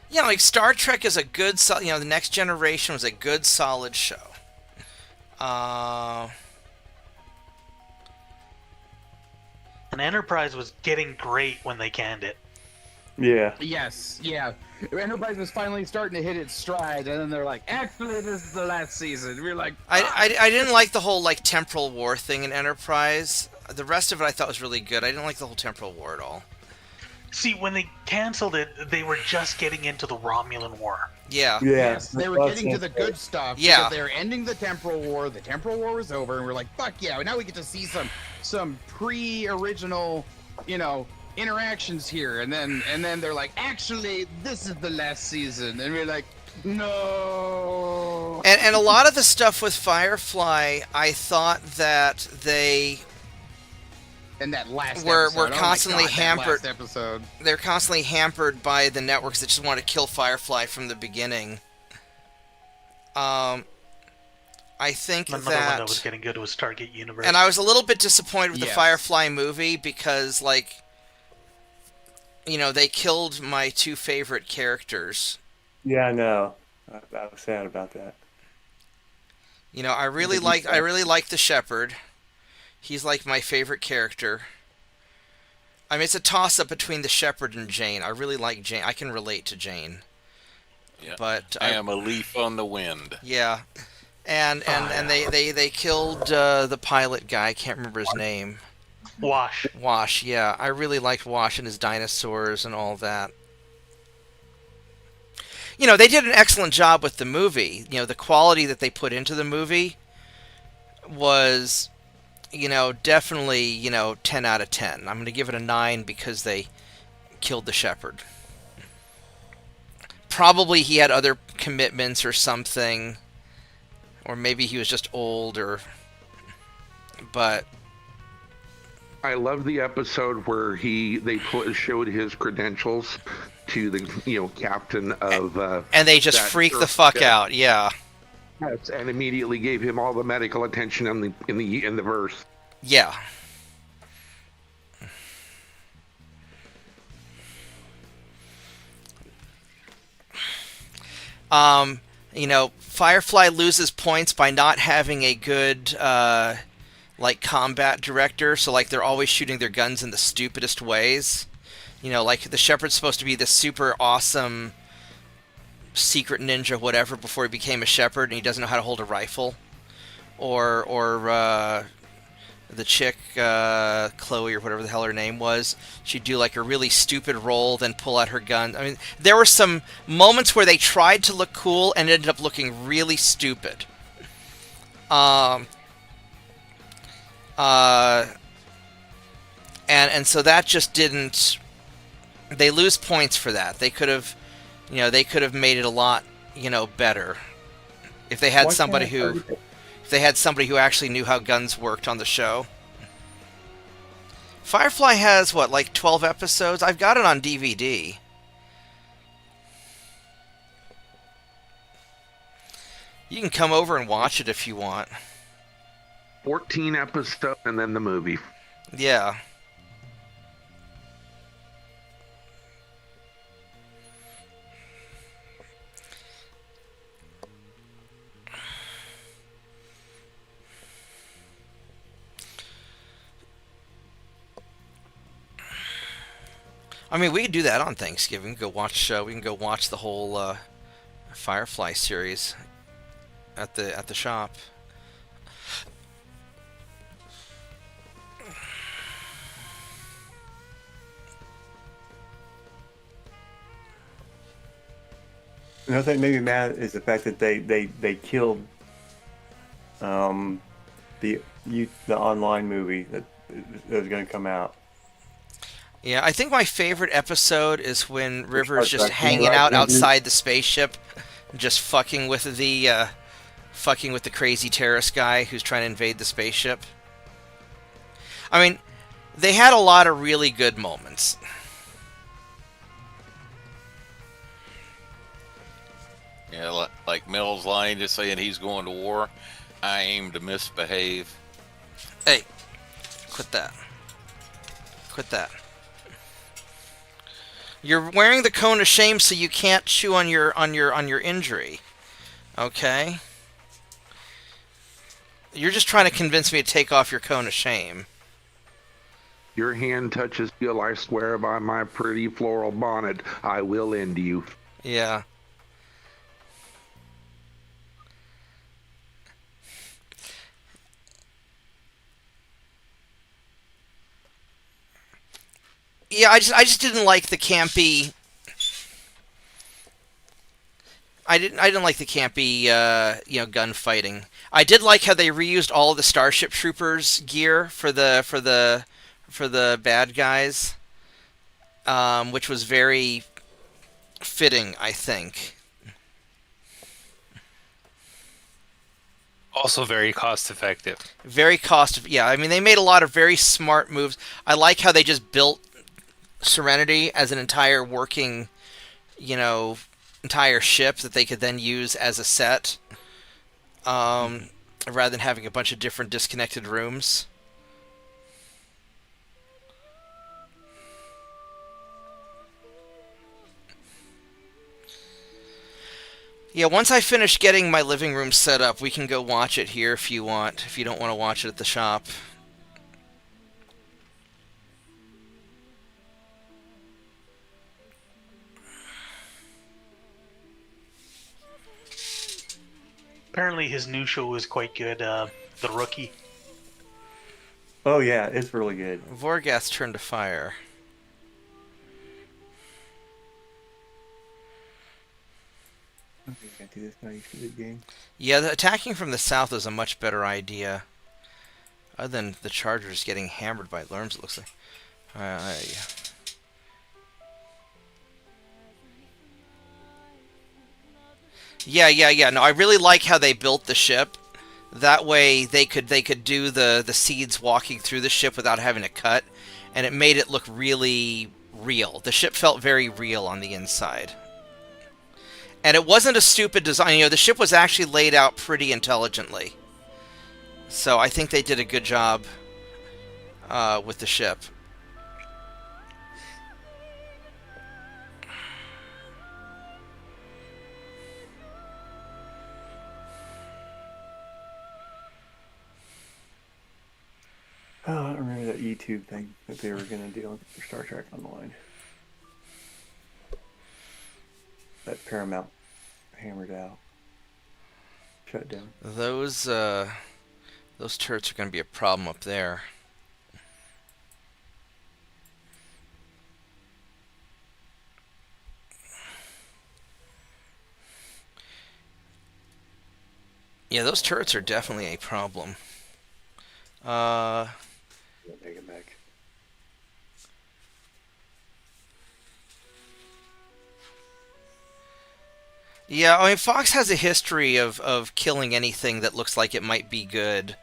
Yeah, like Star Trek is a good, The Next Generation was a good, solid show. And Enterprise was getting great when they canned it. Yeah. Yes, yeah. Enterprise was finally starting to hit its stride, and then they're like, actually, this is the last season. We're like, I didn't like the whole like temporal war thing in Enterprise. The rest of it I thought was really good. I didn't like the whole temporal war at all. See, when they canceled it, they were just getting into the Romulan War. Yeah. Yes, they were getting to the good stuff. Yeah. Because they were ending the temporal war. The temporal war was over, and we're like, fuck yeah! Now we get to see some pre-original, interactions here. And then they're like, actually, this is the last season, and we're like, no. And a lot of the stuff with Firefly, I thought that they and that last we're episode. constantly hampered. That last episode. They're constantly hampered by the networks that just want to kill Firefly from the beginning. I think Another one that was getting good was Stargate Universe. And I was a little bit disappointed with the Firefly movie because, they killed my two favorite characters. Yeah, I know. I was sad about that. I really like the Shepherd. He's like my favorite character. I mean, it's a toss-up between the Shepherd and Jane. I really like Jane. I can relate to Jane. Yeah. But I am a leaf on the wind. Yeah. And they killed the pilot guy. I can't remember his name. Wash, yeah. I really liked Wash and his dinosaurs and all that. They did an excellent job with the movie. The quality that they put into the movie was, definitely, 10 out of 10. I'm going to give it a 9 because they killed the Shepherd. Probably he had other commitments or something. Or maybe he was just old but I love the episode where they showed his credentials to the captain of and they just freak the fuck out. Yeah. Yes, and immediately gave him all the medical attention in the verse. Yeah. Firefly loses points by not having a good combat director, so they're always shooting their guns in the stupidest ways. The Shepherd's supposed to be this super awesome secret ninja whatever before he became a Shepherd, and he doesn't know how to hold a rifle. Or the chick, Chloe or whatever the hell her name was, she'd do a really stupid roll, then pull out her gun. I mean, there were some moments where they tried to look cool and ended up looking really stupid. And so that just didn't. They lose points for that. They could have, made it a lot, better if they had somebody who. If they had somebody who actually knew how guns worked on the show. Firefly has, 12 episodes? I've got it on DVD. You can come over and watch it if you want. 14 episodes and then the movie. Yeah. I mean, we could do that on Thanksgiving. Go watch. We can go watch the whole Firefly series at the shop. Another thing that made me mad is the fact that they killed the online movie that was going to come out. Yeah, I think my favorite episode is when River's just hanging out outside the spaceship, just fucking with the crazy terrorist guy who's trying to invade the spaceship. I mean, they had a lot of really good moments. Yeah, like Mel's line just saying he's going to war. I aim to misbehave. Hey, quit that. Quit that. You're wearing the cone of shame so you can't chew on your injury. Okay? You're just trying to convince me to take off your cone of shame. Your hand touches steel, I swear by my pretty floral bonnet, I will end you. Yeah. Yeah, I just didn't like the campy. I didn't like the campy, gunfighting. I did like how they reused all of the Starship Troopers gear for the bad guys, which was very fitting, I think. Also very cost effective. Very yeah. I mean, they made a lot of very smart moves. I like how they just built Serenity as an entire working, entire ship that they could then use as a set, rather than having a bunch of different disconnected rooms. Yeah, once I finish getting my living room set up, we can go watch it here if you want, if you don't want to watch it at the shop. Apparently his new show is quite good, The Rookie. Oh yeah, it's really good. Vorgath's Turn to Fire. Okay, can't do this now. You see the game. Yeah, attacking from the south is a much better idea. Other than the Chargers getting hammered by Lerms, it looks like. Yeah. No, I really like how they built the ship. That way they could do the seeds walking through the ship without having to cut, and it made it look really real. The ship felt very real on the inside. And it wasn't a stupid design. The ship was actually laid out pretty intelligently. So I think they did a good job with the ship. Oh, I don't remember that YouTube thing that they were going to do for Star Trek Online. That Paramount hammered out. Shut down. Those turrets are going to be a problem up there. Yeah, those turrets are definitely a problem. MegaMek. Yeah, I mean, Fox has a history of killing anything that looks like it might be good.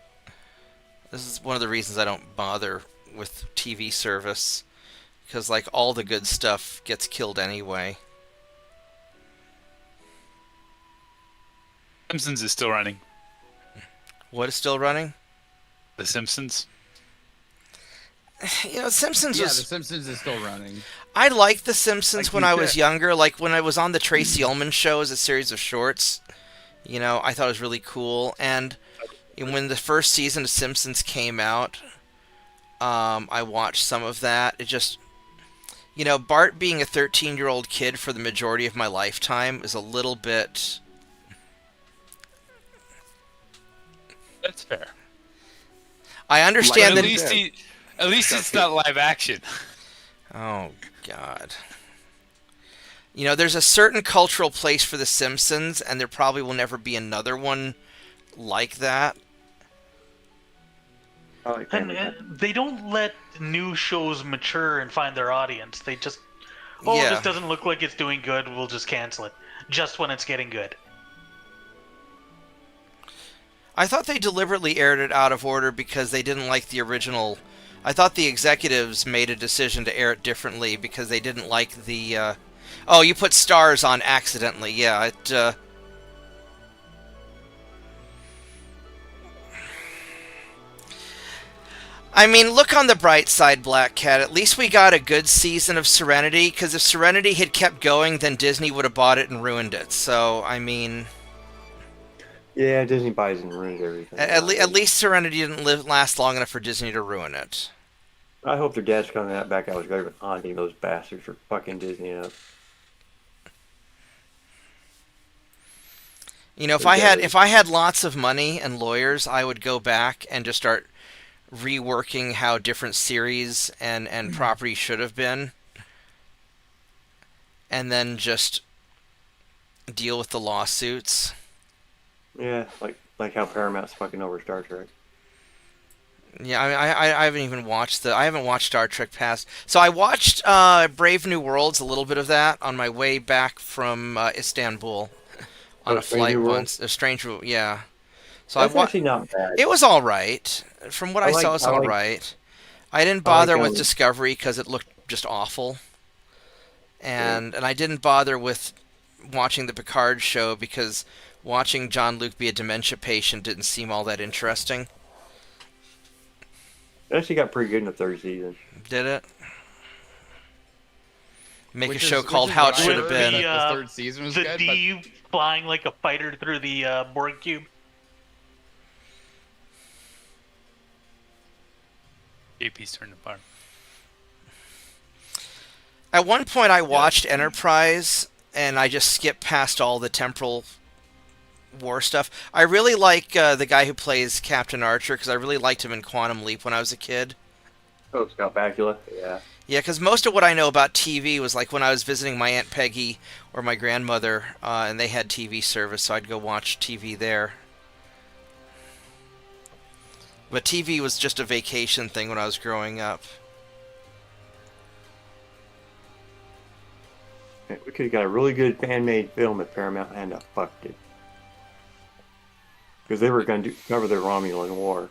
This is one of the reasons I don't bother with TV service, because like all the good stuff gets killed anyway. Simpsons is still running. What is still running? The Simpsons. Simpsons Yeah, was... The Simpsons is still running. I liked The Simpsons Like when you I was said. younger. Like when I was on the Tracy Ullman Show as a series of shorts. I thought it was really cool. And when the first season of Simpsons came out, I watched some of that. You know, Bart being a 13-year-old kid for the majority of my lifetime is a little bit... That's fair. I understand But that... at least it's not live action. Oh, God. You know, there's a certain cultural place for The Simpsons, and there probably will never be another one like that. And they don't let new shows mature and find their audience. They just, Yeah. this doesn't look like it's doing good, we'll just cancel it. Just when it's getting good. I thought they deliberately aired it out of order because they didn't like the original. I thought the executives made a decision to air it differently because they didn't like the... Oh, you put stars on accidentally. Yeah, it... I mean, look on the bright side, Black Cat. At least we got a good season of Serenity, because if Serenity had kept going, then Disney would have bought it and ruined it. So, I mean... Yeah, Disney buys and ruins everything. At least Serenity didn't last long enough for Disney to ruin it. I hope their dad's coming that back. I was going to haunting those bastards for fucking Disney up. You know, if I had lots of money and lawyers, I would go back and just start reworking how different series and properties should have been, and then just deal with the lawsuits. Yeah, like how Paramount's fucking over Star Trek. Yeah, I mean, I haven't even watched I haven't watched Star Trek past. So I watched Brave New Worlds, a little bit of that on my way back from Istanbul on a flight once. A Strange World, yeah. So That's actually not bad. It was all right. From what I saw, it's all right. I didn't bother with Discovery because it looked just awful, and I didn't bother with watching the Picard show because watching Jean-Luc be a dementia patient didn't seem all that interesting. It actually got pretty good in the third season. Did it? Make a show called How It Should Have Been. The third season was good, D flying like a fighter through the Borg cube. JP's turned apart. At one point, I watched Enterprise, and I just skipped past all the temporal war stuff. I really like the guy who plays Captain Archer, because I really liked him in Quantum Leap when I was a kid. Oh, Scott Bakula? Yeah. Yeah, because most of what I know about TV was like when I was visiting my Aunt Peggy or my grandmother, and they had TV service, so I'd go watch TV there. But TV was just a vacation thing when I was growing up. We could have got a really good fan-made film if Paramount hadn't fucked it. Because they were going to cover the Romulan War.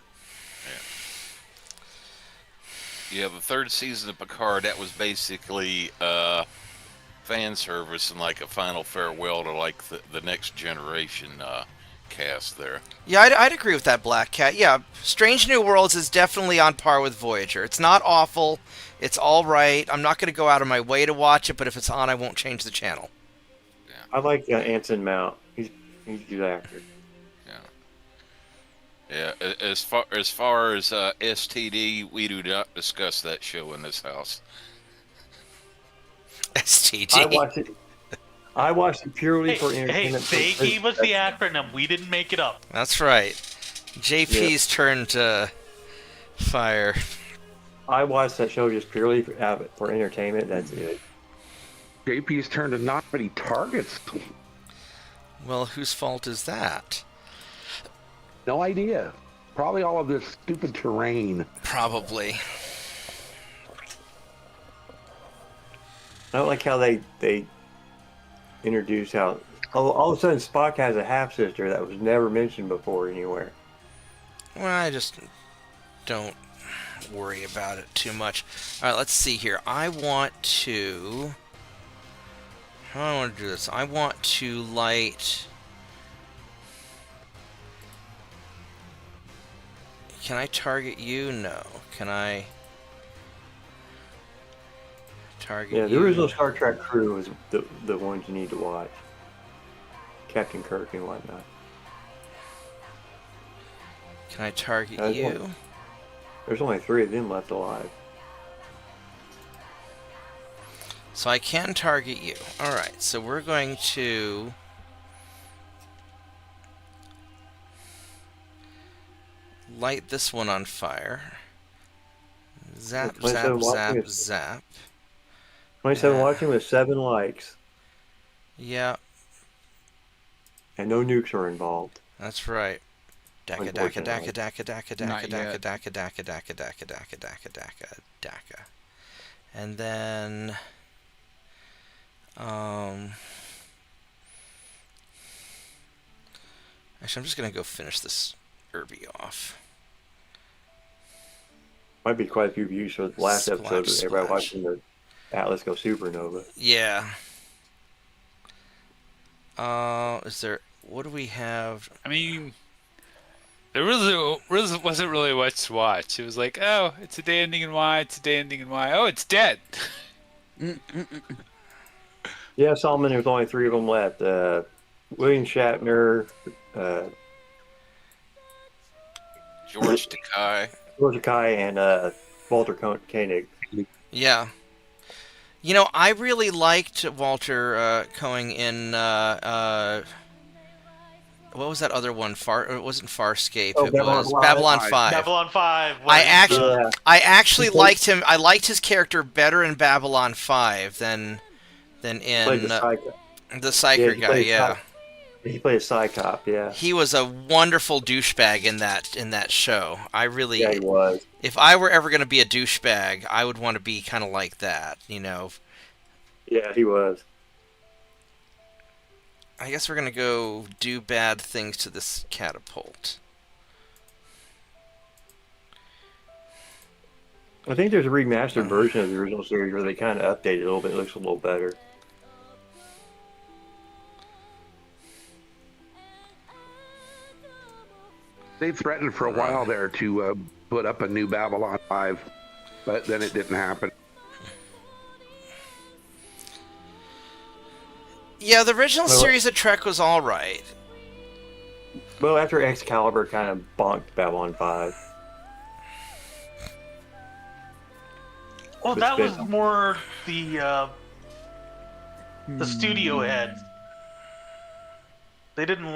Yeah, the third season of Picard, that was basically fan service and like a final farewell to like the next generation cast there. Yeah, I'd agree with that, Black Cat. Yeah, Strange New Worlds is definitely on par with Voyager. It's not awful. It's all right. I'm not going to go out of my way to watch it, but if it's on, I won't change the channel. Yeah. I like Anson Mount. He's a good actor. Yeah, as far as STD, we do not discuss that show in this house. STD. I watched it purely for entertainment. Hey, they gave us the acronym. We didn't make it up. That's right. JP's turn to fire. I watched that show just purely for entertainment. That's it. JP's turn to not many targets. Well, whose fault is that? No idea. Probably all of this stupid terrain. Probably. I don't like how they introduce how all of a sudden Spock has a half sister that was never mentioned before anywhere. Well, I just don't worry about it too much. All right, let's see here. I want to. How do I want to do this? I want to light. Can I target you? No. Can I target you? Yeah, the original Star Trek crew is the ones you need to watch. Captain Kirk and whatnot. Can I target you? There's only 3 of them left alive. So I can target you. Alright, so we're going to... light this one on fire. Zap, zap, zap, zap. 27 watching with 7 likes. Yeah. And no nukes are involved. That's right. Daka daka daka daka daka daka daka daka daka daka daka daka daka daka daka. And then actually I'm just gonna go finish this Irby off. Might be quite a few views for the last episode of everybody watching the Atlas go supernova. Yeah. Is there... what do we have? I mean, there really wasn't really much to watch. It was like, oh, it's a day ending in Y, it's a day ending in Y. Oh, it's dead. Yeah, Solomon, there's only 3 of them left. William Shatner, George Takei. George Takei, and Walter Koenig. Yeah. You know, I really liked Walter Koenig in what was that other one? It wasn't Farscape. Oh, it was Babylon 5. Babylon 5. I actually liked him. I liked his character better in Babylon 5 than in the Psyker guy. Yeah. He played a Psychop. Yeah. He was a wonderful douchebag in that show. I really. Yeah, he was. If I were ever going to be a douchebag, I would want to be kind of like that, you know. Yeah, he was. I guess we're going to go do bad things to this catapult. I think there's a remastered version of the original series where they kind of update it a little bit. It looks a little better. They threatened for a while there to put up a new Babylon 5, but then it didn't happen. Yeah, the original series of Trek was all right. Well, after Excalibur kind of bonked Babylon 5. Well, that was more the studio head. They didn't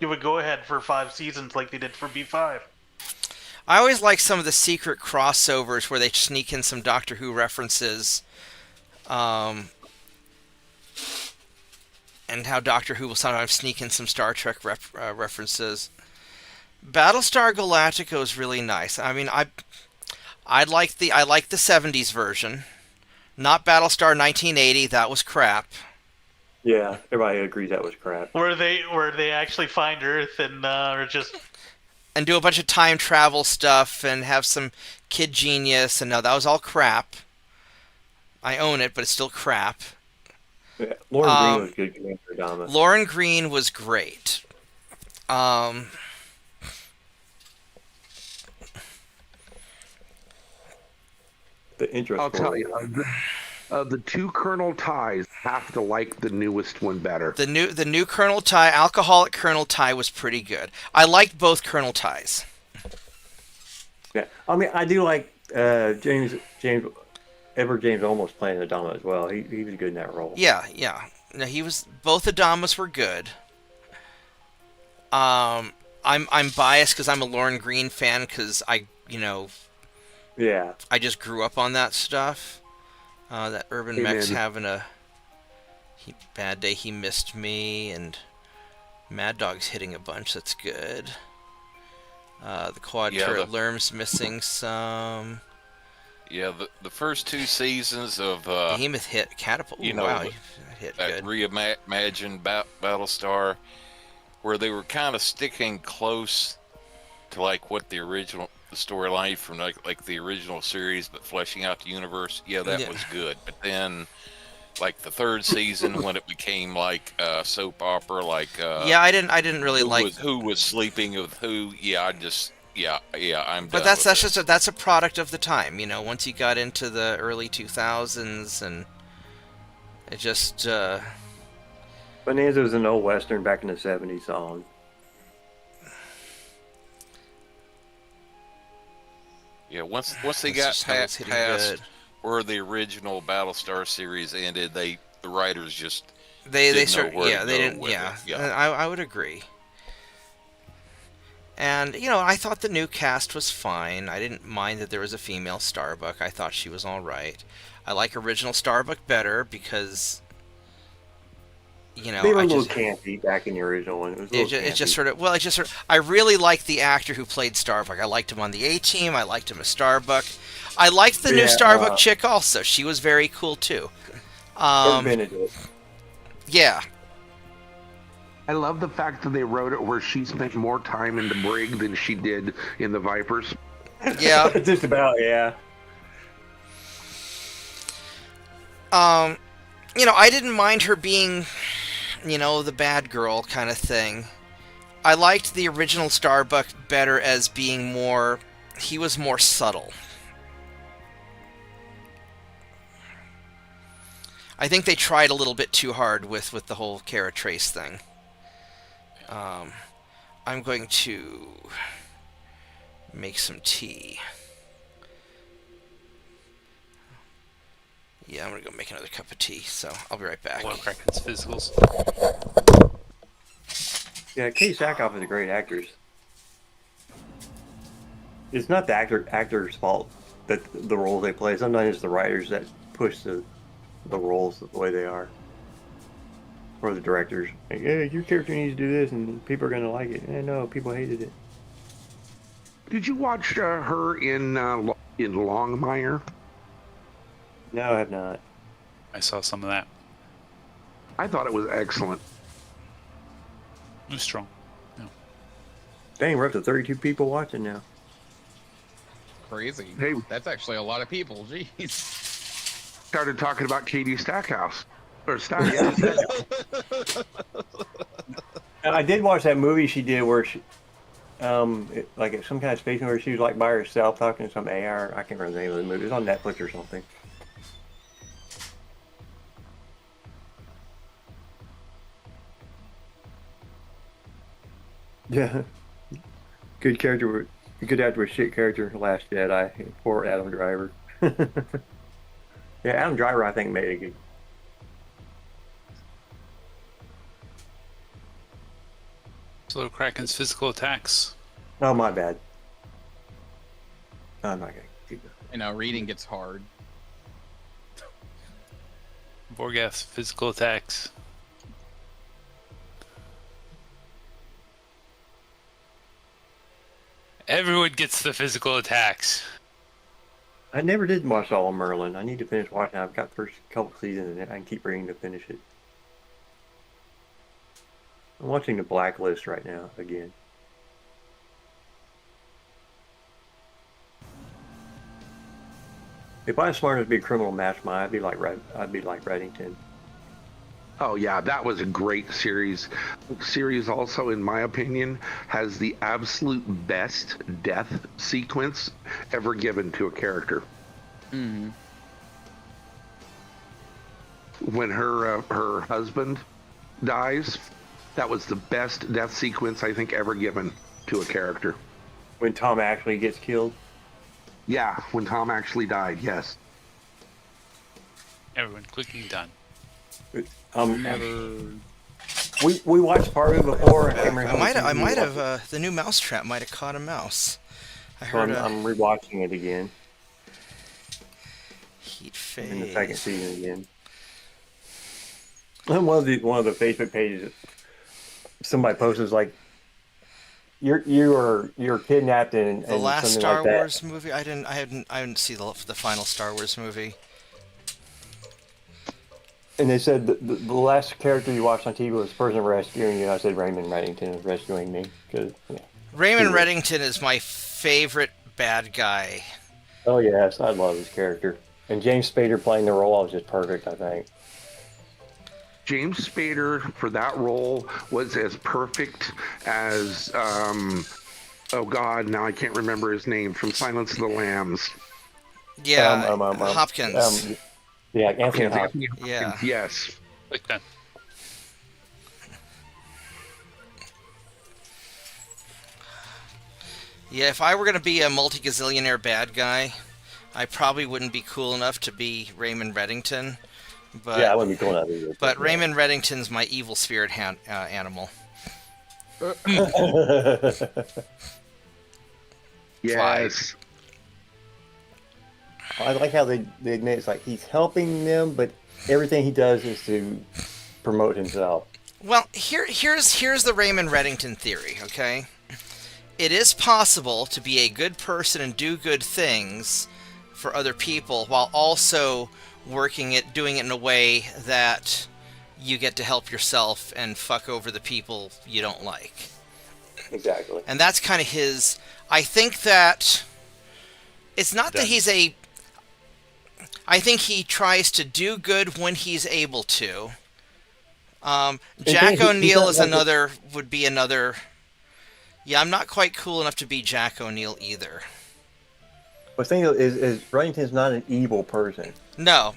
give a go-ahead for 5 seasons like they did for B5. I always like some of the secret crossovers where they sneak in some Doctor Who references, and how Doctor Who will sometimes sneak in some Star Trek references. Battlestar Galactica is really nice. I mean, I like the 70s version, not Battlestar 1980. That was crap. Yeah, everybody agrees that was crap. Where they actually find Earth and or just and do a bunch of time travel stuff and have some kid genius, and no, that was all crap. I own it, but it's still crap. Yeah, Lauren Green was good Commander Adama. Lauren Green was great. The interest. I'll tell you, the 2 Colonel Ties have to like the newest one better. The new Colonel Tie, Alcoholic Colonel Tie, was pretty good. I liked both Colonel Ties. Yeah, I mean, I do like James almost playing Adama as well. He was good in that role. Yeah. No, both Adamas were good. I'm biased because I'm a Lauren Green fan because I just grew up on that stuff. That Urban Mech's having a bad day. He missed me, and Mad Dog's hitting a bunch. That's good. The quad turret Lerm's missing some. Yeah, the first 2 seasons of Behemoth hit Catapult. Wow, hit good. Reimagined Battlestar, where they were kind of sticking close to like what the storyline from like the original series, but fleshing out the universe. Yeah, that was good. But then, like the 3rd season, when it became like soap opera, like I didn't really like who was sleeping with who. Yeah, I'm. But that's a product of the time, Once you got into the early 2000s, and it just. Bonanza was an old western back in the 70s song. Yeah, once they This got snow's hitting past good. where the original Battlestar series ended, the writers just They didn't know start where yeah to they go didn't with yeah. it. I would agree. And I thought the new cast was fine. I didn't mind that there was a female Starbuck. I thought she was all right. I like original Starbuck better because They were a little campy back in the original one. It was a little It just campy. sort of well, it just sort of, I really liked the actor who played Starbuck. I liked him on the A Team. I liked him as Starbuck. I liked the new Starbuck chick also. She was very cool too. Benedict. Yeah. I love the fact that they wrote it where she spent more time in the brig than she did in the Vipers. Yeah. Just about, yeah. I didn't mind her being, the bad girl kind of thing. I liked the original Starbuck better as being he was more subtle. I think they tried a little bit too hard with the whole Kara Trace thing. I'm going to make some tea. Yeah, I'm going to go make another cup of tea, so I'll be right back. Hello, Kraken's physicals. Yeah, Kate Sackhoff is a great actress. It's not the actor's fault that the roles they play. Sometimes it's the writers that push the roles the way they are. Or the directors. Like, yeah, your character needs to do this and people are going to like it. No, people hated it. Did you watch her in Longmire? No, I have not. I saw some of that. I thought it was excellent. It was strong. No. Dang, we're up to 32 people watching now. Crazy. Hey. That's actually a lot of people. Jeez. Started talking about Katie Stackhouse. Or Stackhouse. I did watch that movie she did where she, like some kind of space where she was like by herself talking to some AR. I can't remember the name of the movie. It was on Netflix or something. Yeah. Good character. Good actor with shit character. Last Jedi. Poor Adam Driver. Yeah, Adam Driver I think made it good. Slow Kraken's physical attacks. Oh, my bad. I'm not gonna keep going. Reading gets hard. Vorgath's physical attacks. Everyone gets the physical attacks. I never did watch all of Merlin. I need to finish watching. I've got the first couple seasons and I can keep reading to finish it. I'm watching The Blacklist right now again. If I was smart enough to be a criminal mastermind, I'd be like Reddington. Oh yeah, that was a great series. The series also, in my opinion, has the absolute best death sequence ever given to a character. Mm-hmm. When her husband dies, that was the best death sequence I think ever given to a character. When Tom actually gets killed? Yeah, when Tom actually died, yes. Everyone clicking done. We watched part of it before. I might have the new Mousetrap might have caught a mouse. I heard. I'm rewatching it again. Heat phase. In the second season again. And one of the Facebook pages, somebody posted like, you're kidnapped and the last something Star like that. Wars movie. I didn't see the final Star Wars movie. And they said the last character you watched on TV was the person rescuing you. And I said Raymond Reddington was rescuing me. Raymond Reddington is my favorite bad guy. Oh yes, I love his character. And James Spader playing the role was just perfect, I think. James Spader for that role was as perfect as oh god, now I can't remember his name from Silence of the Lambs. Yeah, Hopkins. Yeah, Anthony Hopkins. Yeah. Yes. Like that. Yeah, if I were going to be a multi-gazillionaire bad guy, I probably wouldn't be cool enough to be Raymond Reddington. But, yeah, I wouldn't be cool enough either. But Raymond Reddington's my evil spirit animal. Yes. I like how they admit it's like he's helping them, but everything he does is to promote himself. Well, here's the Raymond Reddington theory, okay? It is possible to be a good person and do good things for other people while also doing it in a way that you get to help yourself and fuck over the people you don't like. Exactly. And that's kind of his... I think that... It's not that he's a... I think he tries to do good when he's able to. Jack O'Neill is another... would be another... Yeah, I'm not quite cool enough to be Jack O'Neill either. But the thing is Reddington's not an evil person. No.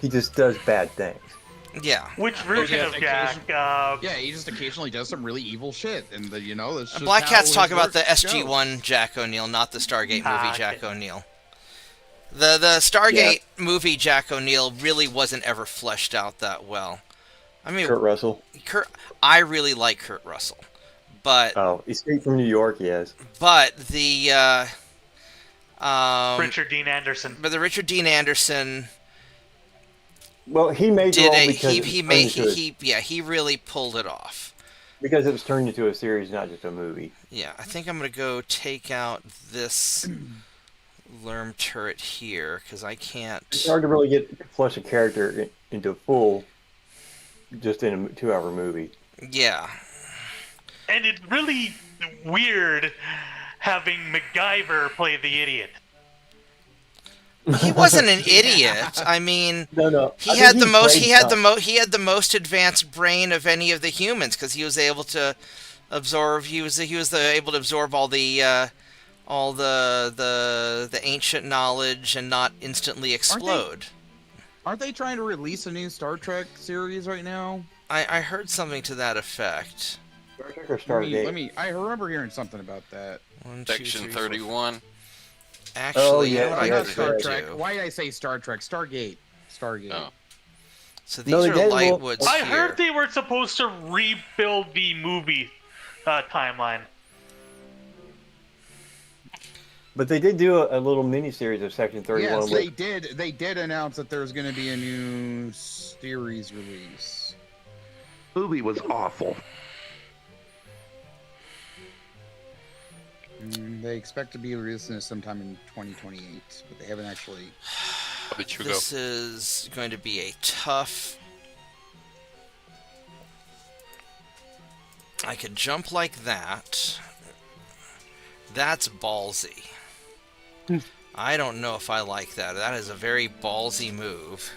He just does bad things. Yeah. Which version of Jack? Yeah, he just occasionally does some really evil shit, and that's just Black how Cat's his talking about work the SG-1 goes. Jack O'Neill, not the Stargate movie Jack O'Neill. The Stargate movie Jack O'Neill really wasn't ever fleshed out that well. I mean, Kurt Russell. I really like Kurt Russell, but Escape from New York, yes. But the Richard Dean Anderson. But the Richard Dean Anderson. Well, he made did it because he really pulled it off. Because it was turned into a series, not just a movie. Yeah, I think I'm gonna go take out this Lerm turret here because I can't. It's hard to really flesh a character into full, just in a 2-hour movie. Yeah. And it's really weird having MacGyver play the idiot. He wasn't an idiot. I mean, no. He had the most advanced brain of any of the humans because he was able to absorb. He was able to absorb all the ancient knowledge and not instantly explode. Aren't they trying to release a new Star Trek series right now? I heard something to that effect. Star Trek or Stargate? I remember hearing something about that. Section 31. Actually, not Star Trek. Why did I say Star Trek? Stargate. Oh. So these are Lightwoods I here. heard they were supposed to rebuild the movie timeline. But they did do a little mini-series of Section 31. Yes, they did. They did announce that there's going to be a new series release. Movie was awful. They expect to be releasing this sometime in 2028, but they haven't actually. This is going to be a tough. I could jump like that. That's ballsy. I don't know if I like that. That is a very ballsy move.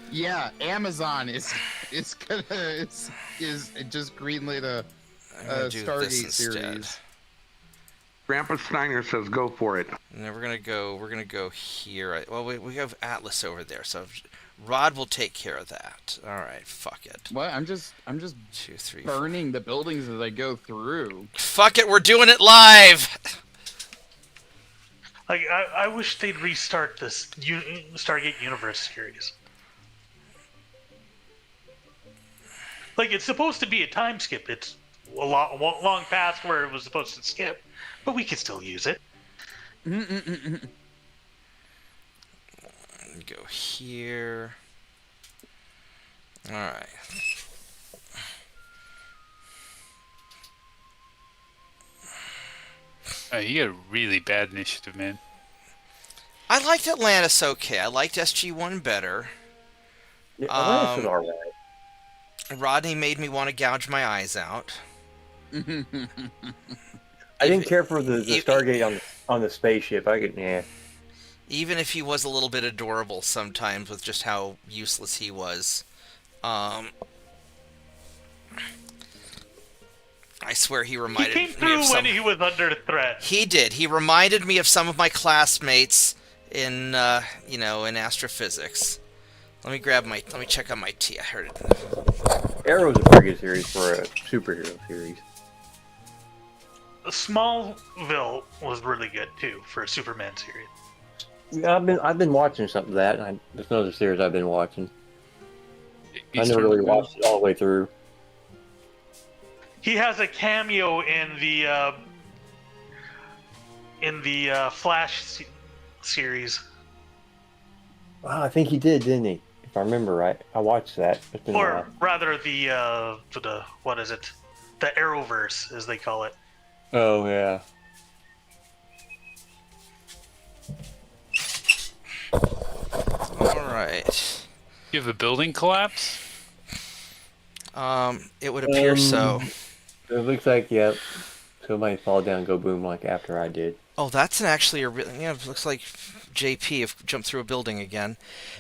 Yeah, Amazon is just greenlit a Stargate series. Grandpa Steiner says go for it. And then we're gonna go here. Well, we have Atlas over there, so Rod will take care of that. All right, fuck it. What? I'm just 2, 3, burning the buildings as I go through. Fuck it, we're doing it live. Like I wish they'd restart this Stargate Universe series. Like it's supposed to be a time skip. It's a long past where it was supposed to skip. But we can still use it. Go here. All right. You got a really bad initiative, man. I liked Atlantis okay. I liked SG-1 better. Yeah, Atlantis was alright. Rodney made me want to gouge my eyes out. I didn't care for the Stargate on the spaceship. Even if he was a little bit adorable sometimes with just how useless he was. I swear he reminded me of some... He came through when he was under threat. He did. He reminded me of some of my classmates in astrophysics. Let me check on my tea. I heard it. Arrow's a pretty good series for a superhero series. Smallville was really good too for a Superman series. Yeah, I've been watching some of that. There's another series I've been watching. I never really watched it all the way through. He has a cameo in the Flash series. Wow, I think he did, didn't he? If I remember right, I watched that. It's been a Or while. rather, the what is it? The Arrowverse, as they call it. Oh yeah. All right. You have a building collapse? It would appear so. It looks like, yep. Somebody fall down and go boom like after I did. Oh, that's actually a real. Yeah, it looks like JP have jumped through a building again.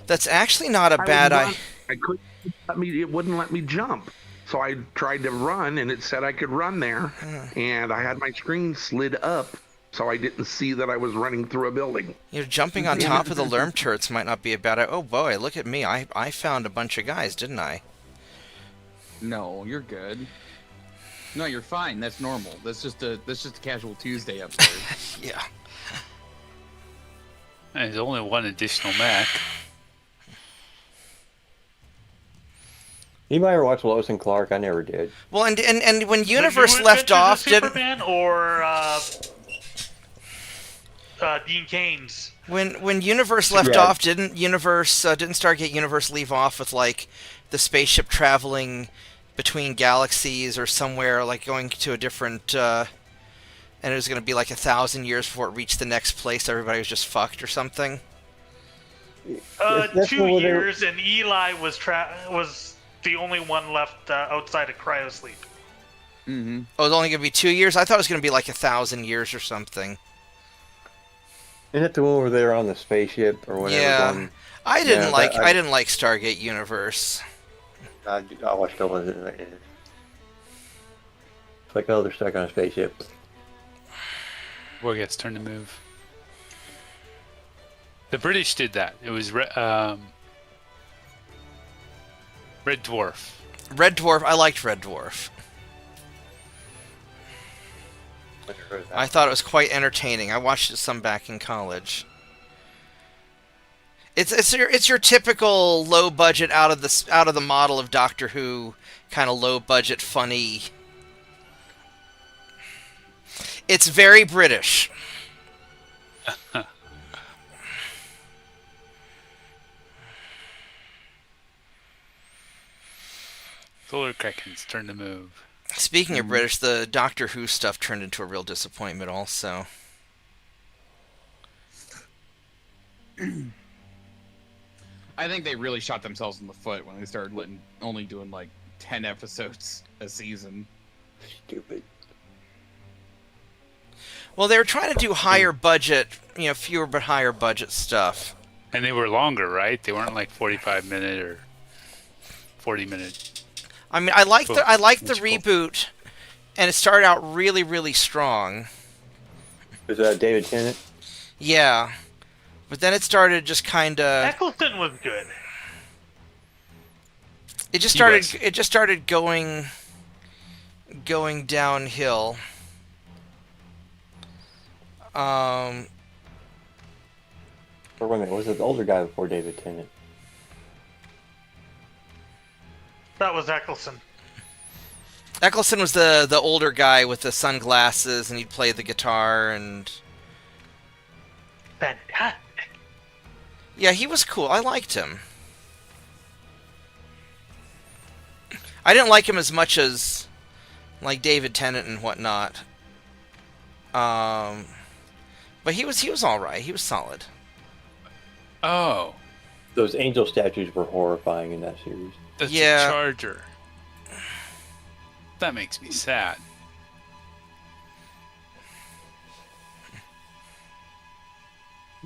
That's actually not a bad idea. I couldn't let me. It wouldn't let me jump. So I tried to run, and it said I could run there, and I had my screen slid up, so I didn't see that I was running through a building. You know, jumping on top of the Lerm turrets might not be a bad idea. Oh boy, look at me! I found a bunch of guys, didn't I? No, you're good. No, you're fine. That's normal. That's just a casual Tuesday up there. Yeah. There's only one additional mech. Anybody ever watch Lois and Clark? I never did. Well, and when Universe left off, didn't Superman or Dean Kane's? when Universe left off, didn't Stargate Universe leave off with like the spaceship traveling between galaxies or somewhere, like going to a different, and it was going to be like 1,000 years before it reached the next place. Everybody was just fucked or something. 2 years, and Eli was the only one left outside of cryosleep. Mm-hmm. Oh, it's only going to be 2 years? I thought it was going to be like 1,000 years or something. Isn't it the one where they're on the spaceship or whatever? Yeah, I didn't like Stargate Universe. I watched all of it. It's like, oh, they're stuck on a spaceship. Boy gets turn to move. The British did that. It was Red Dwarf. Red Dwarf. I liked Red Dwarf. I thought it was quite entertaining. I watched it some back in college. It's your typical low budget out of the model of Doctor Who kind of low budget funny. It's very British. Solar Kraken's turn to move. Speaking of British, the Doctor Who stuff turned into a real disappointment also. I think they really shot themselves in the foot when they started only doing like 10 episodes a season. Stupid. Well, they were trying to do higher budget, fewer but higher budget stuff. And they were longer, right? They weren't like 45-minute or 40-minute. I mean, I like the reboot, and it started out really, really strong. Was that David Tennant? Yeah, but then it started just kind of. Eccleston was good. It just started going downhill. Or wait a minute, was it the older guy before David Tennant? That was Eccleston. Eccleston was the older guy with the sunglasses, and he'd play the guitar, and... Fantastic. Yeah, he was cool. I liked him. I didn't like him as much as, like, David Tennant and whatnot. But he was all right. He was solid. Oh. Those angel statues were horrifying in that series. That's a charger. That makes me sad.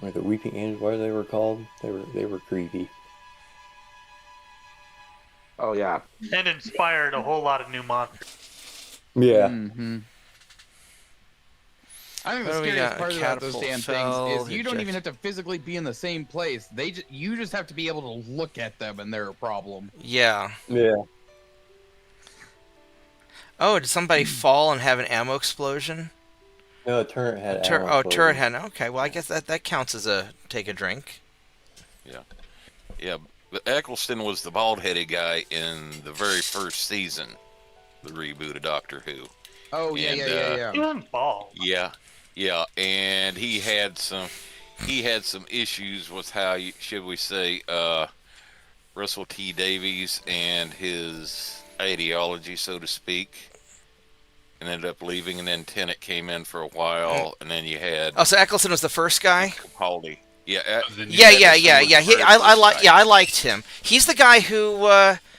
Like the weeping angels, what they were called? They were creepy. Oh yeah. And inspired a whole lot of new monsters. Yeah. Mm-hmm. I think the scariest part about those damn things is you don't even have to physically be in the same place. You just have to be able to look at them, and they're a problem. Yeah. Yeah. Oh, did somebody fall and have an ammo explosion? No, the turret had ammo Oh, explosion. turret had. Okay, well, I guess that counts as a take a drink. Yeah. But Eccleston was the bald-headed guy in the very first season, the reboot of Doctor Who. Oh yeah, And, yeah. He wasn't bald. Yeah, and he had some issues with how should we say Russell T Davies and his ideology, so to speak, and ended up leaving. And then Tennant came in for a while, and then you had Oh, so Eccleston was the first guy. Capaldi. Yeah, I liked him. He's the guy who.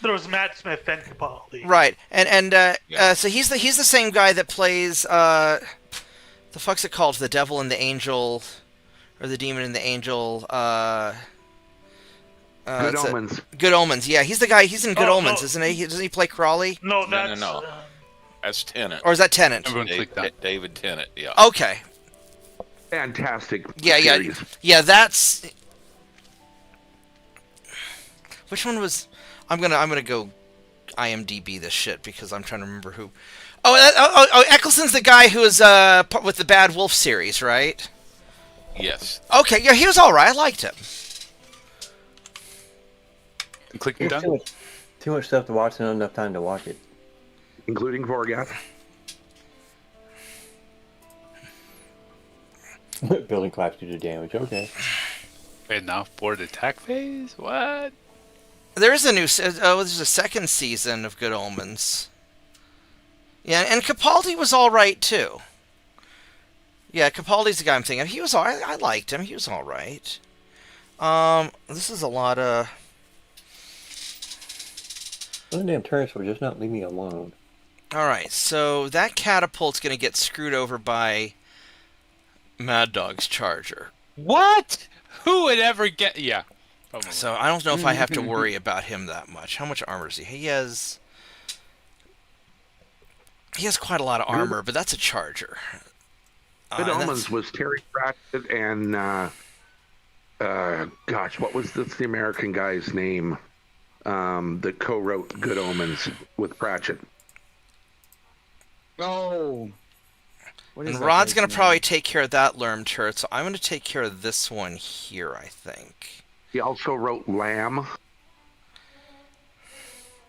There was Matt Smith and Capaldi. Right, so he's the same guy that plays the fuck's it called? The Devil and the Angel, or the Demon and the Angel. Good Omens. Good Omens. Yeah, he's the guy. He's in Good Omens, no. isn't he? Doesn't he play Crawley? No, No. that's That's Tennant. Or is that Tennant? Everyone clicked that. David Tennant. Yeah. Okay. Fantastic. Yeah. series. Yeah. That's. Which one was? I'm gonna go IMDb this shit because I'm trying to remember who. Oh, Eccleston's the guy who was with the Bad Wolf series, right? Yes. Okay, yeah, he was all right. I liked him. Clicking There's done. too much stuff to watch and not enough time to watch it. Including Vorgath. Building collapse due to damage. Okay. Wait, now board attack phase? What? There is a new. There's a second season of Good Omens. Yeah, and Capaldi was all right too. Yeah, Capaldi's the guy I'm thinking of. He was all right. I liked him. He was all right. This is a lot of. Those damn turrets will just not leave me alone. All right, so that catapult's gonna get screwed over by Mad Dog's charger. What? Who would ever get? Yeah. Probably. So I don't know if I have to worry about him that much. How much armor is he? He has quite a lot of armor, but that's a charger. Good And Omens was Terry Pratchett and gosh, what was the American guy's name that co-wrote Good Omens with Pratchett? Oh. What is And that Rod's guy's gonna name? probably take care of that Lerm turret, so I'm gonna take care of this one here, I think. He also wrote Lamb,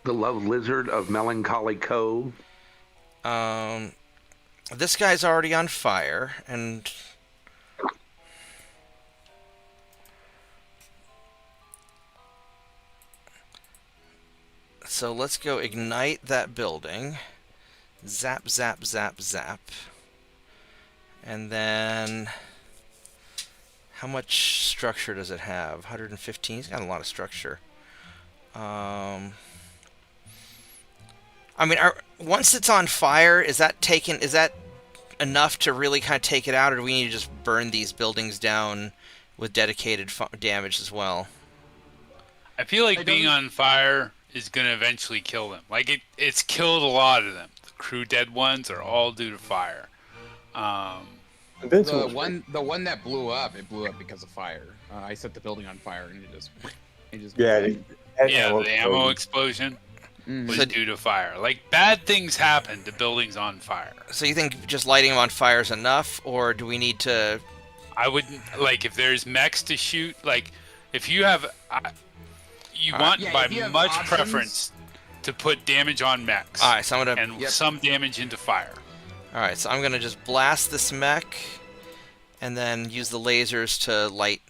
The Love Lizard of Melancholy Cove. This guy's already on fire, and so let's go ignite that building. Zap, zap, zap, zap. And then how much structure does it have? 115. It's got a lot of structure. I mean, once it's on fire, is that enough to really kind of take it out, or do we need to just burn these buildings down with dedicated damage as well? I feel like being on fire is going to eventually kill them. Like, it's killed a lot of them. The crew dead ones are all due to fire. The one that blew up, it blew up because of fire. I set the building on fire and it just the ammo explosion was due to fire. Like, bad things happen to buildings on fire. So you think just lighting them on fire is enough, or do we need to? I wouldn't, like, if there's mechs to shoot, like, if you have, by much preference to put damage on mechs. All right, so I'm gonna and some damage into fire. All right, so I'm gonna just blast this mech, and then use the lasers to light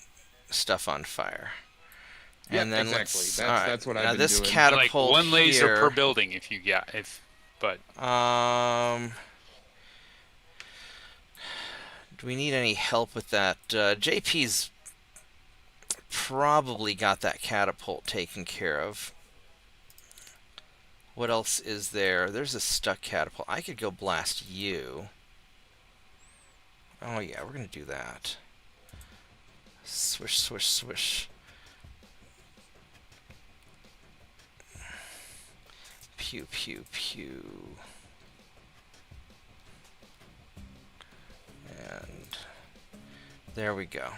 stuff on fire. Yeah, And then exactly. All right. That's what now I've been this doing. catapult Like one laser here, per building, if you but do we need any help with that? JP's probably got that catapult taken care of. What else is there? There's a stuck catapult. I could go blast you. Oh yeah, we're gonna do that. Swish, swish, swish. Pew, pew, pew. And there we go.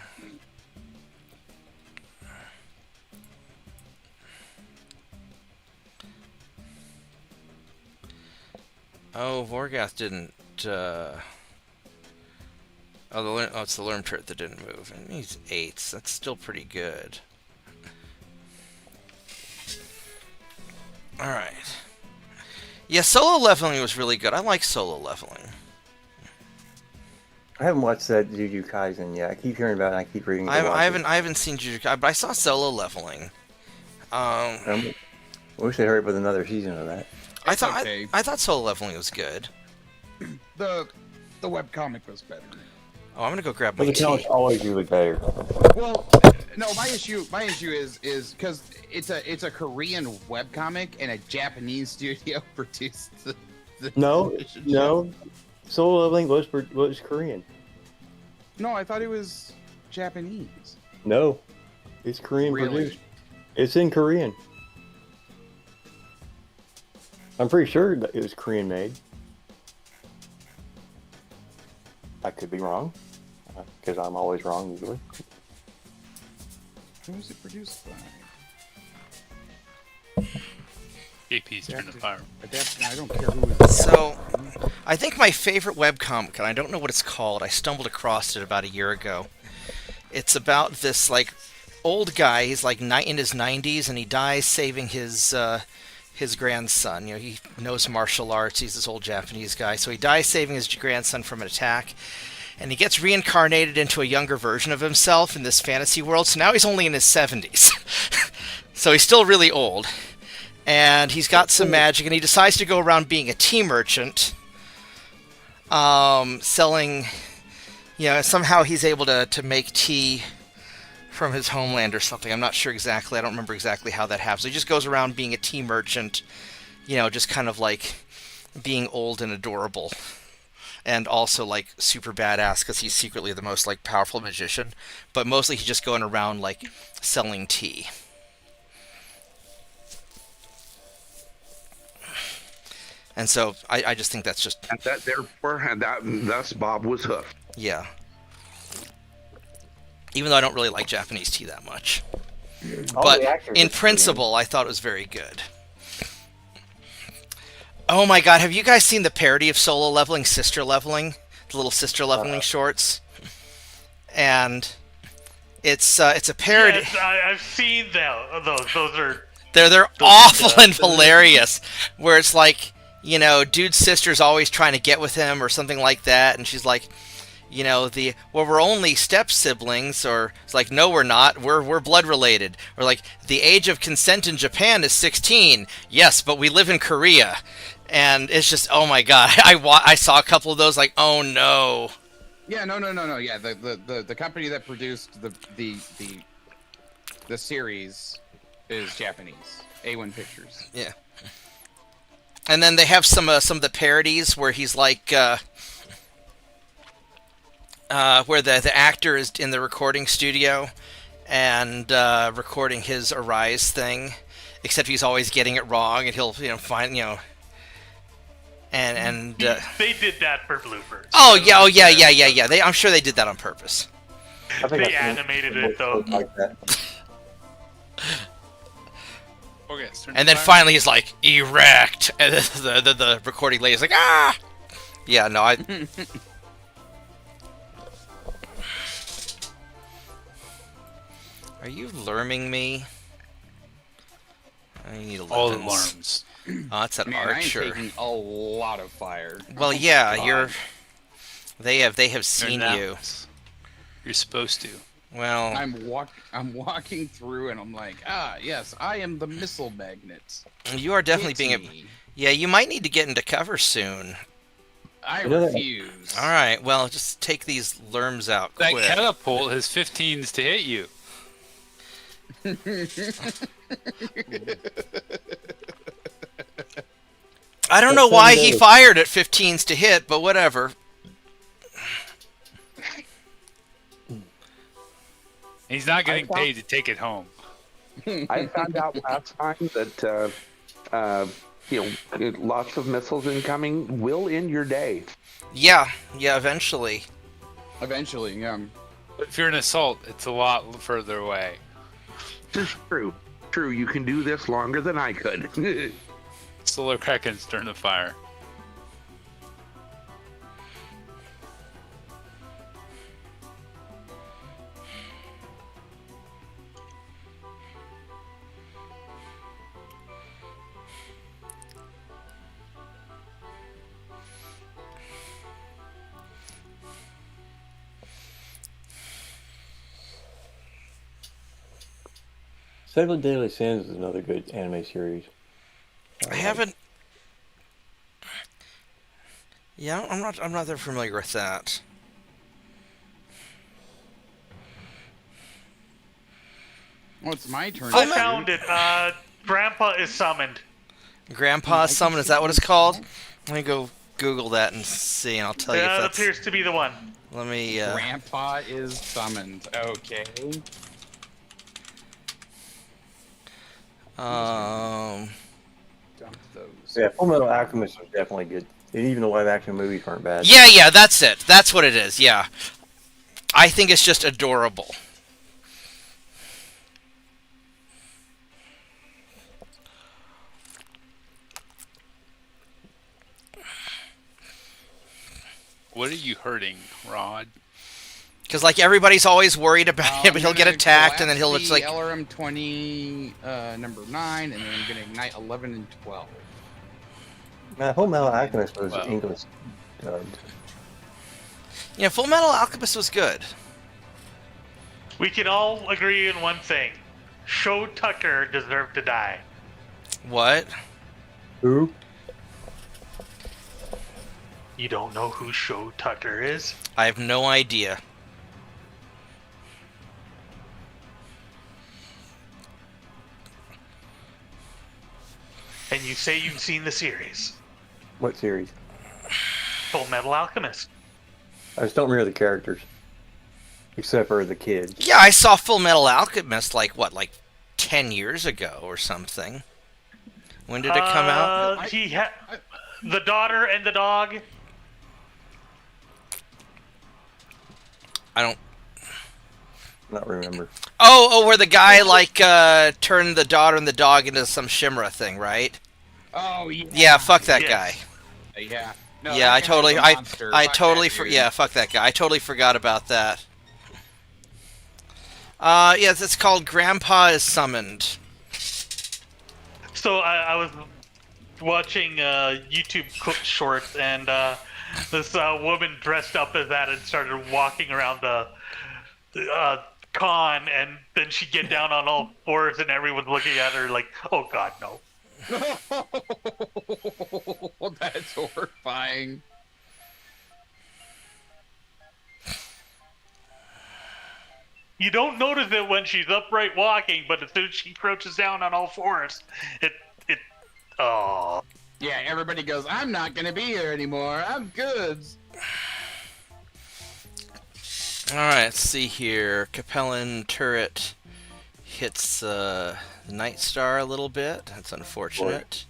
Oh, Vorgath didn't. It's the Lerm turret that didn't move. And he's 8s. That's still pretty good. Alright. Yeah, solo leveling was really good. I like solo leveling. I haven't watched that Jujutsu Kaisen yet. I keep hearing about it and I keep reading about it. I haven't seen Jujutsu Kaisen, but I saw solo leveling. I wish they hurry up with another season of that. I thought solo leveling was good. The webcomic was better. Oh, I'm gonna go grab my But the tea. comics always really better. Well, no, my issue is because it's a Korean webcomic and a Japanese studio produced the No, television no. Solo Leveling was Korean. No, I thought it was Japanese. No, it's Korean Really? produced. It's in Korean. I'm pretty sure that it was Korean made. I could be wrong, because I'm always wrong usually. Who was it produced by? AP's turn to fire. I don't care who was. So, I think my favorite webcomic, and I don't know what it's called. I stumbled across it about a year ago. It's about this like old guy. He's like in his 90s, and he dies saving his grandson. You know, he knows martial arts. He's this old Japanese guy, so he dies saving his grandson from an attack. And he gets reincarnated into a younger version of himself in this fantasy world. So now he's only in his 70s. So he's still really old. And he's got some magic, and he decides to go around being a tea merchant, selling, you know, somehow he's able to make tea from his homeland or something. I'm not sure exactly. I don't remember exactly how that happens. He just goes around being a tea merchant, you know, just kind of like being old and adorable. And also like super badass because he's secretly the most like powerful magician. But mostly he's just going around like selling tea. And so I just think that's just... And thus Bob was hooked. Yeah. Even though I don't really like Japanese tea that much. But in principle, I thought it was very good. Oh my god, have you guys seen the parody of Solo Leveling, Sister Leveling? The little Sister Leveling shorts? And it's a parody... Yes, I've seen those. Those are... They're awful and hilarious. Where it's like, you know, dude's sister's always trying to get with him or something like that, and she's like, you know, we're only step siblings, or it's like, no, we're not, we're blood related, or like, the age of consent in Japan is 16. Yes, but we live in Korea, and it's just, oh my god, I saw a couple of those, like, oh no. Yeah, no. Yeah, the company that produced the series is Japanese. A1 Pictures. Yeah. And then they have some of the parodies where he's like, where the actor is in the recording studio and recording his Arise thing, except he's always getting it wrong, and he'll find and they did that for bloopers. Oh yeah. I'm sure they did that on purpose. They animated it though. Like that. Okay, and then finally he's like, erect, and the recording lady's like, ah! Yeah, no, I... Are you lerming me? I need all the lerms. Oh, that's an Man, archer. I'm taking a lot of fire. Well, yeah, They have seen you. You're supposed to. Well, I'm walking through, and I'm like, yes, I am the missile magnet. You are definitely being Yeah, you might need to get into cover soon. I refuse. All right, well, just take these lerms out That quick. catapult has 15s to hit you. I don't know why he fired at 15s to hit, but whatever. He's not getting paid to take it home. I found out last time that lots of missiles incoming will end your day. Yeah, eventually. Eventually, yeah. But if you're an assault, it's a lot further away. This is true. True, you can do this longer than I could. Solar Kraken's turn to fire. Seven Deadly Sins is another good anime series. I haven't. Yeah, I'm not that familiar with that. Well, it's my turn. I found it. Grandpa is summoned. Grandpa Summon, is that what it's called? Let me go Google that and see, and I'll tell you if That that's... appears to be the one. Let me, Grandpa is summoned. Okay. Um... Dump those. Yeah, Full Metal Alchemist was definitely good. And even the live action movies weren't bad. Yeah, that's it. That's what it is, yeah. I think it's just adorable. What are you hurting, Rod? Because, like, everybody's always worried about him, but he'll get attacked, and then he'll just, like... LRM 20, number 9, and then I'm going to ignite 11 and 12. Full Metal Alchemist was English dubbed. Yeah, Full Metal Alchemist was good. We can all agree on one thing. Sho Tucker deserved to die. What? Who? You don't know who Sho Tucker is? I have no idea. And you say you've seen the series. What series? Full Metal Alchemist. I just don't remember the characters. Except for the kids. Yeah, I saw Full Metal Alchemist, like, what, like 10 years ago or something? When did it come out? The daughter and the dog. I don't... Not remember. Oh, where the guy, like, turned the daughter and the dog into some Shimra thing, right? Oh, yeah. Yeah, fuck that guy. Yeah. No, Yeah, I totally, yeah, fuck that guy. I totally forgot about that. Yes, it's called Grandpa is Summoned. So I was watching YouTube clip shorts, and this woman dressed up as that and started walking around the con, and then she'd get down on all fours, and everyone's looking at her like, "Oh God, no." That's horrifying. You don't notice it when she's upright walking, but as soon as she crouches down on all fours, oh. Yeah, everybody goes, I'm not going to be here anymore. I'm good. Alright, let's see here. Capellan turret hits Night Star a little bit. That's unfortunate.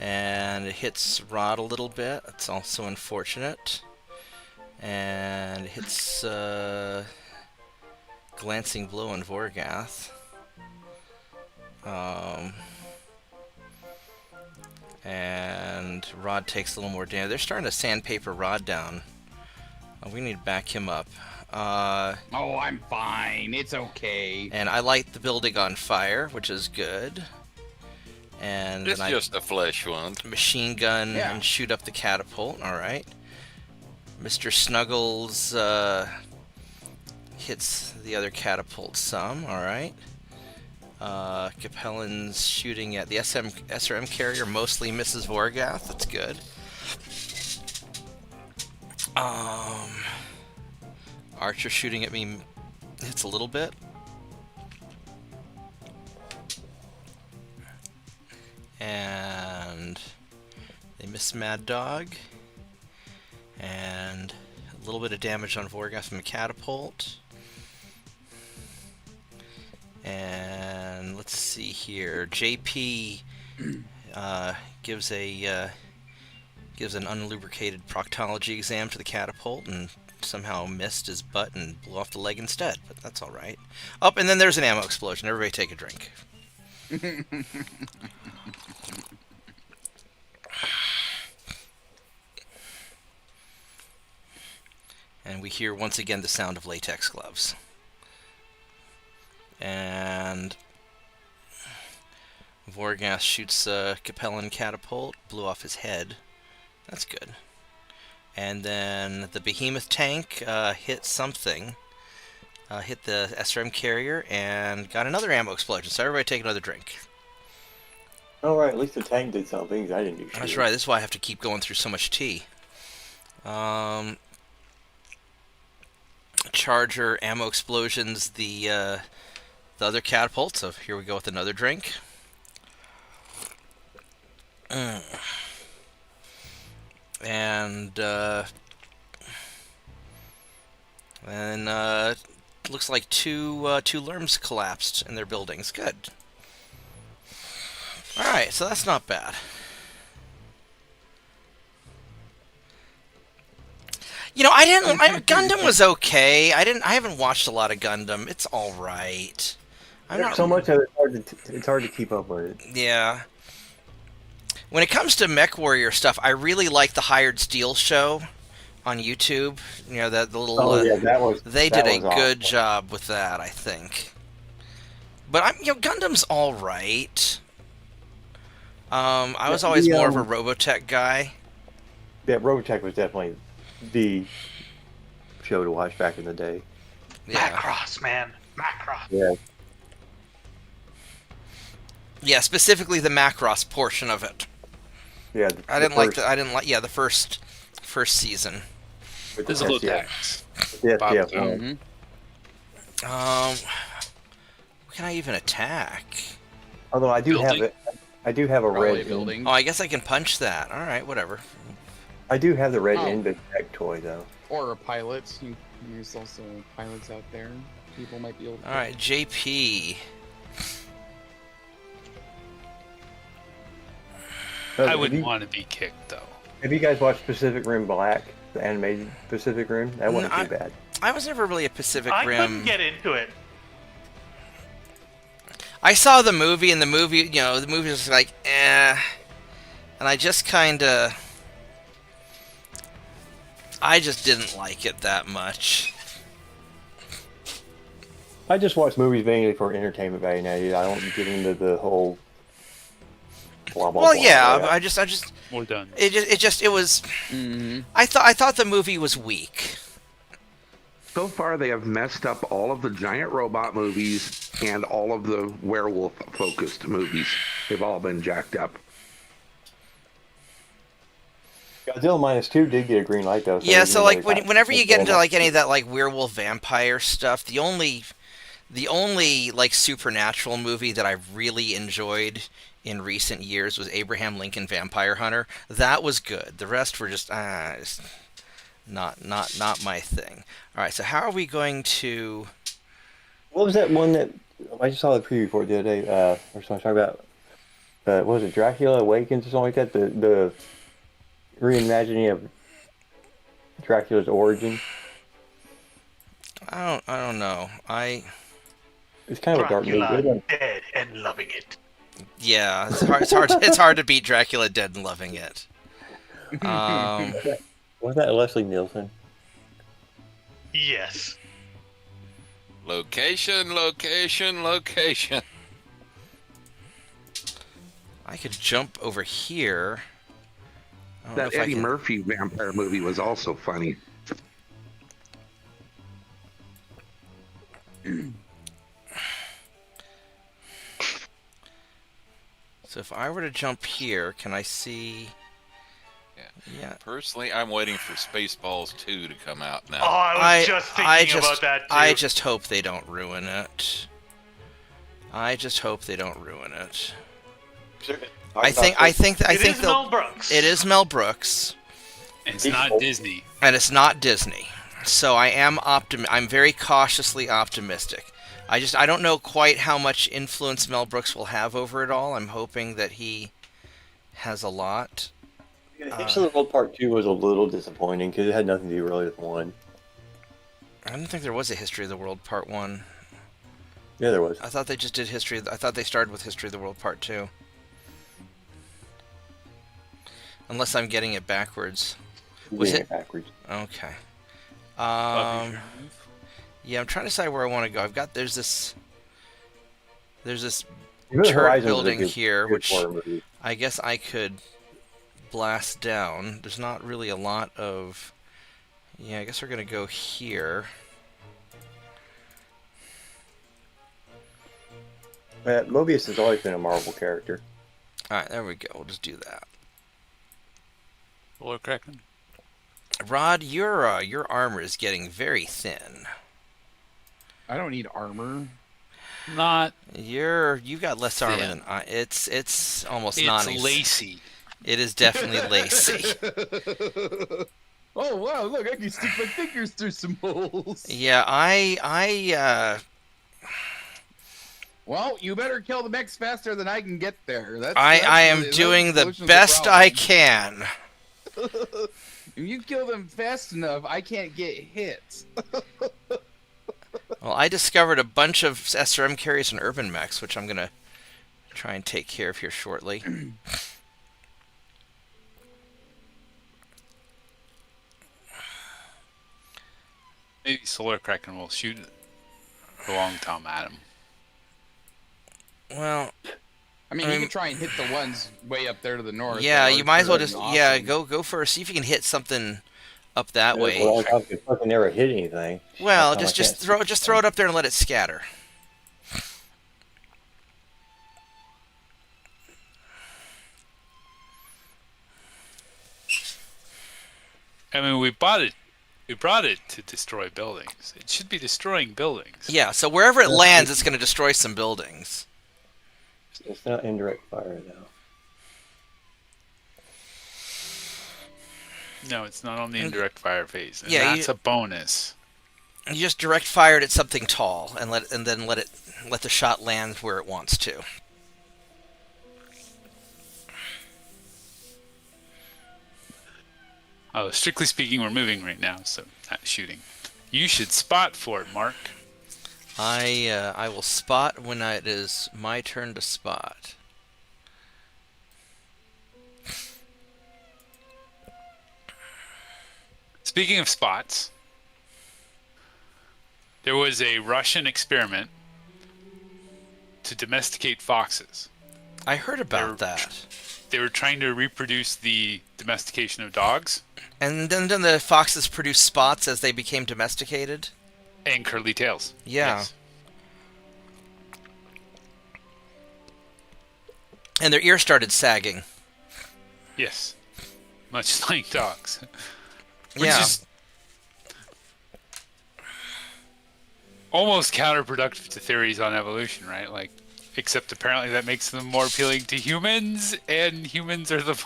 And it hits Rod a little bit. That's also unfortunate. And it hits Glancing Blow on Vorgath. And Rod takes a little more damage. They're starting to sandpaper Rod down. We need to back him up. Oh, I'm fine. It's okay. And I light the building on fire, which is good. And It's then just a flesh wound. Machine gun and shoot up the catapult. Alright. Mr. Snuggles hits the other catapult some. Alright. Capellan's shooting at the SRM carrier, mostly misses Vorgath. That's good. Archer shooting at me hits a little bit. And they miss Mad Dog. And a little bit of damage on Vorgath from the catapult. And let's see here. JP gives an unlubricated proctology exam to the catapult and somehow missed his butt and blew off the leg instead, but that's alright. Oh, and then there's an ammo explosion. Everybody take a drink. And we hear once again the sound of latex gloves. And Vorgath shoots a Capellan catapult, blew off his head. That's good. And then the behemoth tank hit something. hit the SRM carrier and got another ammo explosion. So everybody take another drink. All right, at least the tank did something. I didn't do shit. That's right. This is why I have to keep going through so much tea. Charger, ammo explosions, the other catapult. So here we go with another drink. And looks like two lerms collapsed in their buildings. Good. All right, so that's not bad. You know, Gundam was okay. I haven't watched a lot of Gundam. It's all right. There's so much of it, it's hard to keep up with it. Yeah. When it comes to Mech Warrior stuff, I really like the Hired Steel show on YouTube. You know, the little. They did a good job with that, I think. But Gundam's all right. I was always more of a Robotech guy. Yeah, Robotech was definitely the show to watch back in the day. Yeah. Macross, man. Macross. Yeah. Yeah, specifically the Macross portion of it. Yeah. I didn't like the first season. Physical attacks. Yeah. What can I even attack? Although I do have it. I do have a red building. Oh, I guess I can punch that. All right, whatever. I do have the red Invid Tech toy though. Or a pilot. There's also pilots out there. People might be able to. All right, JP. I wouldn't want to be kicked though. Have you guys watched Pacific Rim Black, the animated Pacific Rim? That wasn't too bad. I was never really a Pacific Rim. I couldn't get into it. I saw the movie, and the movie was like, eh. And I just I just didn't like it that much. I just watch movies mainly for entertainment value now. I don't get into the whole blah blah. Well, blah, yeah, blah. I just We're done. It was. I thought the movie was weak. So far, they have messed up all of the giant robot movies and all of the werewolf-focused movies. They've all been jacked up. Godzilla -2 did get a green light though. Yeah, so like whenever you get into like any of that like werewolf vampire stuff, the only like supernatural movie that I really enjoyed in recent years was Abraham Lincoln Vampire Hunter. That was good. The rest were just not my thing. All right, so how are we going to? What was that one that I just saw the preview for it the other day? Or something talking about. What was it, Dracula Awakens or something like that? The reimagining of Dracula's origin. I don't know. It's kind of a dark movie. Dead and loving it. Yeah, it's hard to beat Dracula Dead and loving it. Was that Leslie Nielsen? Yes. Location. I could jump over here. That Eddie Murphy vampire movie was also funny. So if I were to jump here, can I see? Yeah. Personally, I'm waiting for Spaceballs 2 to come out now. Oh, I was just thinking about that too. I just hope they don't ruin it. I think it is Mel Brooks. It is Mel Brooks. It's not Disney. And it's not Disney. So I am I'm very cautiously optimistic. I don't know quite how much influence Mel Brooks will have over it all. I'm hoping that he has a lot. History of the World Part 2 was a little disappointing because it had nothing to do really with 1. I don't think there was a History of the World Part 1. Yeah, there was. I thought they just did I thought they started with History of the World Part 2. Unless I'm getting it backwards. Was it backwards? Okay. Yeah, I'm trying to decide where I want to go. there's this turret building here, which I guess I could blast down. There's not really a lot of. Yeah, I guess we're gonna go here. Mobius has always been a Marvel character. All right, there we go. We'll just do that. Solar Kraken. Rod, your armor is getting very thin. I don't need armor. Not. You've got less armor than I. It's almost It's lacy. It is definitely lacy. Oh wow! Look, I can stick my fingers through some holes. Yeah, I. Well, you better kill the mechs faster than I can get there. I am doing the best I can. If you kill them fast enough, I can't get hit. Well, I discovered a bunch of SRM carriers and urban mechs, which I'm gonna try and take care of here shortly. Maybe Solar Kraken will shoot a long tom at him. Well, I mean, you can try and hit the ones way up there to the north. Yeah, you might as well just go for see if you can hit something up that way. Well, I can fucking never hit anything. Well, just throw it up there and let it scatter. I mean, we brought it to destroy buildings. It should be destroying buildings. Yeah, so wherever it lands, it's going to destroy some buildings. It's not indirect fire, though. No, it's not on the indirect fire phase. And yeah, that's a bonus. You just direct fired at something tall and then let the shot land where it wants to. Oh, strictly speaking, we're moving right now, so not shooting. You should spot for it, Mark. I will spot when it is my turn to spot. Speaking of spots, there was a Russian experiment to domesticate foxes. I heard about that. They were trying to reproduce the domestication of dogs. And then the foxes produced spots as they became domesticated? And curly tails. Yeah. Yes. And their ears started sagging. Yes. Much like dogs. Which Yeah. is almost counterproductive to theories on evolution, right? Like, except apparently that makes them more appealing to humans, and humans are the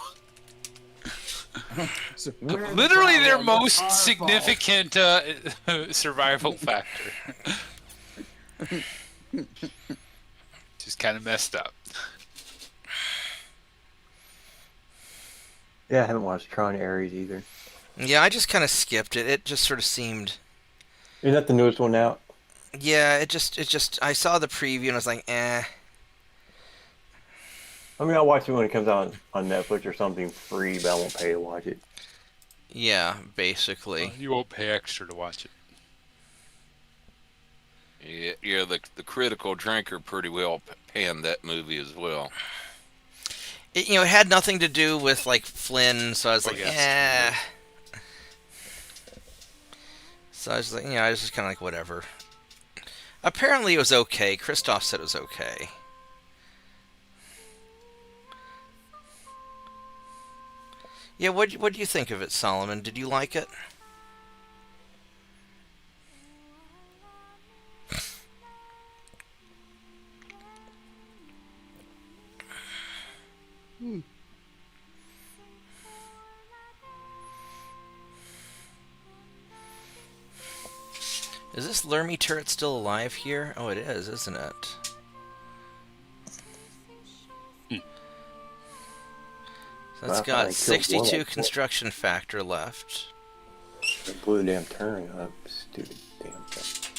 literally their most significant survival factor. Just kind of messed up. Yeah, I haven't watched Tron Ares either. Yeah, I just kind of skipped it. It just sort of seemed... Isn't that the newest one out? Yeah, it just I saw the preview and I was like, eh. I mean, I'll watch it when it comes out on Netflix or something free, but I won't pay to watch it. Yeah, basically. You won't pay extra to watch it. Yeah, the critical drinker pretty well panned that movie as well. It had nothing to do with, like, Flynn, so I was like, yes. eh. So I was like, I was just kind of like, whatever. Apparently it was okay. Christoph said it was okay. Yeah, what do you think of it, Solomon? Did you like it? Is this Lermy turret still alive here? Oh, it is, isn't it? So it's got 62 construction factor left. It blew the damn turret up. Stupid damn thing.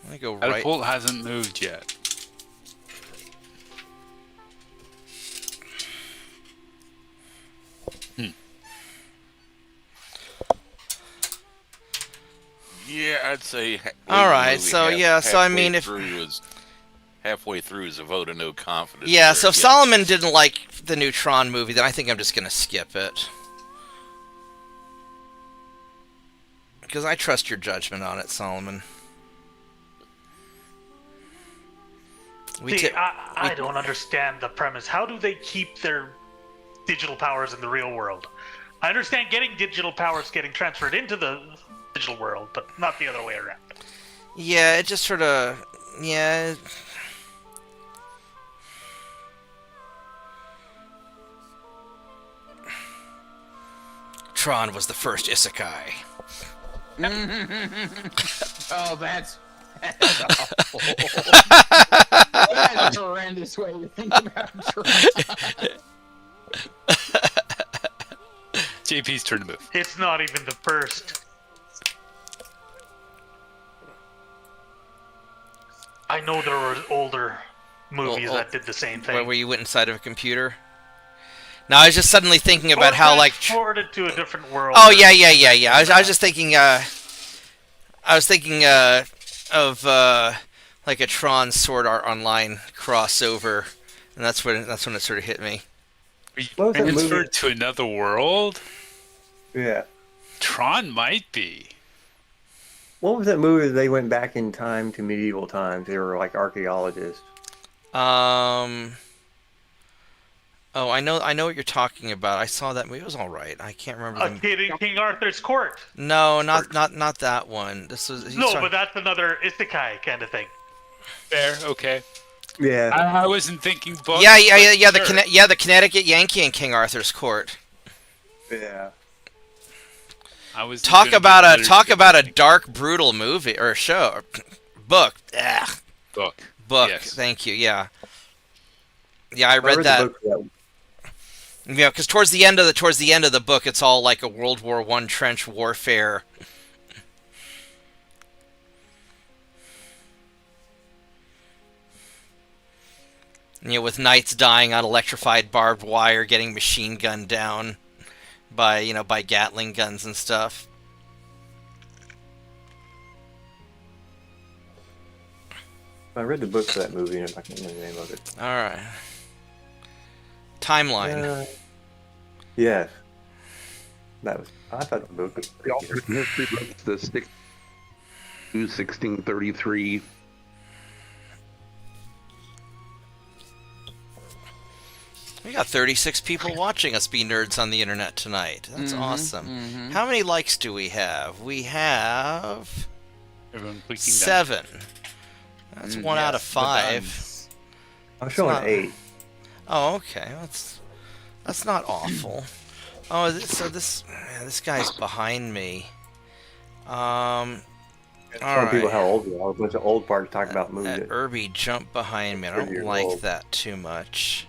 Let me go right. Catapult hasn't moved yet. Yeah, I'd say. All right, so yeah, so I mean, if halfway through is a vote of no confidence. Yeah, so if Solomon didn't like the new Tron movie, then I think I'm just gonna skip it because I trust your judgment on it, Solomon. See, I don't understand the premise. How do they keep their digital powers in the real world? I understand getting digital powers getting transferred into the digital world, but not the other way around. Yeah, it just sort of... Yeah... Tron was the first isekai. Oh, that's awful. That's a horrendous way to think about Tron. JP's turn to move. It's not even the first. I know there were older movies that did the same thing. Where you went inside of a computer? Now I was just suddenly thinking about how like transported to a different world. Oh yeah. I was just thinking. I was thinking of like a Tron Sword Art Online crossover, and that's when it sort of hit me. What was that movie? Transferred to another world? Yeah. Tron might be. What was that movie that they went back in time to medieval times? They were like archaeologists. Oh, I know what you're talking about. I saw that movie. It was all right. I can't remember. A Kid in King Arthur's Court. No, not that one. This was But that's another isekai kind of thing. Fair, okay. Yeah. I wasn't thinking book. Yeah. Sure. The Connecticut Yankee in King Arthur's Court. Yeah. I was Talk about a dark, brutal movie or show, or book. Ugh. Book. Yes. Thank you. Yeah. Yeah, I read that. Yeah, because towards the end of the book, it's all like a World War I trench warfare. With knights dying on electrified barbed wire, getting machine gunned down by Gatling guns and stuff. I read the book for that movie, and I can't remember the name of it. All right. Timeline. Yes. I thought the book was The alternate history books, the 1633. We got 36 people watching us be nerds on the internet tonight. That's awesome. How many likes do we have? We have 7. That's 1 out of 5. I'm showing 8. Oh, okay. That's not awful. Oh, so this guy's behind me. All right. People how old we are. A bunch of old parts talking about movies. That Irby jumped behind me. I don't like that too much.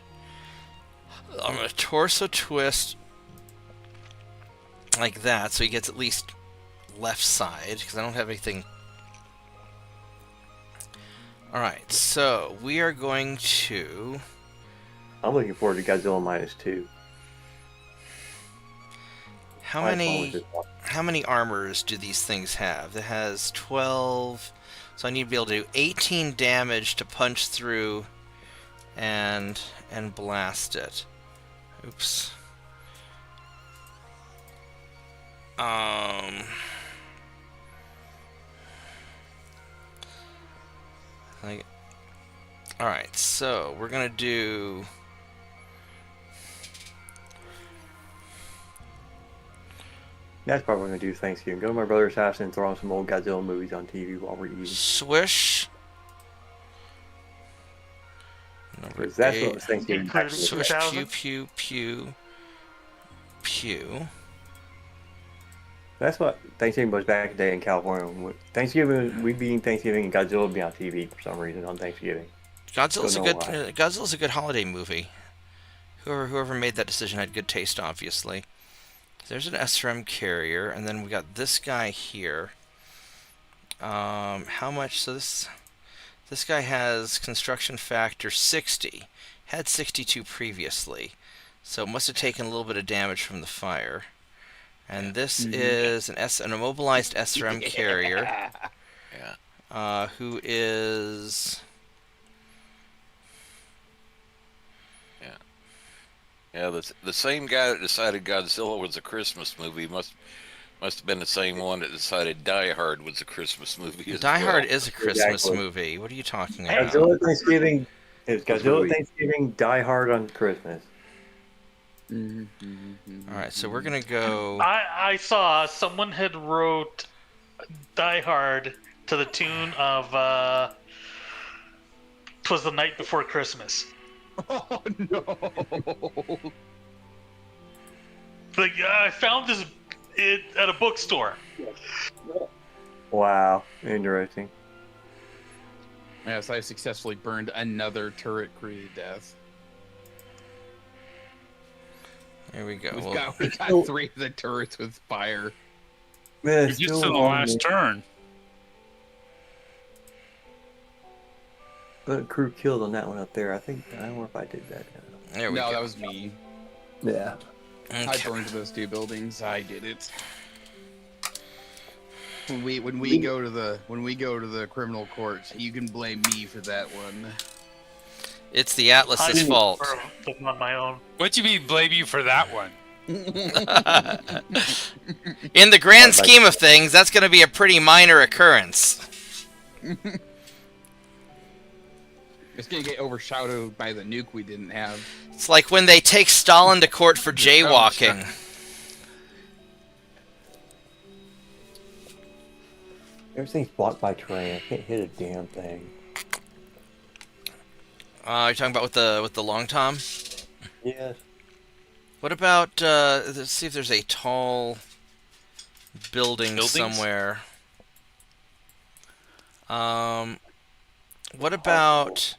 I'm gonna torso twist like that, so he gets at least left side because I don't have anything. All right, so we are going to. I'm looking forward to Godzilla -2. How many armors do these things have? It has 12, so I need to be able to do 18 damage to punch through and blast it. Oops. Alright, so we're gonna do. That's probably what we're gonna do Thanksgiving. Go to my brother's house and throw on some old Godzilla movies on TV while we're eating. Swish. Because that's what Thanksgiving is. Swish, pew, pew, pew. That's what Thanksgiving was back in the day in California. Thanksgiving, we'd be eating Thanksgiving and Godzilla would be on TV for some reason on Thanksgiving. Godzilla's a good holiday movie. Whoever made that decision had good taste, obviously. There's an SRM carrier, and then we got this guy here. How much? So this guy has construction factor 60. Had 62 previously, so it must have taken a little bit of damage from the fire. And this is an immobilized SRM carrier. Yeah. Who is. Yeah, the same guy that decided Godzilla was a Christmas movie must have been the same one that decided Die Hard was a Christmas movie. Die Hard is a Christmas movie. What are you talking about? Godzilla Thanksgiving It's Godzilla Thanksgiving, Die Hard on Christmas. All right, so we're gonna go. I saw someone had wrote Die Hard to the tune of "'Twas the Night Before Christmas." Oh no! Like I found this at a bookstore. Wow, interesting. Yes, I successfully burned another turret crew to death. Here we go. We got 3 of the turrets with fire. Man, Just to the last turn. Crew killed on that one up there. I don't know if I did that. There we go. No, that was me. Yeah. Okay. I burned those 2 buildings. I did it. When we go to the criminal courts, you can blame me for that one. It's the Atlas's fault. On my own. What do you mean blame you for that one? In the grand scheme of things, that's going to be a pretty minor occurrence. It's gonna get overshadowed by the nuke we didn't have. It's like when they take Stalin to court for jaywalking. Everything's blocked by terrain. I can't hit a damn thing. You're talking about with the long tom? Yes. What about let's see if there's a tall building somewhere. What about?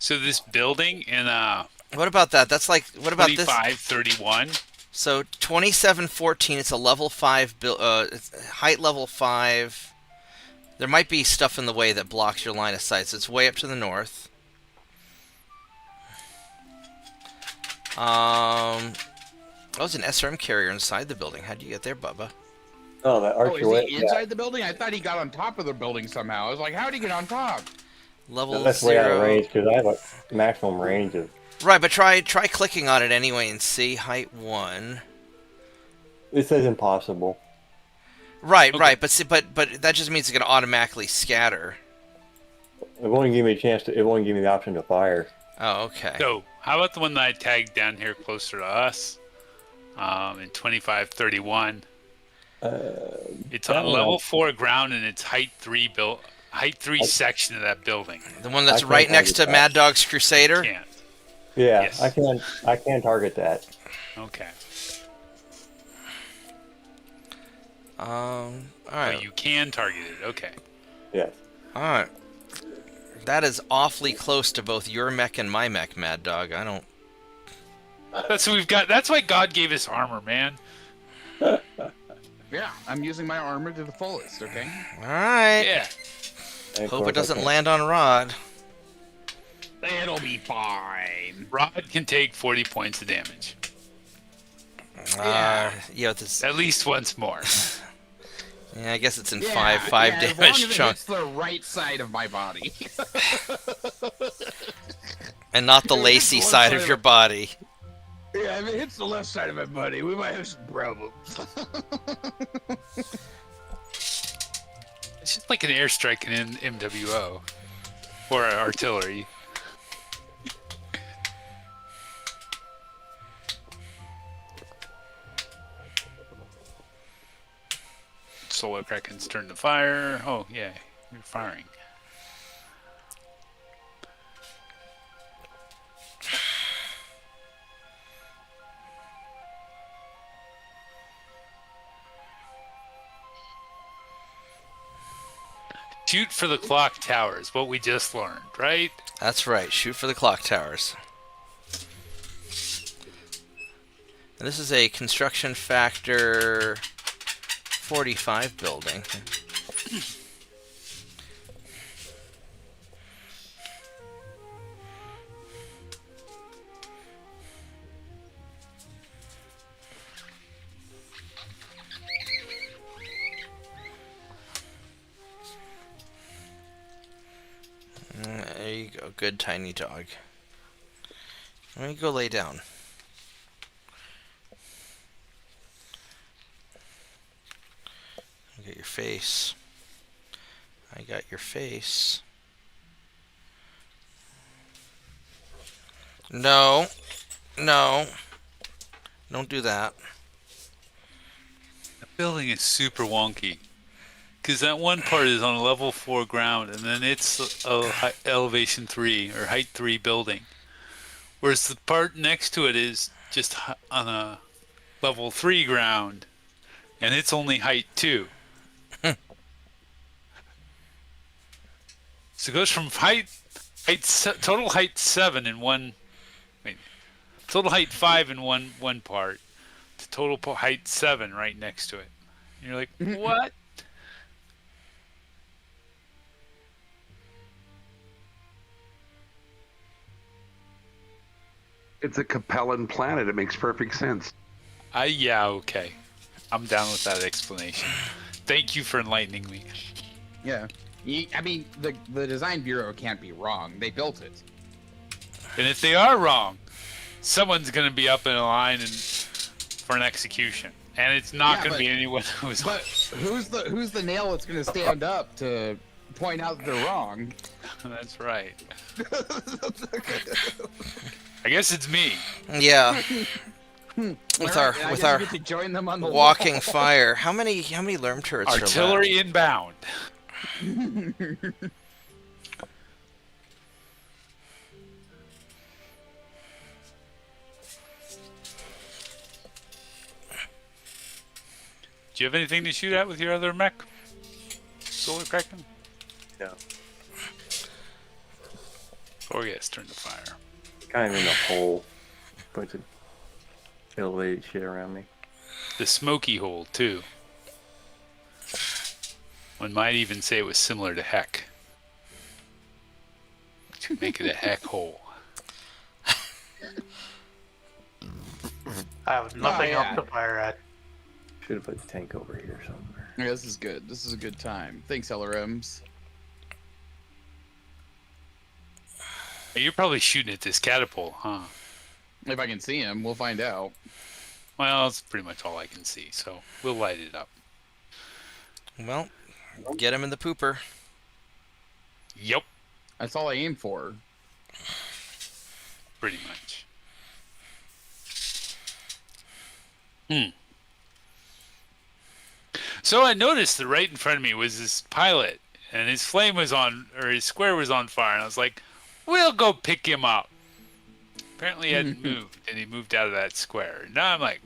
So this building in What about that? That's like what about this? 2531. So 2714. It's a level 5 it's height level 5. There might be stuff in the way that blocks your line of sight. So it's way up to the north. Oh, there's an SRM carrier inside the building. How'd you get there, Bubba? Oh, that Archer. Is he inside the building? I thought he got on top of the building somehow. I was like, how'd he get on top? Level That's 0. way out of range because I have a maximum range of. Right, but try clicking on it anyway and see height 1. It says impossible. Right, right, but that just means it's gonna automatically scatter. It won't give me a chance to. It won't give me the option to fire. Oh, okay. So how about the one that I tagged down here closer to us? In 2531. It's on level 4 ground and it's height 3 section of that building. The one that's right next to Mad Dog's Crusader? Can't. Yeah, Yes. I can target that. Okay. All Oh, right. you can target it. Okay. Yes. All right. That is awfully close to both your mech and my mech, Mad Dog. I don't. That's what we've got. That's why God gave us armor, man. Yeah, I'm using my armor to the fullest, okay? All right. Yeah. And of Hope course it doesn't I can't. land on Rod. It'll be fine. Rod can take 40 points of damage. Yeah, this. At least once more. Yeah, I guess it's in Yeah, five as long damage as chunk, It's the right side of my body. and not the It's lacy one side side of of your body. Yeah, if it hits the left side of my body, we might have some problems. It's just like an airstrike in MWO. Or artillery. Solar Krakens turn to fire. Oh, yeah, you're firing. Shoot for the clock towers, what we just learned, right? That's right. Shoot for the clock towers. And this is a construction factor 45 building. There you go. Good tiny dog. Let me go lay down. I got your face. I got your face. No. No. Don't do that. The building is super wonky. Because that one part is on a level 4 ground, and then it's a elevation 3 or height 3 building. Whereas the part next to it is just on a level 3 ground, and it's only height 2. So it goes from total height 7 in one, total height 5 in one part, to total height 7 right next to it. And you're like, what? It's a Capellan planet. It makes perfect sense. Yeah, okay. I'm down with that explanation. Thank you for enlightening me. Yeah. I mean, the design bureau can't be wrong. They built it. And if they are wrong, someone's going to be up in a line for an execution. And it's not going to be anyone who's... But who's the nail that's going to stand up to point out that they're wrong? That's right. I guess it's me. Yeah. With our get to join them on the walking wall. fire. How many lerm turrets are left? Artillery inbound. Do you have anything to shoot at with your other mech? Solar Kraken? No. Or yes, turn to fire. Kind of in a hole. Bunch of elevated shit around me. The smoky hole, too. One might even say it was similar to heck. To make it a heck hole. I have nothing else to fire at. Should have put the tank over here somewhere. Yeah, this is good. This is a good time. Thanks, LRMs. You're probably shooting at this catapult, huh? If I can see him, we'll find out. Well, it's pretty much all I can see, so we'll light it up. Well, get him in the pooper. Yep. That's all I aim for. Pretty much. So I noticed that right in front of me was this pilot, and his flame was on, or his square was on fire, and I was like, we'll go pick him up. Apparently he hadn't moved, and he moved out of that square. Now I'm like,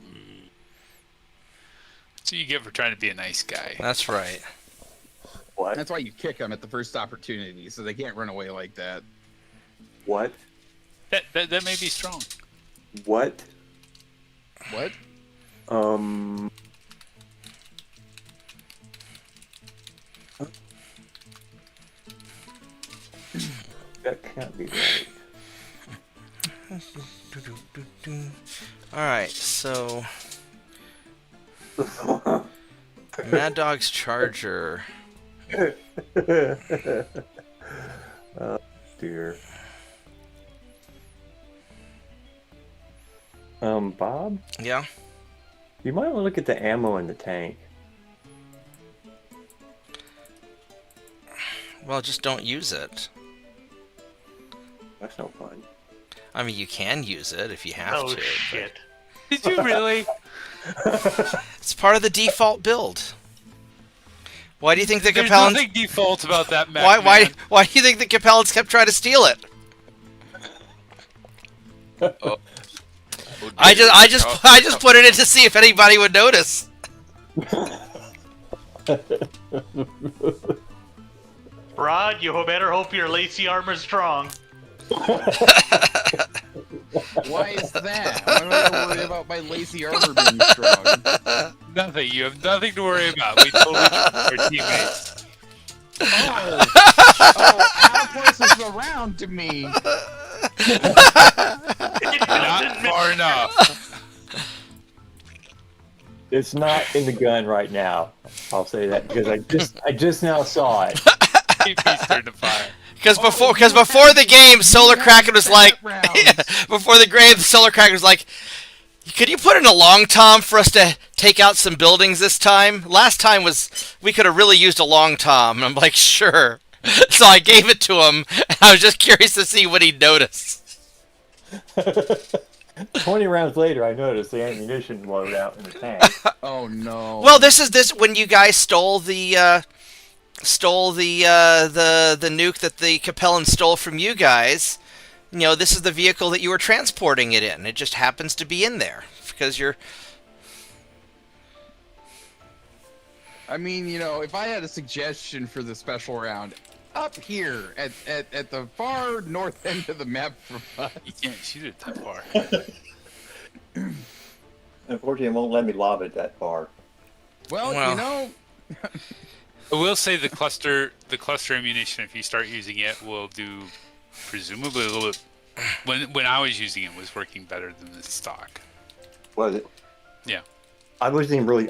That's what you get for trying to be a nice guy. That's right. What? That's why you kick them at the first opportunity, so they can't run away like that. What? That may be strong. What? What? That can't be right. Alright, so... Mad Dog's Charger. Oh, dear. Bob? Yeah? You might want to look at the ammo in the tank. Well, just don't use it. That's no fun. I mean, you can use it if you have Oh, to. shit. Did you really? It's part of the default build. Why do you think the There's Capellans... nothing default about that mech, Why do you think the Capellans kept trying to steal it? I just put it in to see if anybody would notice. Rod, you better hope your lacy armor's strong. Why is that? Why do I have to worry about my lacy armor being strong? Nothing. You have nothing to worry about. We totally trust our teammates. Outpost is around to me. Not far enough. It's not in the gun right now. I'll say that because I just now saw it. AP's turn to fire. Because before the game, Solar Kraken was like, before the game, Solar Kraken was like, could you put in a long tom for us to take out some buildings this time? Last time we could have really used a long tom. And I'm like, sure. So I gave it to him, and I was just curious to see what he'd notice. 20 rounds later, I noticed the ammunition loadout in the tank. Oh no. Well, this is when you guys stole the nuke that the Capellan stole from you guys. You know, this is the vehicle that you were transporting it in. It just happens to be in there because you're. I mean, you know, if I had a suggestion for the special round, up here at the far north end of the map for us. You can't shoot it that far. Unfortunately, it won't let me lob it that far. Well, Well. you know, I will say the cluster ammunition, if you start using it, will do presumably a little bit. When I was using it, was working better than the stock. Was it? Yeah. I didn't really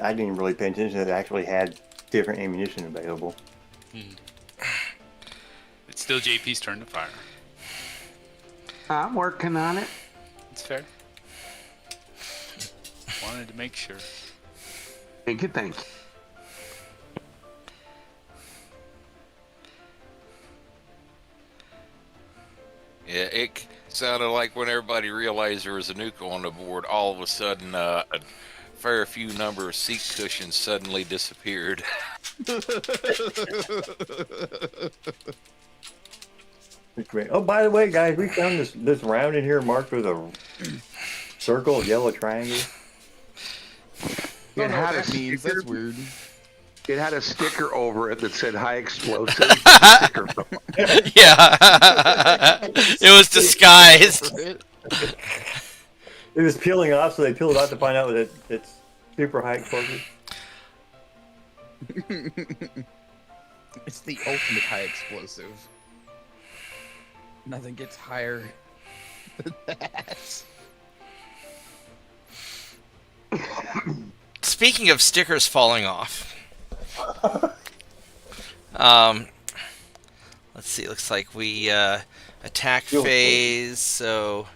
pay attention that it actually had different ammunition available. It's still JP's turn to fire. I'm working on it. It's fair. Wanted to make sure. Thank you. Yeah, it sounded like when everybody realized there was a nuke on the board, all of a sudden a fair few number of seat cushions suddenly disappeared. Oh, by the way, guys, we found this round in here marked with a circle, yellow triangle. don't know had what a that means. sticker. That's weird. It had a sticker over it that said high explosive. Sticker. Yeah. It was disguised. It was peeling off, so they peeled it off to find out that it's super high explosive. It's the ultimate high explosive. Nothing gets higher than that. Speaking of stickers falling off, let's see. Looks like we attack phase. So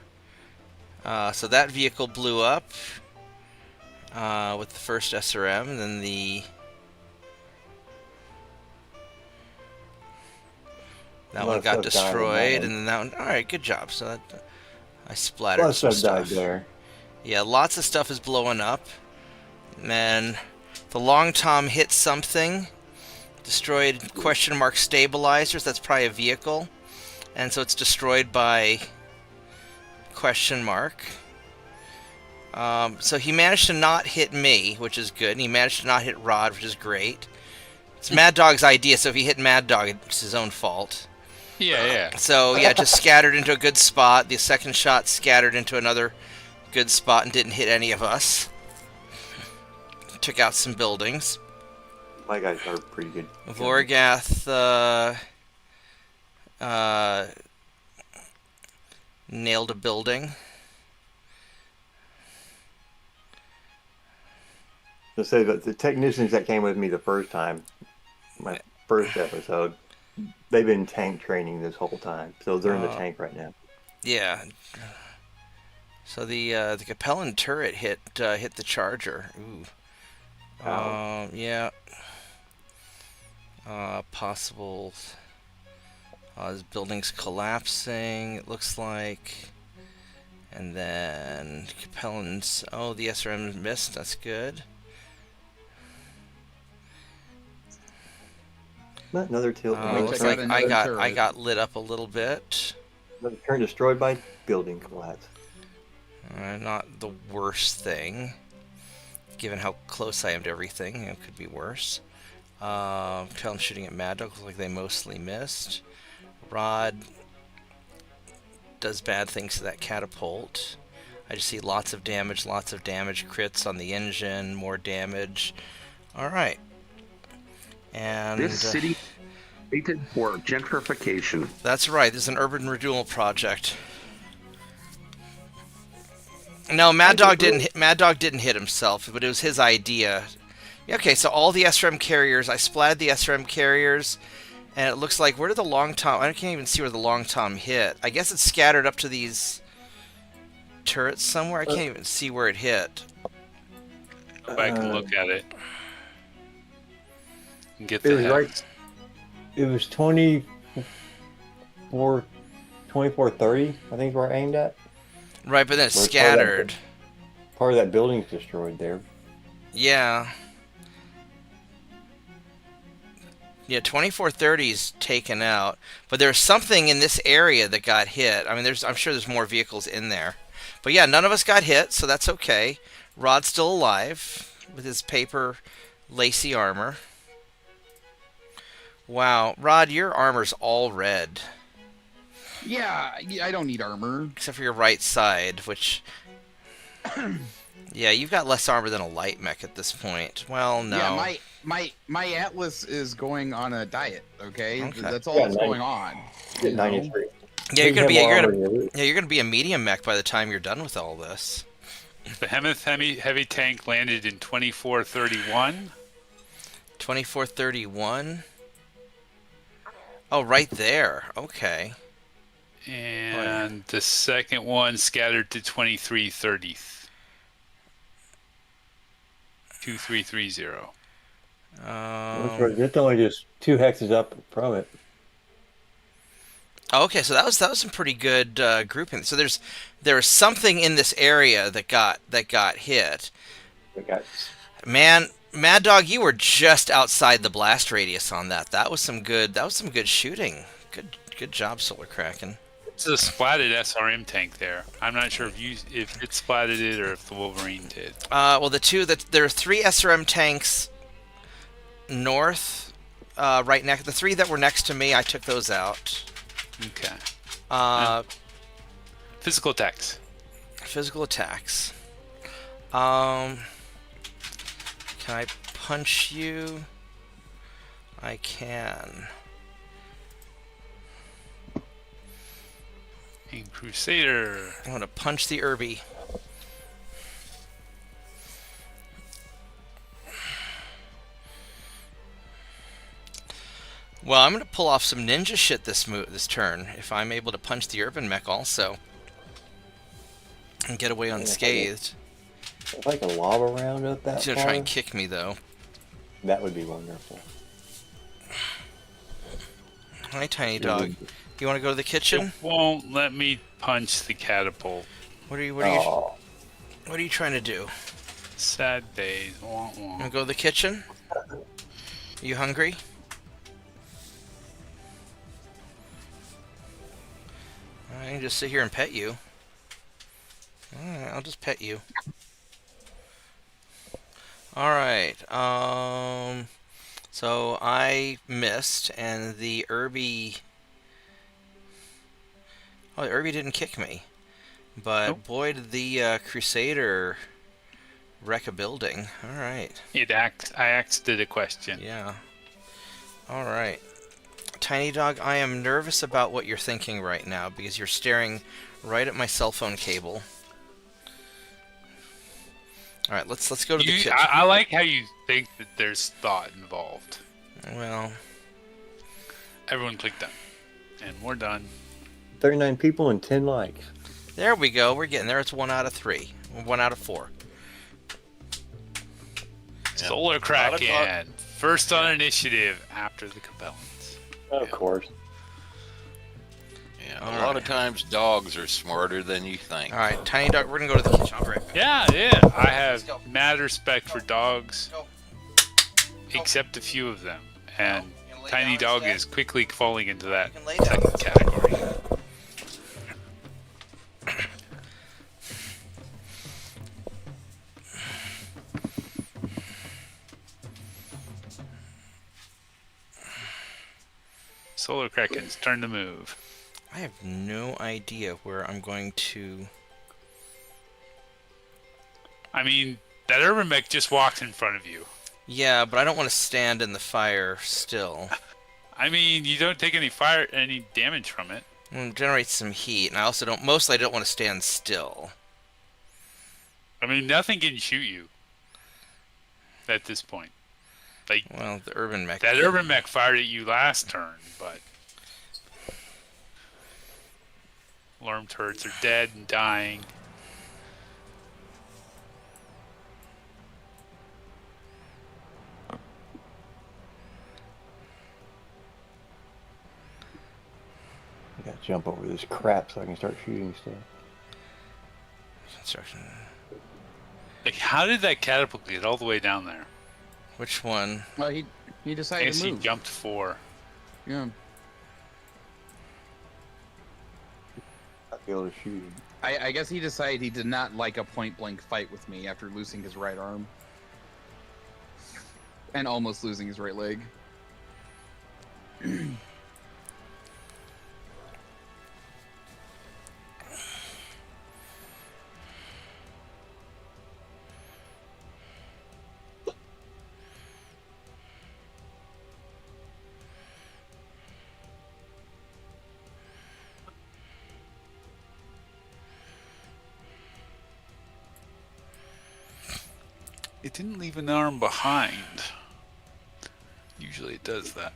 that vehicle blew up with the first SRM, and then that one got destroyed, and then that one. All right, good job. So that, I splattered some stuff. Died there. Yeah, lots of stuff is blowing up. And the Long Tom hit something, destroyed question mark stabilizers. That's probably a vehicle, and so it's destroyed by question mark. So he managed to not hit me, which is good, and he managed to not hit Rod, which is great. It's Mad Dog's idea, so if he hit Mad Dog, it's his own fault. Yeah. So yeah, just scattered into a good spot. The second shot scattered into another good spot and didn't hit any of us. Took out some buildings. My guys are pretty good. Vorgath nailed a building. To say that the technicians that came with me the first time, my first episode, they've been tank training this whole time, so they're in the tank right now. Yeah. So the Capellan turret hit the Charger. Ooh. Yeah. Possible. His building's collapsing. It looks like. And then Capellan's. Oh, the SRM missed. That's good. Another tilt. Looks like I got lit up a little bit. Another turn destroyed by building collapse. Not the worst thing, given how close I am to everything. It could be worse. Capellan shooting at Mad Dog. Looks like they mostly missed. Rod does bad things to that catapult. I just see lots of damage, crits on the engine, more damage. All right. And this city rated for gentrification. That's right. This is an urban renewal project. No, Mad Dog didn't hit himself, but it was his idea. Okay, so all the SRM carriers, I splatted the SRM carriers, and it looks like, where did the Long Tom... I can't even see where the Long Tom hit. I guess it's scattered up to these turrets somewhere. I can't even see where it hit. Go back and look at it. And get It the was hex. right. It was 2430, I think is where I aimed at. Right, but then it's Where's scattered. Part of that building's destroyed there. Yeah. Yeah, 2430's taken out, but there's something in this area that got hit. I mean, I'm sure there's more vehicles in there. But yeah, none of us got hit, so that's okay. Rod's still alive with his paper lacy armor. Wow, Rod, your armor's all red. Yeah, I don't need armor. Except for your right side, which... yeah, you've got less armor than a light mech at this point. Well, no. Yeah, my Atlas is going on a diet. Okay, Okay. that's all that's going on. Get 93. Yeah, you're gonna be a medium mech by the time you're done with all this. The Behemoth heavy tank landed in 2431. 2431. Oh, right there. Okay. And the second one scattered to 2330. 2330. That's only just 2 hexes up from it. Okay, so that was some pretty good grouping. So there was something in this area that got hit. Man, Mad Dog, you were just outside the blast radius on that. That was some good shooting. Good job, Solar Kraken. It's a splatted SRM tank there. I'm not sure if it splatted it or if the Wolverine did. Well, there are 3 SRM tanks north, right next. The 3 that were next to me, I took those out. Okay. Physical attacks. Physical attacks. Can I punch you? I can. And Crusader. I'm gonna punch the Irby. Well, I'm gonna pull off some ninja shit this turn if I'm able to punch the Urban Mech also and get away unscathed. If I can lob around up that He's gonna far, try and kick me though. that would be wonderful. Hi, Tiny Dog. You want to go to the kitchen? It won't let me punch the catapult. What are you trying to do? Sad days. Wah, wah. Want to go to the kitchen? You hungry? I can just sit here and pet you. Alright, I'll just pet you. Alright, so I missed, and the Irby... Oh, the Irby didn't kick me. But boy, did the Crusader wreck a building. Alright. I asked it a question. Yeah. Alright. Tiny Dog, I am nervous about what you're thinking right now, because you're staring right at my cell phone cable. Alright, let's go to the kitchen. I like how you think that there's thought involved. Well... Everyone click done. And we're done. 39 people and 10 likes. There we go. We're getting there. It's 1 out of 3. 1 out of 4. Solar Kraken. First on initiative after the compellents. Of course. Yeah, a lot of times dogs are smarter than you think. Alright, Tiny Dog, we're going to go to the kitchen. I'll be right back. Yeah. I have mad respect for dogs. Except a few of them. And Tiny Dog is quickly falling into that second category. Solar Kraken's turn to move. I have no idea where I'm going to... I mean, that Urban Mech just walked in front of you. Yeah, but I don't want to stand in the fire still. I mean, you don't take any damage from it. It generates some heat, and I also don't want to stand still. I mean, nothing can shoot you at this point. Like, well, the Urban Mech... That Urban Mech fired at you last turn, but... Alarm turrets are dead and dying. I gotta jump over this crap so I can start shooting stuff. construction. Like, how did that catapult get all the way down there? Which one? Well, he I decided guess to he move. jumped 4. Yeah. Not be able to shoot him. I guess he decided he did not like a point-blank fight with me after losing his right arm. And almost losing his right leg. It didn't leave an arm behind. Usually it does that.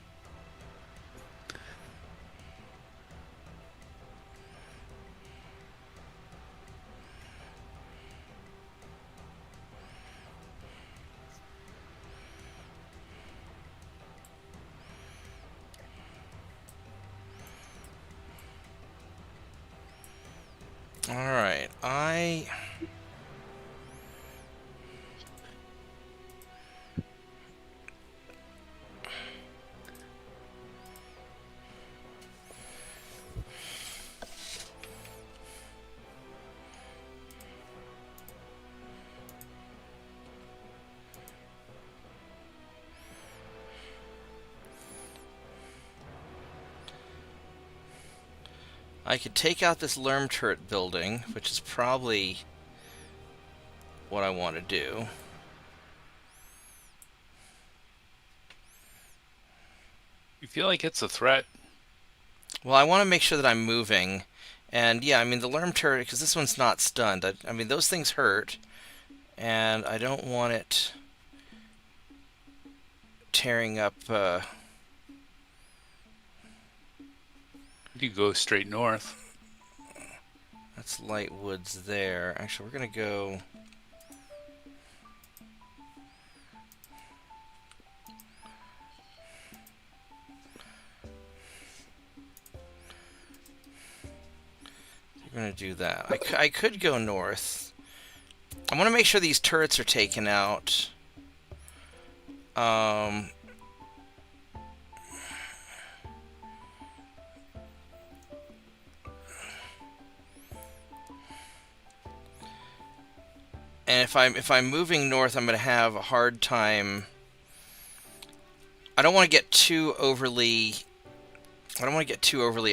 All right, I could take out this Lerm turret building, which is probably what I want to do. You feel like it's a threat? Well, I want to make sure that I'm moving. And yeah, I mean, the Lerm turret, because this one's not stunned. I mean, those things hurt. And I don't want it tearing up... You go straight north. That's light woods there. Actually, we're going to go... We're going to do that. I could go north. I want to make sure these turrets are taken out. And if I'm moving north, I'm going to have a hard time. I don't want to get too overly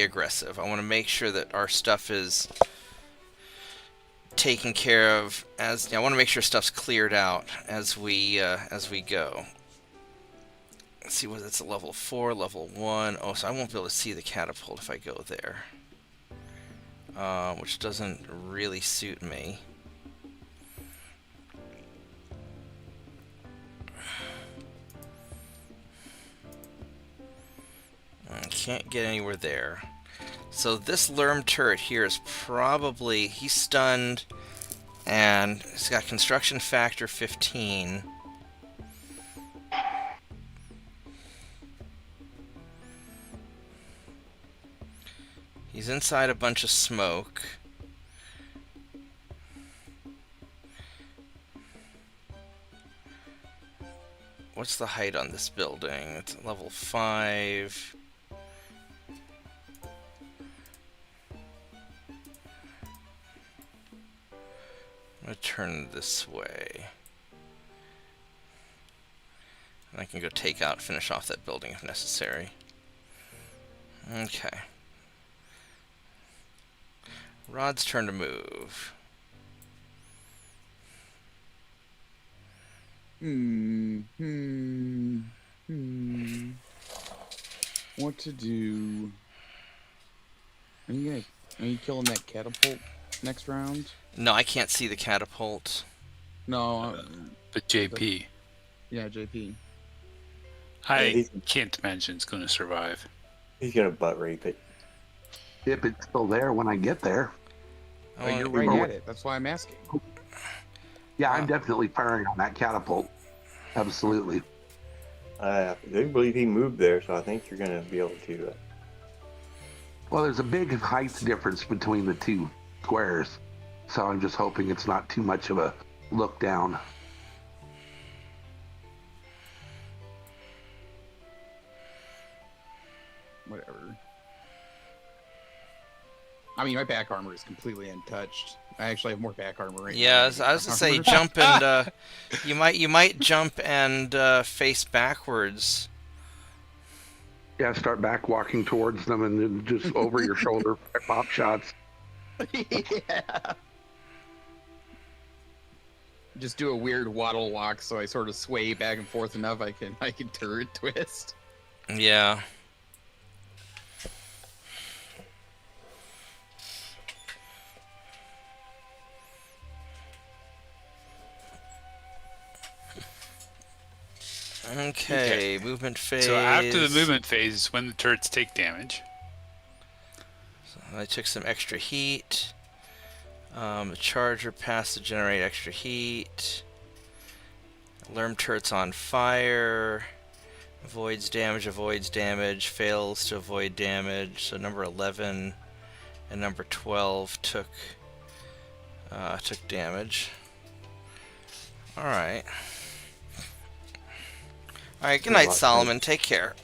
aggressive. I want to make sure that our stuff is taken care of I want to make sure stuff's cleared out as we go. Let's see what it's a level 4, level 1. Oh, so I won't be able to see the catapult if I go there. Which doesn't really suit me. I can't get anywhere there. So this Lerm turret here is probably... He's stunned, and he's got construction factor 15. He's inside a bunch of smoke. What's the height on this building? It's level 5. I'm going to turn this way. And I can go finish off that building if necessary. Okay. Rod's turn to move. What to do? Are you killing that catapult next round? No, I can't see the catapult. No. The JP. Yeah, JP. I can't imagine it's going to survive. He's gonna butt rape it. If it's still there when I get there. Oh, you're right at it. That's why I'm asking. Yeah, I'm definitely firing on that catapult. Absolutely. I do believe he moved there, so I think you're gonna be able to. Well, there's a big height difference between the two squares. So I'm just hoping it's not too much of a look down. Whatever. I mean, my back armor is completely untouched. I actually have more back armor right now. Yeah, I was gonna say jump and you might jump and face backwards. Yeah, start back walking towards them and then just over your shoulder pop shots. Yeah. Just do a weird waddle walk so I sort of sway back and forth enough I can turret twist. Yeah. Okay, movement phase. So after the movement phase is when the turrets take damage. So I took some extra heat. The charger passed to generate extra heat. Alarm turret's on fire. Avoids damage, fails to avoid damage. So number 11 and number 12 took damage. Alright. Alright, good night, Solomon. Take care.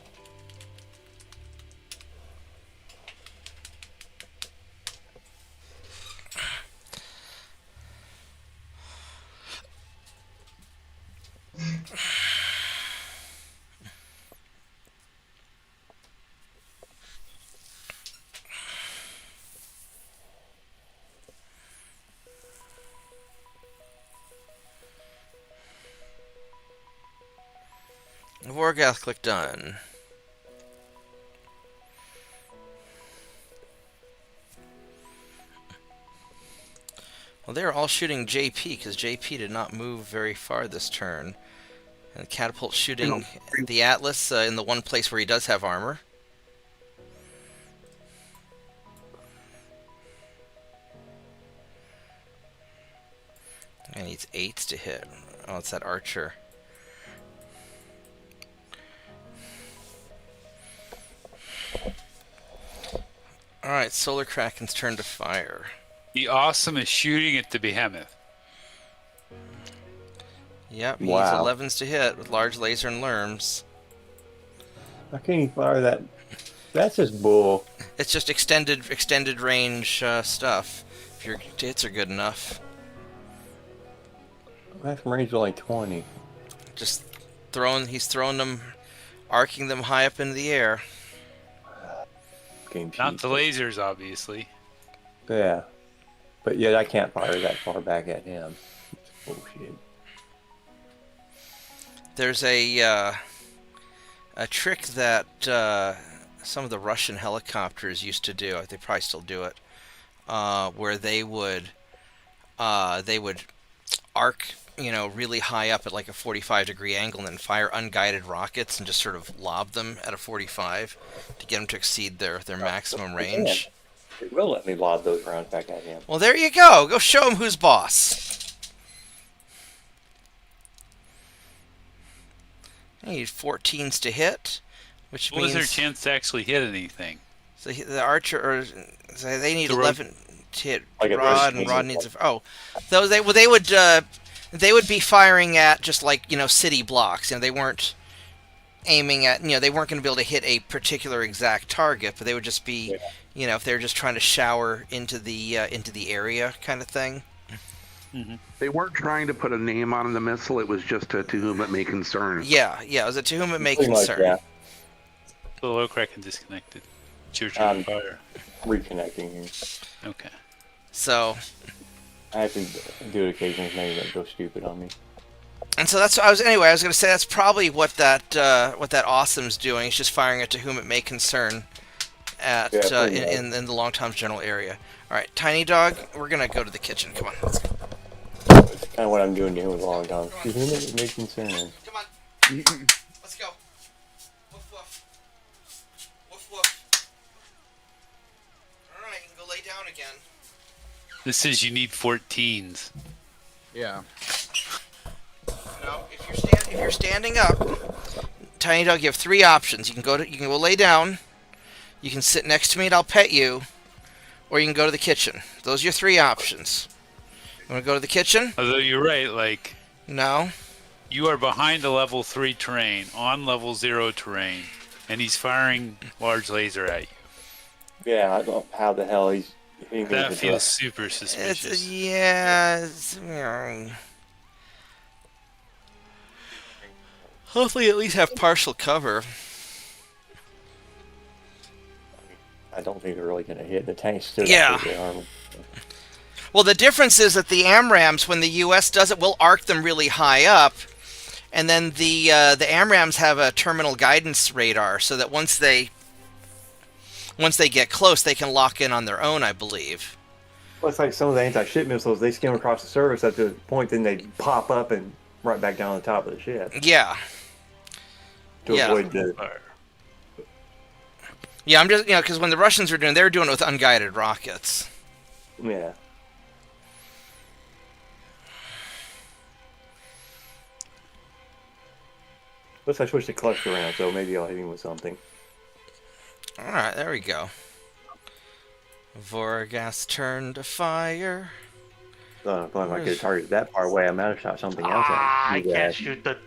Vorgath, click done. Well, they're all shooting JP because JP did not move very far this turn. And Catapult shooting the Atlas in the one place where he does have armor. And needs 8s to hit. Oh, it's that archer. Alright, Solar Kraken's turn to fire. The Awesome is shooting at the Behemoth. Yep, he's Wow. 11s to hit with large laser and lerms. How can you fire that? That's just bull. It's just extended range stuff. If your hits are good enough. Maximum range is only 20. Just he's throwing them, arcing them high up into the air. Game Not cheat. the lasers, obviously. Yeah. But yet I can't fire that far back at him. Bullshit. There's a trick that some of the Russian helicopters used to do. They probably still do it, where they would arc, really high up at like a 45-degree angle and then fire unguided rockets and just sort of lob them at a 45 to get them to exceed their maximum range. It will let me lob those rounds back at him. Well, there you go. Go show him who's boss. I need 14s to hit, which What means was their chance to actually hit anything? so the archer, or so they need The 11 to hit Like a Rod, burst and Rod missile. needs they would be firing at just like city blocks. They weren't aiming at they weren't going to be able to hit a particular exact target, but they would just be if they were just trying to shower into the area kind of thing. They weren't trying to put a name on the missile. It was just to whom it may concern. Yeah, it was a to whom it may Pretty much, concern. yeah. The low Kraken disconnected. It's your turn to fire. Reconnecting here. Okay. So, I have to do it occasionally. Maybe that go stupid on me. and so that's I was going to say that's probably what that Awesome's doing. It's just firing it to whom it may concern at in the Long Tom's general area. All right, Tiny Dog, we're gonna go to the kitchen. Come on, let's go. That's kind of what I'm doing to him with long time. To whom it may concern. Come on, let's go. Woof woof, woof woof. All right, you can go lay down again. This says you need 14s. Yeah. No, if you're standing up, Tiny Dog, you have 3 options. You can go lay down. You can sit next to me and I'll pet you, or you can go to the kitchen. Those are your 3 options. Want to go to the kitchen? Although you're right, like No. you are behind a level 3 terrain on level 0 terrain, and he's firing large laser at you. Yeah, I don't how the hell he's hitting me That with a feels dress. super suspicious. Hopefully at least have partial cover. I don't think they're really going to hit. The tank stood Yeah. up with the armor. Well, the difference is that the AMRAAMs, when the U.S. does it, will arc them really high up, and then the AMRAAMs have a terminal guidance radar, so that once they get close, they can lock in on their own, I believe. Well, it's like some of the anti-ship missiles. They skim across the surface at the point, then they pop up and right back down on the top of the ship Yeah. to avoid the. Yeah, I'm just because when the Russians were doing, they were doing it with unguided rockets. Yeah. Let's I switch the cluster around, so maybe I'll hit him with something. All right, there we go. Vorgas turned to fire. If I could have targeted that far away, I might have shot something else. I can't shoot the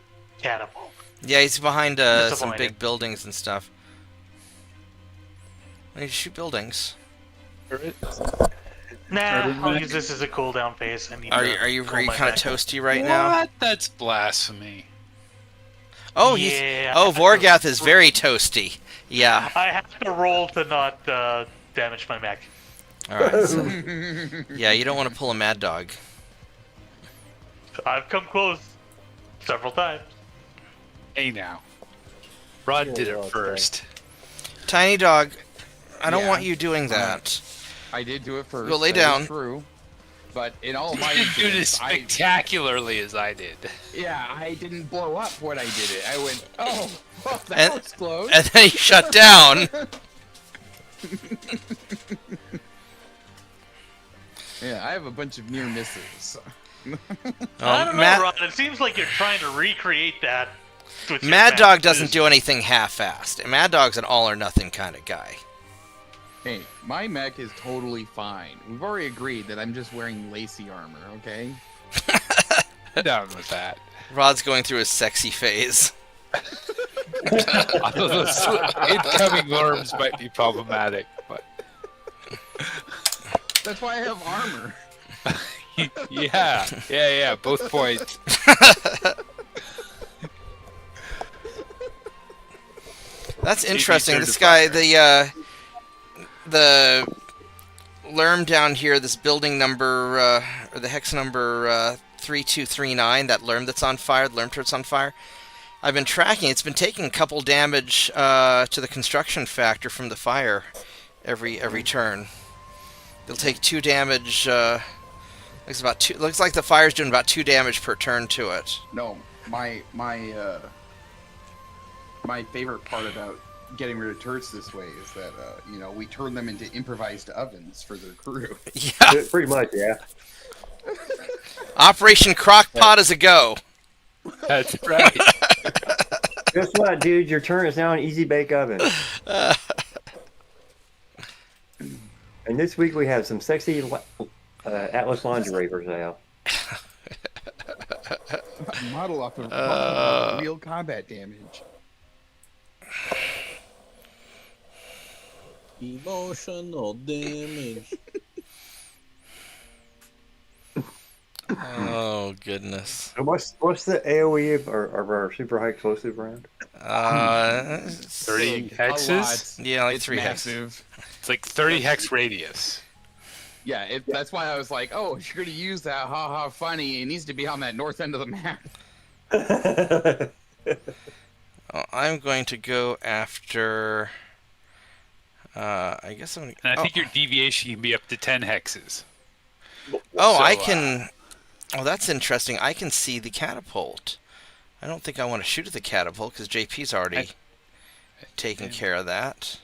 catapult. Yeah, he's behind some Disappointed. big buildings and stuff. I need to shoot buildings. Nah, I'll use this as a cooldown phase. I need Are you cool my kind of mech. toasty right now? What? That's blasphemy. Oh, Yeah, Oh, Vorgath is very toasty. Yeah. I have to roll to not damage my mech. All right. So, yeah, you don't want to pull a Mad Dog. I've come close several times. Hey now. Rod did it first. Tiny Dog, I don't Yeah. want you doing that. I did do it first. Go lay that is down. True. But in all my You didn't do it as incidents, spectacularly as I did. I didn't blow up when I did it. I went, oh, well, that And- was close. And then he shut down. Yeah, I have a bunch of near misses. I don't know, Ron. It seems like you're trying to recreate that. with your Mad mech. Dog doesn't do anything half-assed. Mad Dog's an all-or-nothing kind of guy. Hey, my mech is totally fine. We've already agreed that I'm just wearing lacy armor, okay? I'm down with that. Rod's going through his sexy phase. Although those incoming worms might be problematic, but That's why I have armor. yeah, both points. That's interesting. This guy, the Lerm down here, this building number, or the hex number 3239, that Lerm that's on fire, the Lerm turret's on fire. I've been tracking. It's been taking a couple damage to the construction factor from the fire every turn. It'll take 2 damage. Looks like the fire's doing about 2 damage per turn to it. No, my favorite part about getting rid of turrets this way is that we turn them into improvised ovens for their crew. Yeah, Pretty much, yeah. Operation Crockpot is a go. That's right. Guess what, dude? Your turn is now an easy bake oven. And this week we have some sexy Atlas lingerie for sale. Model off of real combat damage. Emotional damage. Oh goodness. So what's the AOE of our super high explosive round? 30 hexes? Yeah, like It's 3 hexes. massive. It's like 30 hex radius. Yeah, that's why I was like, oh, if you're gonna use that, haha, funny. It needs to be on that north end of the map. I'm going to go after. I guess I'm gonna. And I think your deviation can be up to 10 hexes. Oh, So, I can. Oh, that's interesting. I can see the catapult. I don't think I want to shoot at the catapult because JP's already taken care of that.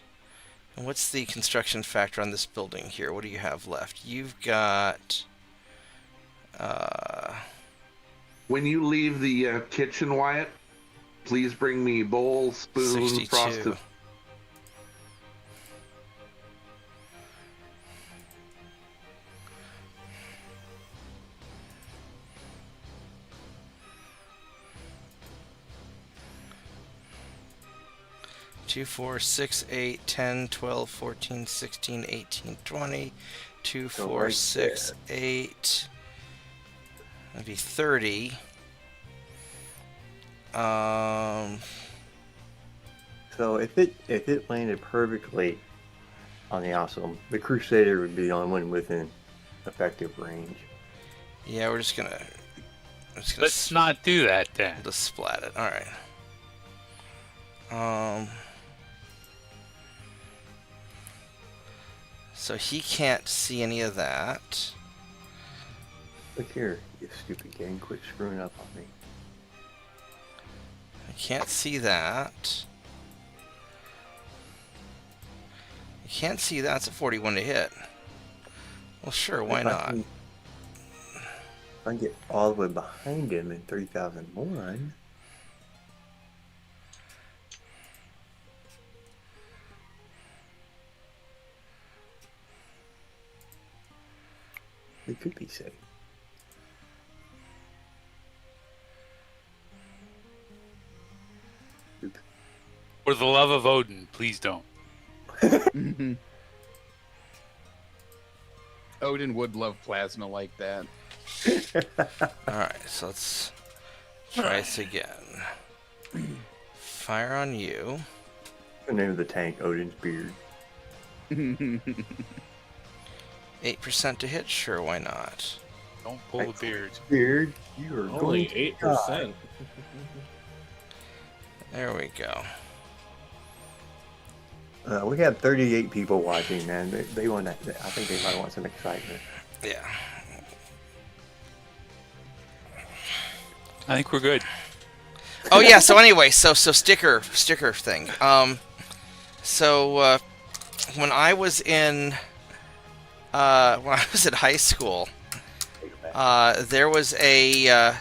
And what's the construction factor on this building here? What do you have left? You've got. When you leave the kitchen, Wyatt, please bring me bowl, spoon, 62. frosted. 2, 4, 6, 8, 10, 12, 14, 16, 18, 20. 2, 4, 6, 8. That'd be 30. So if it landed perfectly on the awesome, the Crusader would be the only one within effective range. Yeah, we're just gonna. Let's not do that then. Just splat it. All right. So he can't see any of that. Look here, you stupid game! Quit screwing up on me. I can't see that. I can't see that. It's a 41 to hit. Well, sure, why not? If I can get all the way behind him in 3001. It could be safe. For the love of Odin, please don't. Odin would love plasma like that. Alright, so let's try this again. Fire on you. The name of the tank, Odin's Beard. 8% to hit? Sure, why not? Don't pull the beard. Beard, you are Only going 8%. There we go. We have 38 people watching, man. They want that. I think they might want some excitement. Yeah. I think we're good. Oh yeah, so anyway, so sticker thing. So when I was in high school, there was a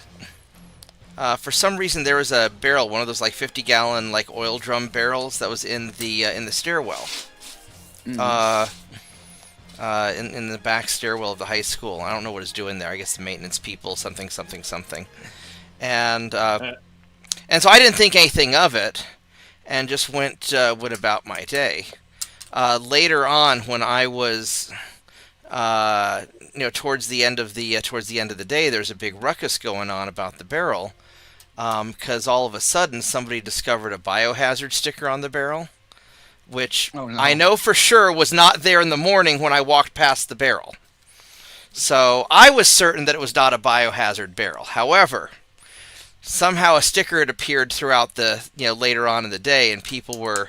for some reason there was a barrel, one of those like 50-gallon like oil drum barrels that was in the stairwell. In the back stairwell of the high school. I don't know what it's doing there. I guess the maintenance people, something. And so I didn't think anything of it, and just went about my day. Later on, when I was, towards the end of the day, there's a big ruckus going on about the barrel, because all of a sudden somebody discovered a biohazard sticker on the barrel, which I know for sure was not there in the morning when I walked past the barrel. So I was certain that it was not a biohazard barrel. However, somehow a sticker had appeared throughout the later on in the day, and people were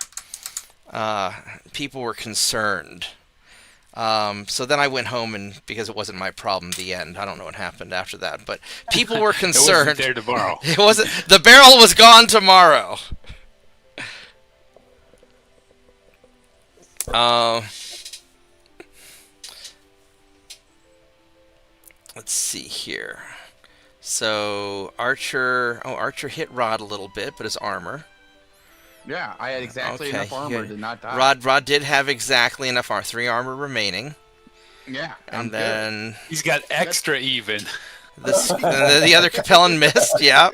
concerned. So then I went home, and because it wasn't my problem, the end. I don't know what happened after that, but people were concerned. It wasn't there tomorrow. It wasn't. The barrel was gone tomorrow. Let's see here. So Archer hit Rod a little bit, but his armor. Yeah, I had exactly enough armor to not die. Rod did have exactly enough 3 armor remaining. Yeah, and then he's got extra even. The other Capellan missed. Yeah.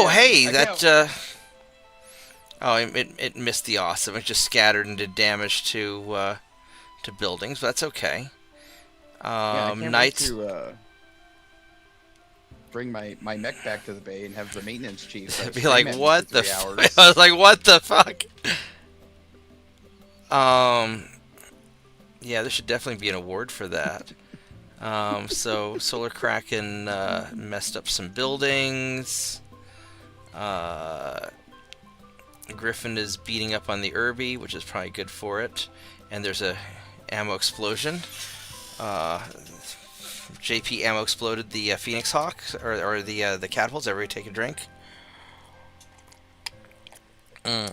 Hey, that. It missed the awesome. It just scattered and did damage to buildings, but that's okay. I can't Knights. wait to bring my mech back to the bay and have the maintenance chief be like, what the? I was like, what the fuck? Yeah, there should definitely be an award for that. So Solar Kraken messed up some buildings. Griffin is beating up on the Irby, which is probably good for it. And there's a ammo explosion. JP ammo exploded the Phoenix Hawk, or the catapults. Everybody take a drink. I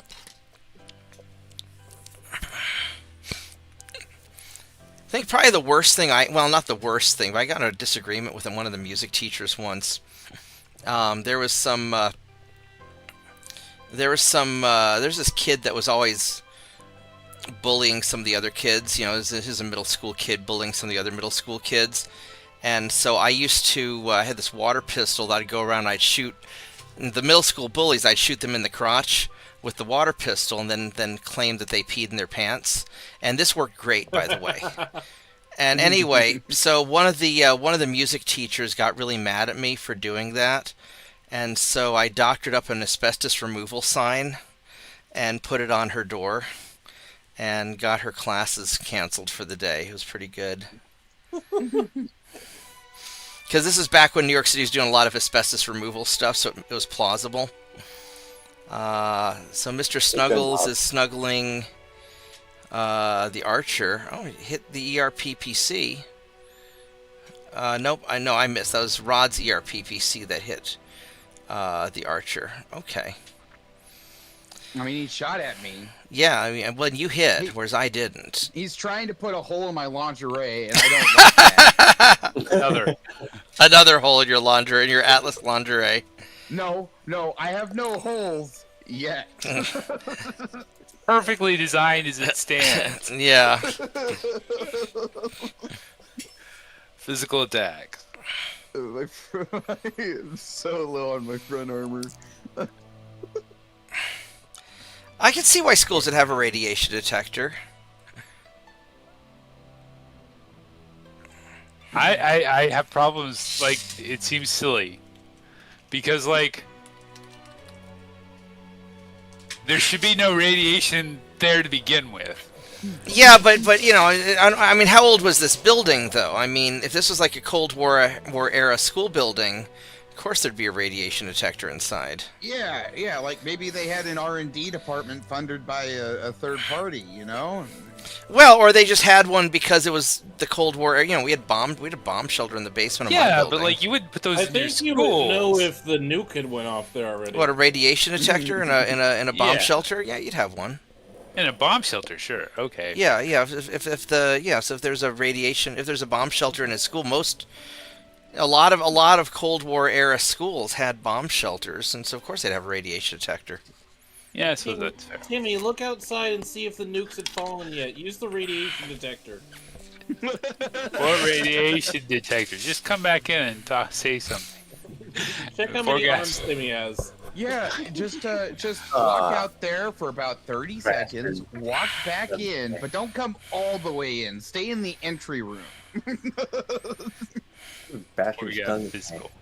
think probably the worst thing not the worst thing, but I got in a disagreement with one of the music teachers once. There's this kid that was always bullying some of the other kids. This is a middle school kid bullying some of the other middle school kids. And so I used to, I had this water pistol that I'd go around and I'd shoot the middle school bullies, I'd shoot them in the crotch with the water pistol, and then claim that they peed in their pants. And this worked great, by the way. And anyway, so one of the music teachers got really mad at me for doing that, and so I doctored up an asbestos removal sign and put it on her door, and got her classes canceled for the day. It was pretty good. Because this is back when New York City was doing a lot of asbestos removal stuff, so it was plausible. So Mr. Snuggles is snuggling the Archer. Oh, he hit the ERPPC. Nope, I missed. That was Rod's ERPPC that hit the Archer. Okay. I mean, he shot at me. Yeah, I mean, well, you hit, whereas I didn't. He's trying to put a hole in my lingerie, and I don't like that. Another hole in your lingerie, in your Atlas lingerie. No, I have no holes yet. Perfectly designed as it stands. Yeah. Physical attack. I am so low on my front armor. I can see why schools would have a radiation detector. I have problems, like, it seems silly. Because, like, there should be no radiation there to begin with. Yeah, but you know, I mean, how old was this building, though? I mean, if this was like a Cold War era school building, of course there'd be a radiation detector inside. Yeah, like maybe they had an R&D department funded by a third party, you know? Well, or they just had one because it was the Cold War. You know, we had a bomb shelter in the basement of my building. Yeah, but like you would put those in your I think schools. you would know if the nuke had went off there already. What, a radiation detector in a bomb shelter? Yeah, you'd have one. In a bomb shelter, sure, okay. Yeah. So if there's a bomb shelter in a school, a lot of Cold War era schools had bomb shelters, and so of course they'd have a radiation detector. Yeah, so that's fair. Timmy, look outside and see if the nukes had fallen yet. Use the radiation detector. What radiation detector? Just come back in and say something. Check how many arms Timmy has. Yeah, just walk out there for about 30 seconds, walk back in, but don't come all the way in. Stay in the entry room. Bastard's done this. Physical.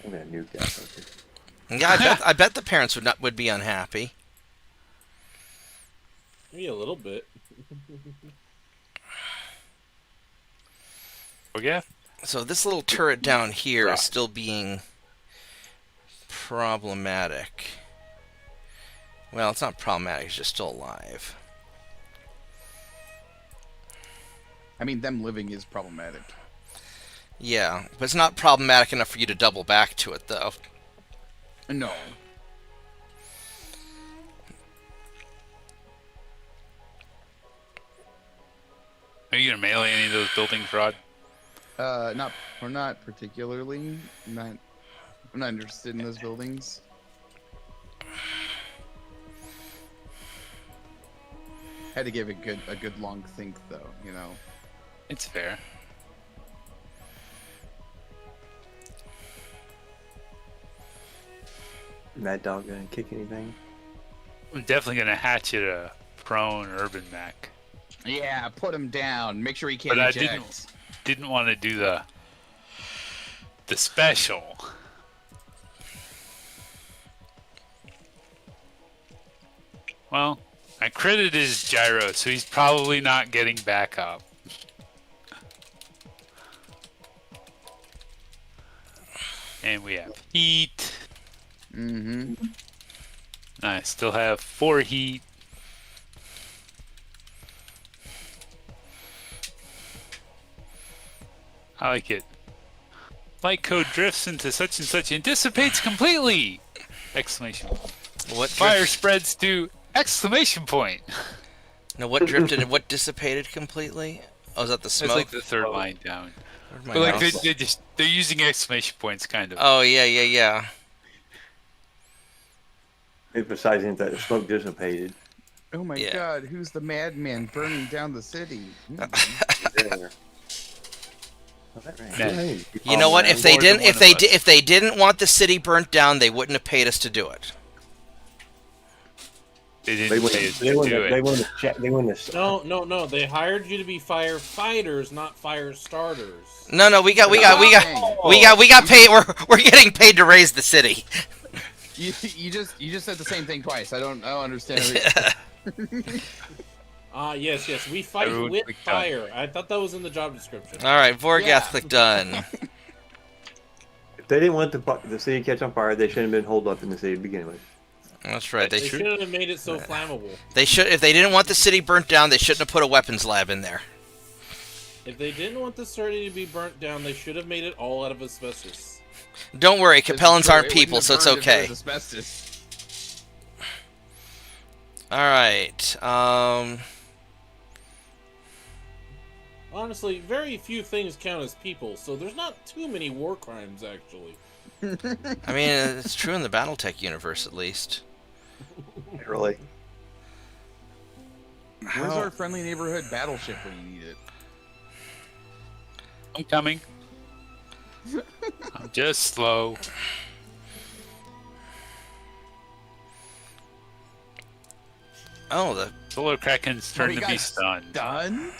I'm gonna nuke that fucker. Yeah, I bet the parents would be unhappy. Maybe a little bit. Okay. So this little turret down here is still being problematic. Well, it's not problematic, it's just still alive. I mean, them living is problematic. Yeah, but it's not problematic enough for you to double back to it, though. No. Are you gonna melee any of those buildings, Rod? Not particularly. I'm not interested in those buildings. Had to give it a good long think, though. You know. It's fair. Mad Dog gonna kick anything? I'm definitely gonna hatchet a prone urban mech. Yeah, put him down. Make sure he can't But eject. I didn't want to do the special. Well, I critted his gyro, so he's probably not getting back up. And we have heat. Mm-hmm. I still have 4 heat. I like it. Light code drifts into such and such and dissipates completely! Exclamation point. What Fire spreads to exclamation point. No, what drifted and what dissipated completely? Oh, is that the smoke? It's like the third line down. Where'd my But like mouse- they're using exclamation points kind of. Oh, yeah. Emphasizing that the smoke dissipated. Oh my Yeah. God! Who's the madman burning down the city? There. You know what? If they didn't want the city burnt down, they wouldn't have paid us to do it. They didn't pay us to do it. They wouldn't have. No. They hired you to be firefighters, not fire starters. No. We got paid. We're getting paid to raise the city. You just said the same thing twice. I don't understand. Yes. We fight with fire. I thought that was in the job description. All right, Vorgath, click done. If they didn't want the city to catch on fire, they shouldn't have been holed up in the city to begin with. That's right. They shouldn't have made it so flammable. They should. If they didn't want the city burnt down, they shouldn't have put a weapons lab in there. If they didn't want the city to be burnt down, they should have made it all out of asbestos. Don't worry, Capellans aren't people, so it's okay. All right. Honestly, very few things count as people, so there's not too many war crimes, actually. I mean, it's true in the Battletech universe, at least. Really? Where's our friendly neighborhood battleship when you need it? I'm coming. I'm just slow. Oh, the Solar Kraken's turned to be stunned. Stunned?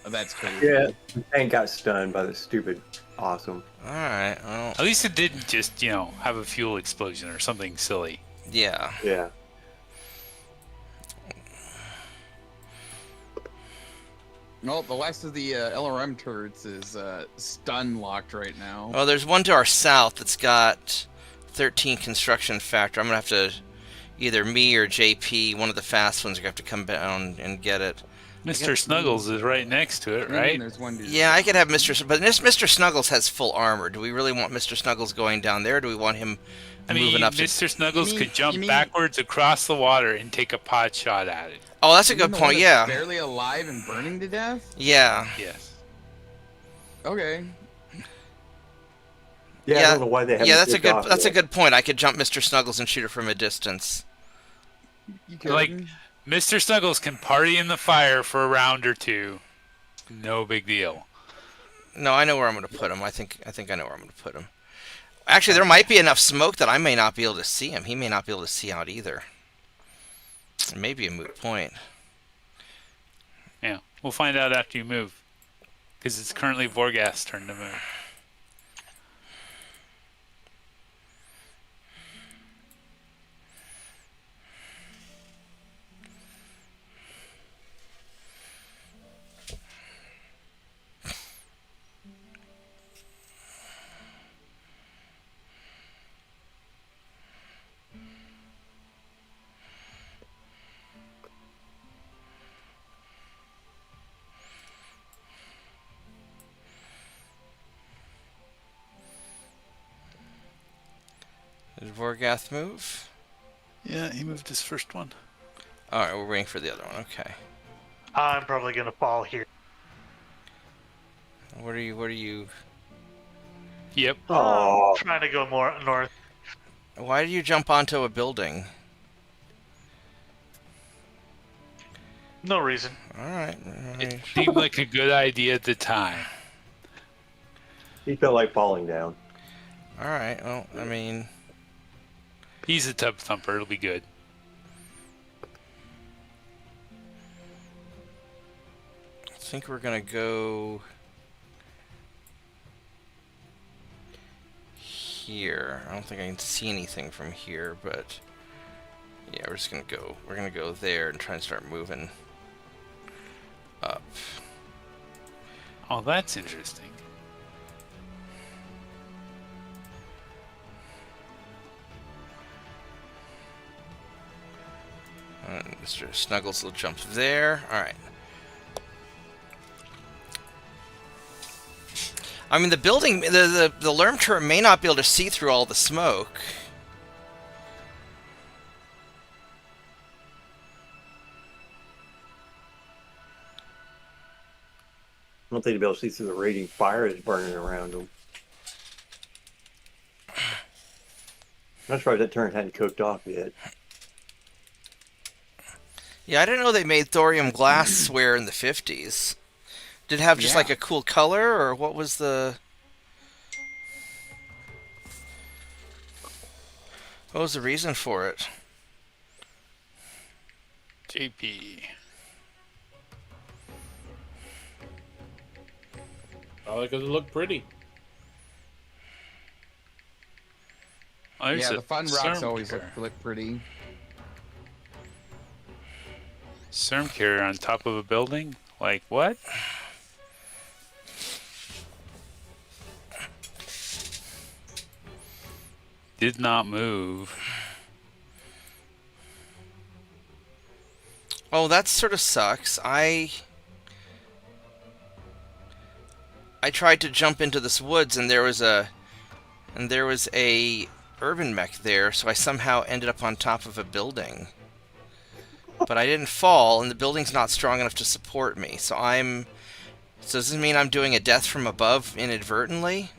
Oh, that's crazy. Yeah, the tank got stunned by the stupid awesome. All right. Well, at least it didn't just, have a fuel explosion or something silly. Yeah. Yeah. No, the last of the LRM turrets is stun locked right now. Well, there's one to our south that's got 13 construction factor. I'm gonna have to either me or JP, one of the fast ones, are gonna have to come down and get it. Mr. Snuggles is right next to it, right? There's one Yeah, I could have but Mr. Snuggles has full armor. Do we really want Mr. Snuggles going down there? Or do we want him moving up? Mr. Snuggles could jump backwards across the water and take a pot shot at it. Oh, that's a good point. Yeah. Barely alive and burning to death. Yeah. Yes. Okay. Yeah, I don't know why they haven't. Yeah, that's a good point. I could jump Mr. Snuggles and shoot it from a distance. You could. Like, Mr. Snuggles can party in the fire for a round or two. No big deal. No, I know where I'm going to put him. I think I know where I'm going to put him. Actually, there might be enough smoke that I may not be able to see him. He may not be able to see out either. It may be a moot point. Yeah, we'll find out after you move. Because it's currently Vorgath's turn to move. Did Vorgath move? Yeah, he moved his first one. Alright, we're waiting for the other one. Okay. I'm probably going to fall here. What are you... Yep. Oh. Trying to go more north. Why did you jump onto a building? No reason. Alright. It seemed like a good idea at the time. He felt like falling down. Alright, well, I mean... He's a tub thumper, it'll be good. I think we're gonna go... here. I don't think I can see anything from here, but... yeah, we're just gonna go... we're gonna go there and try and start moving... up. Oh, that's interesting. Mr. Snuggles will jump there. Alright. I mean, the building, the Lerm turret may not be able to see through all the smoke. I don't think they'll be able to see through the raging fire that's burning around them. I'm not surprised that turret hadn't cooked off yet. Yeah, I didn't know they made thorium glassware in the 50s. Did it have just Yeah. like a cool color, or what was the... What was the reason for it? JP. Probably because it looked pretty. Oh, there's Yeah, a the fun rocks CERN always carrier. look pretty. CERN carrier on top of a building? Like what? Did not move. Oh, that sort of sucks. I tried to jump into this woods, and there was a urban mech there, so I somehow ended up on top of a building. But I didn't fall, and the building's not strong enough to support me. So does this mean I'm doing a death from above inadvertently?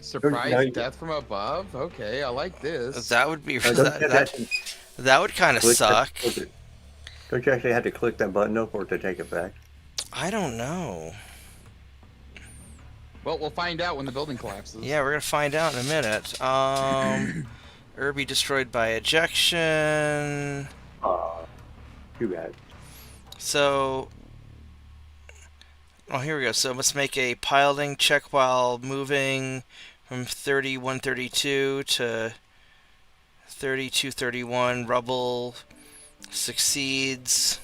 Surprise death from above? Okay, I like this. That would be Don't that would kind of suck. Don't you actually have to click that button up for it to take it back? I don't know. Well, we'll find out when the building collapses. Yeah, we're gonna find out in a minute. Irby destroyed by ejection. Too bad. So, oh, here we go. So let's make a piloting check while moving from 3132 to 3231. Rubble succeeds.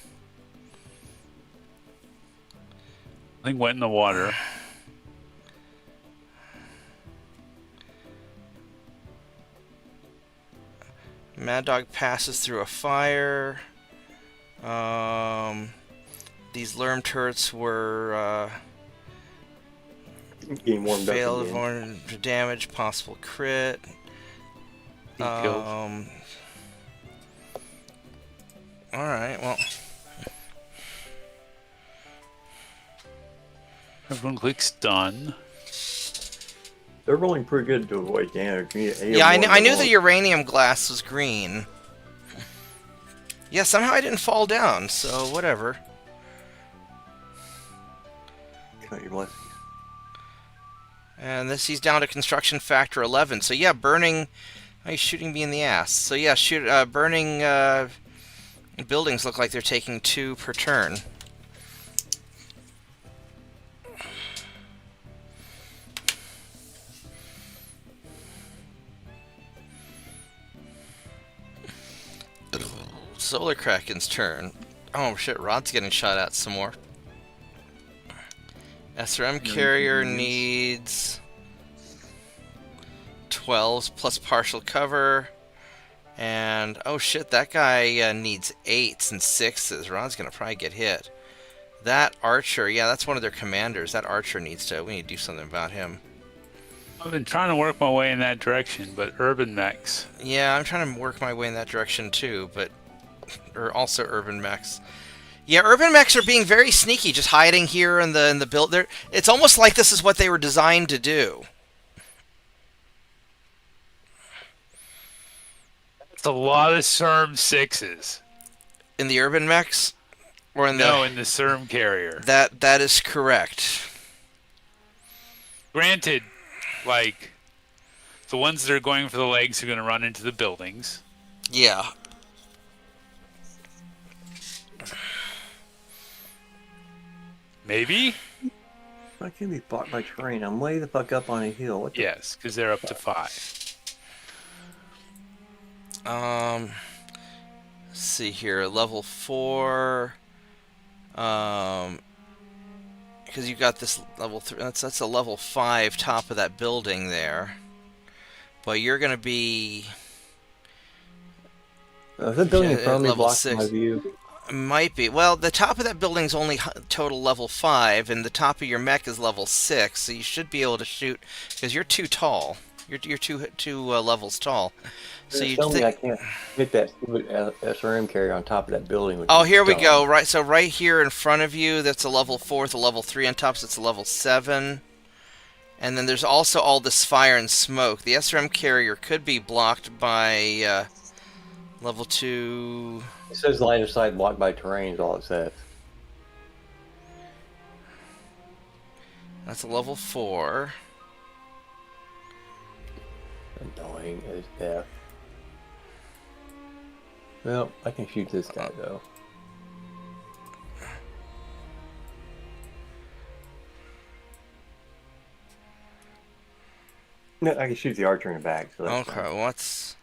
Thing went in the water. Mad Dog passes through a fire. These Lerm turrets were Getting warmed up failed again. to damage, possible crit. Killed. Alright, well. Everyone clicks done. They're rolling pretty good to avoid damage. Yeah, I knew the uranium glass was green. Yeah, somehow I didn't fall down, so whatever. Count your blessings. And this, he's down to construction factor 11. So yeah, burning... Oh, he's shooting me in the ass. So yeah, burning buildings look like they're taking 2 per turn. Solar Kraken's turn. Oh shit, Rod's getting shot at some more. SRM carrier needs 12s plus partial cover. And oh shit, that guy needs 8s and 6s. Rod's gonna probably get hit. That archer, yeah, that's one of their commanders. That archer we need to do something about him. I've been trying to work my way in that direction, but urban mechs. Yeah, I'm trying to work my way in that direction too, but also urban mechs. Yeah, urban mechs are being very sneaky, just hiding here in the build. It's almost like this is what they were designed to do. It's a lot of CERM 6s. In the urban mechs, or in in the CERM carrier. That is correct. Granted, like the ones that are going for the legs are going to run into the buildings. Yeah. Maybe? I can't be blocked by terrain. I'm way the fuck up on a hill. What the Yes, because they're up to 5. Let's see here, level 4. Because you got this level 3. That's a level 5 top of that building there. But you're gonna be. Is that building in front of me level blocking 6. my view? Might be. Well, the top of that building's only total level 5, and the top of your mech is level 6, so you should be able to shoot, because you're too tall. You're two levels tall. So you tell me I can't hit that SRM carrier on top of that building. Oh, here we go. Right, so right here in front of you, that's a level 4 with a level 3 on top, so it's a level 7. And then there's also all this fire and smoke. The SRM carrier could be blocked by Level 2. It says line of sight blocked by terrain is all it says. That's a level 4. Annoying as death. Well, I can shoot this guy though. No, I can shoot the archer in the back. So that's Okay, fine. what's...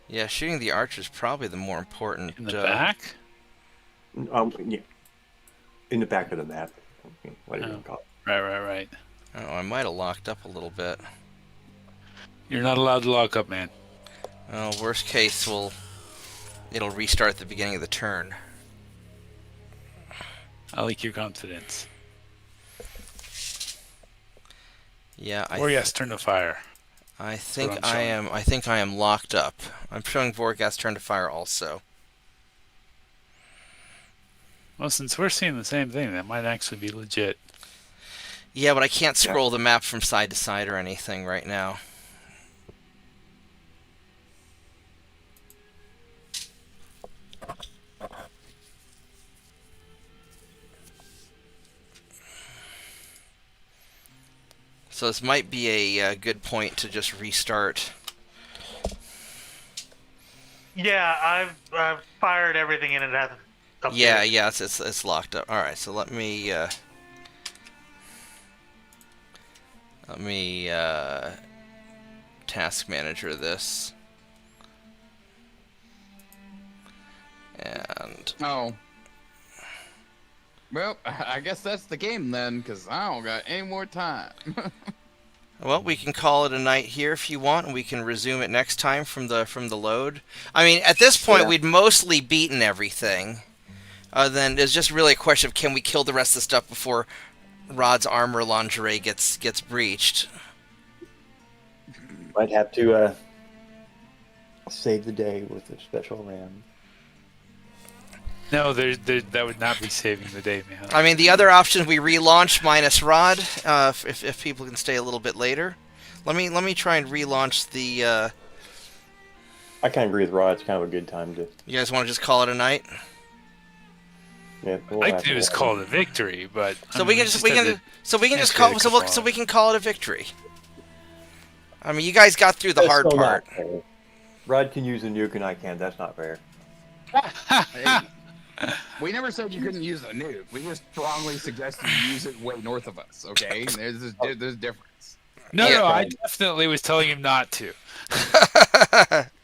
Yeah, shooting the archer is probably the more important... In the back? Yeah. In the back of the map. What do you call it? Right. Oh, I might have locked up a little bit. You're not allowed to lock up, man. Well, worst case, it'll restart at the beginning of the turn. I like your confidence. Yeah, Or yes, turn to fire. I think I am locked up. I'm showing Vorgas turn to fire also. Well, since we're seeing the same thing, that might actually be legit. Yeah, but I can't scroll the map from side to side or anything right now. So this might be a good point to just restart. Yeah, I've fired everything in it. Hasn't updated. Yeah, it's locked up. All right, so let me task manager this. And Oh. Well, I guess that's the game then, because I don't got any more time. well, we can call it a night here if you want, and we can resume it next time from the load. I mean, at this point, we'd mostly beaten everything. Then it's just really a question of can we kill the rest of the stuff before Rod's armor lingerie gets breached. Might have to save the day with a special ram. No, that would not be saving the day, man. I mean, the other option we relaunch minus Rod, if people can stay a little bit later. Let me try and relaunch the. I kind of agree with Rod. It's kind of a good time to. You guys want to just call it a night? Yeah, I'd like to do is call it a victory, but so we can call it a victory. I mean, you guys got through the hard part. Rod can use a nuke and I can't. That's not fair. Hey, we never said you couldn't use a nuke. We just strongly suggested you use it way north of us. Okay, there's a difference. No, I definitely was telling him not to.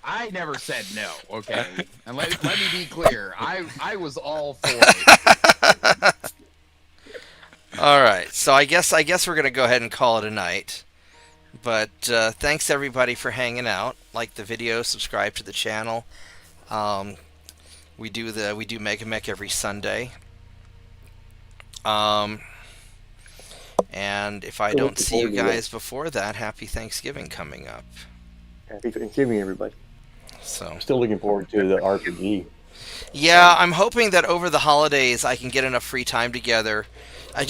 I never said no. Okay, and let me be clear. I was all for it. All right, so I guess we're gonna go ahead and call it a night. But thanks everybody for hanging out. Like the video, subscribe to the channel. We do MegaMek every Sunday. And if I don't see you guys before that, happy Thanksgiving coming up. Happy Thanksgiving, everybody. So I'm still looking forward to the RPG. Yeah, I'm hoping that over the holidays I can get enough free time together. I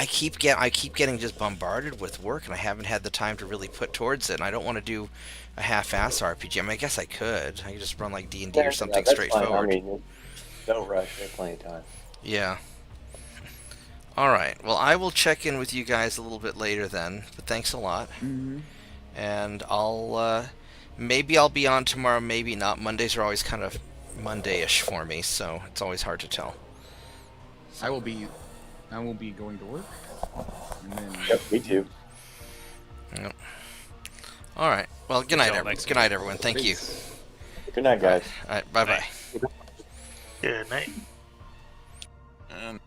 keep getting just bombarded with work, and I haven't had the time to really put towards it. And I don't want to do a half-ass RPG. I mean, I guess I could just run like D&D or something straightforward. I mean, no rush. There's plenty of time. Yeah. All right. Well, I will check in with you guys a little bit later then. But thanks a lot. Mm-hmm. And I'll maybe I'll be on tomorrow, maybe not. Mondays are always kind of Monday-ish for me, so it's always hard to tell. I will be going to work. And then... Yep, me too. Yep. All right. Well, good night, everyone. Thank you. Good night, guys. All right. Bye-bye. Good night. And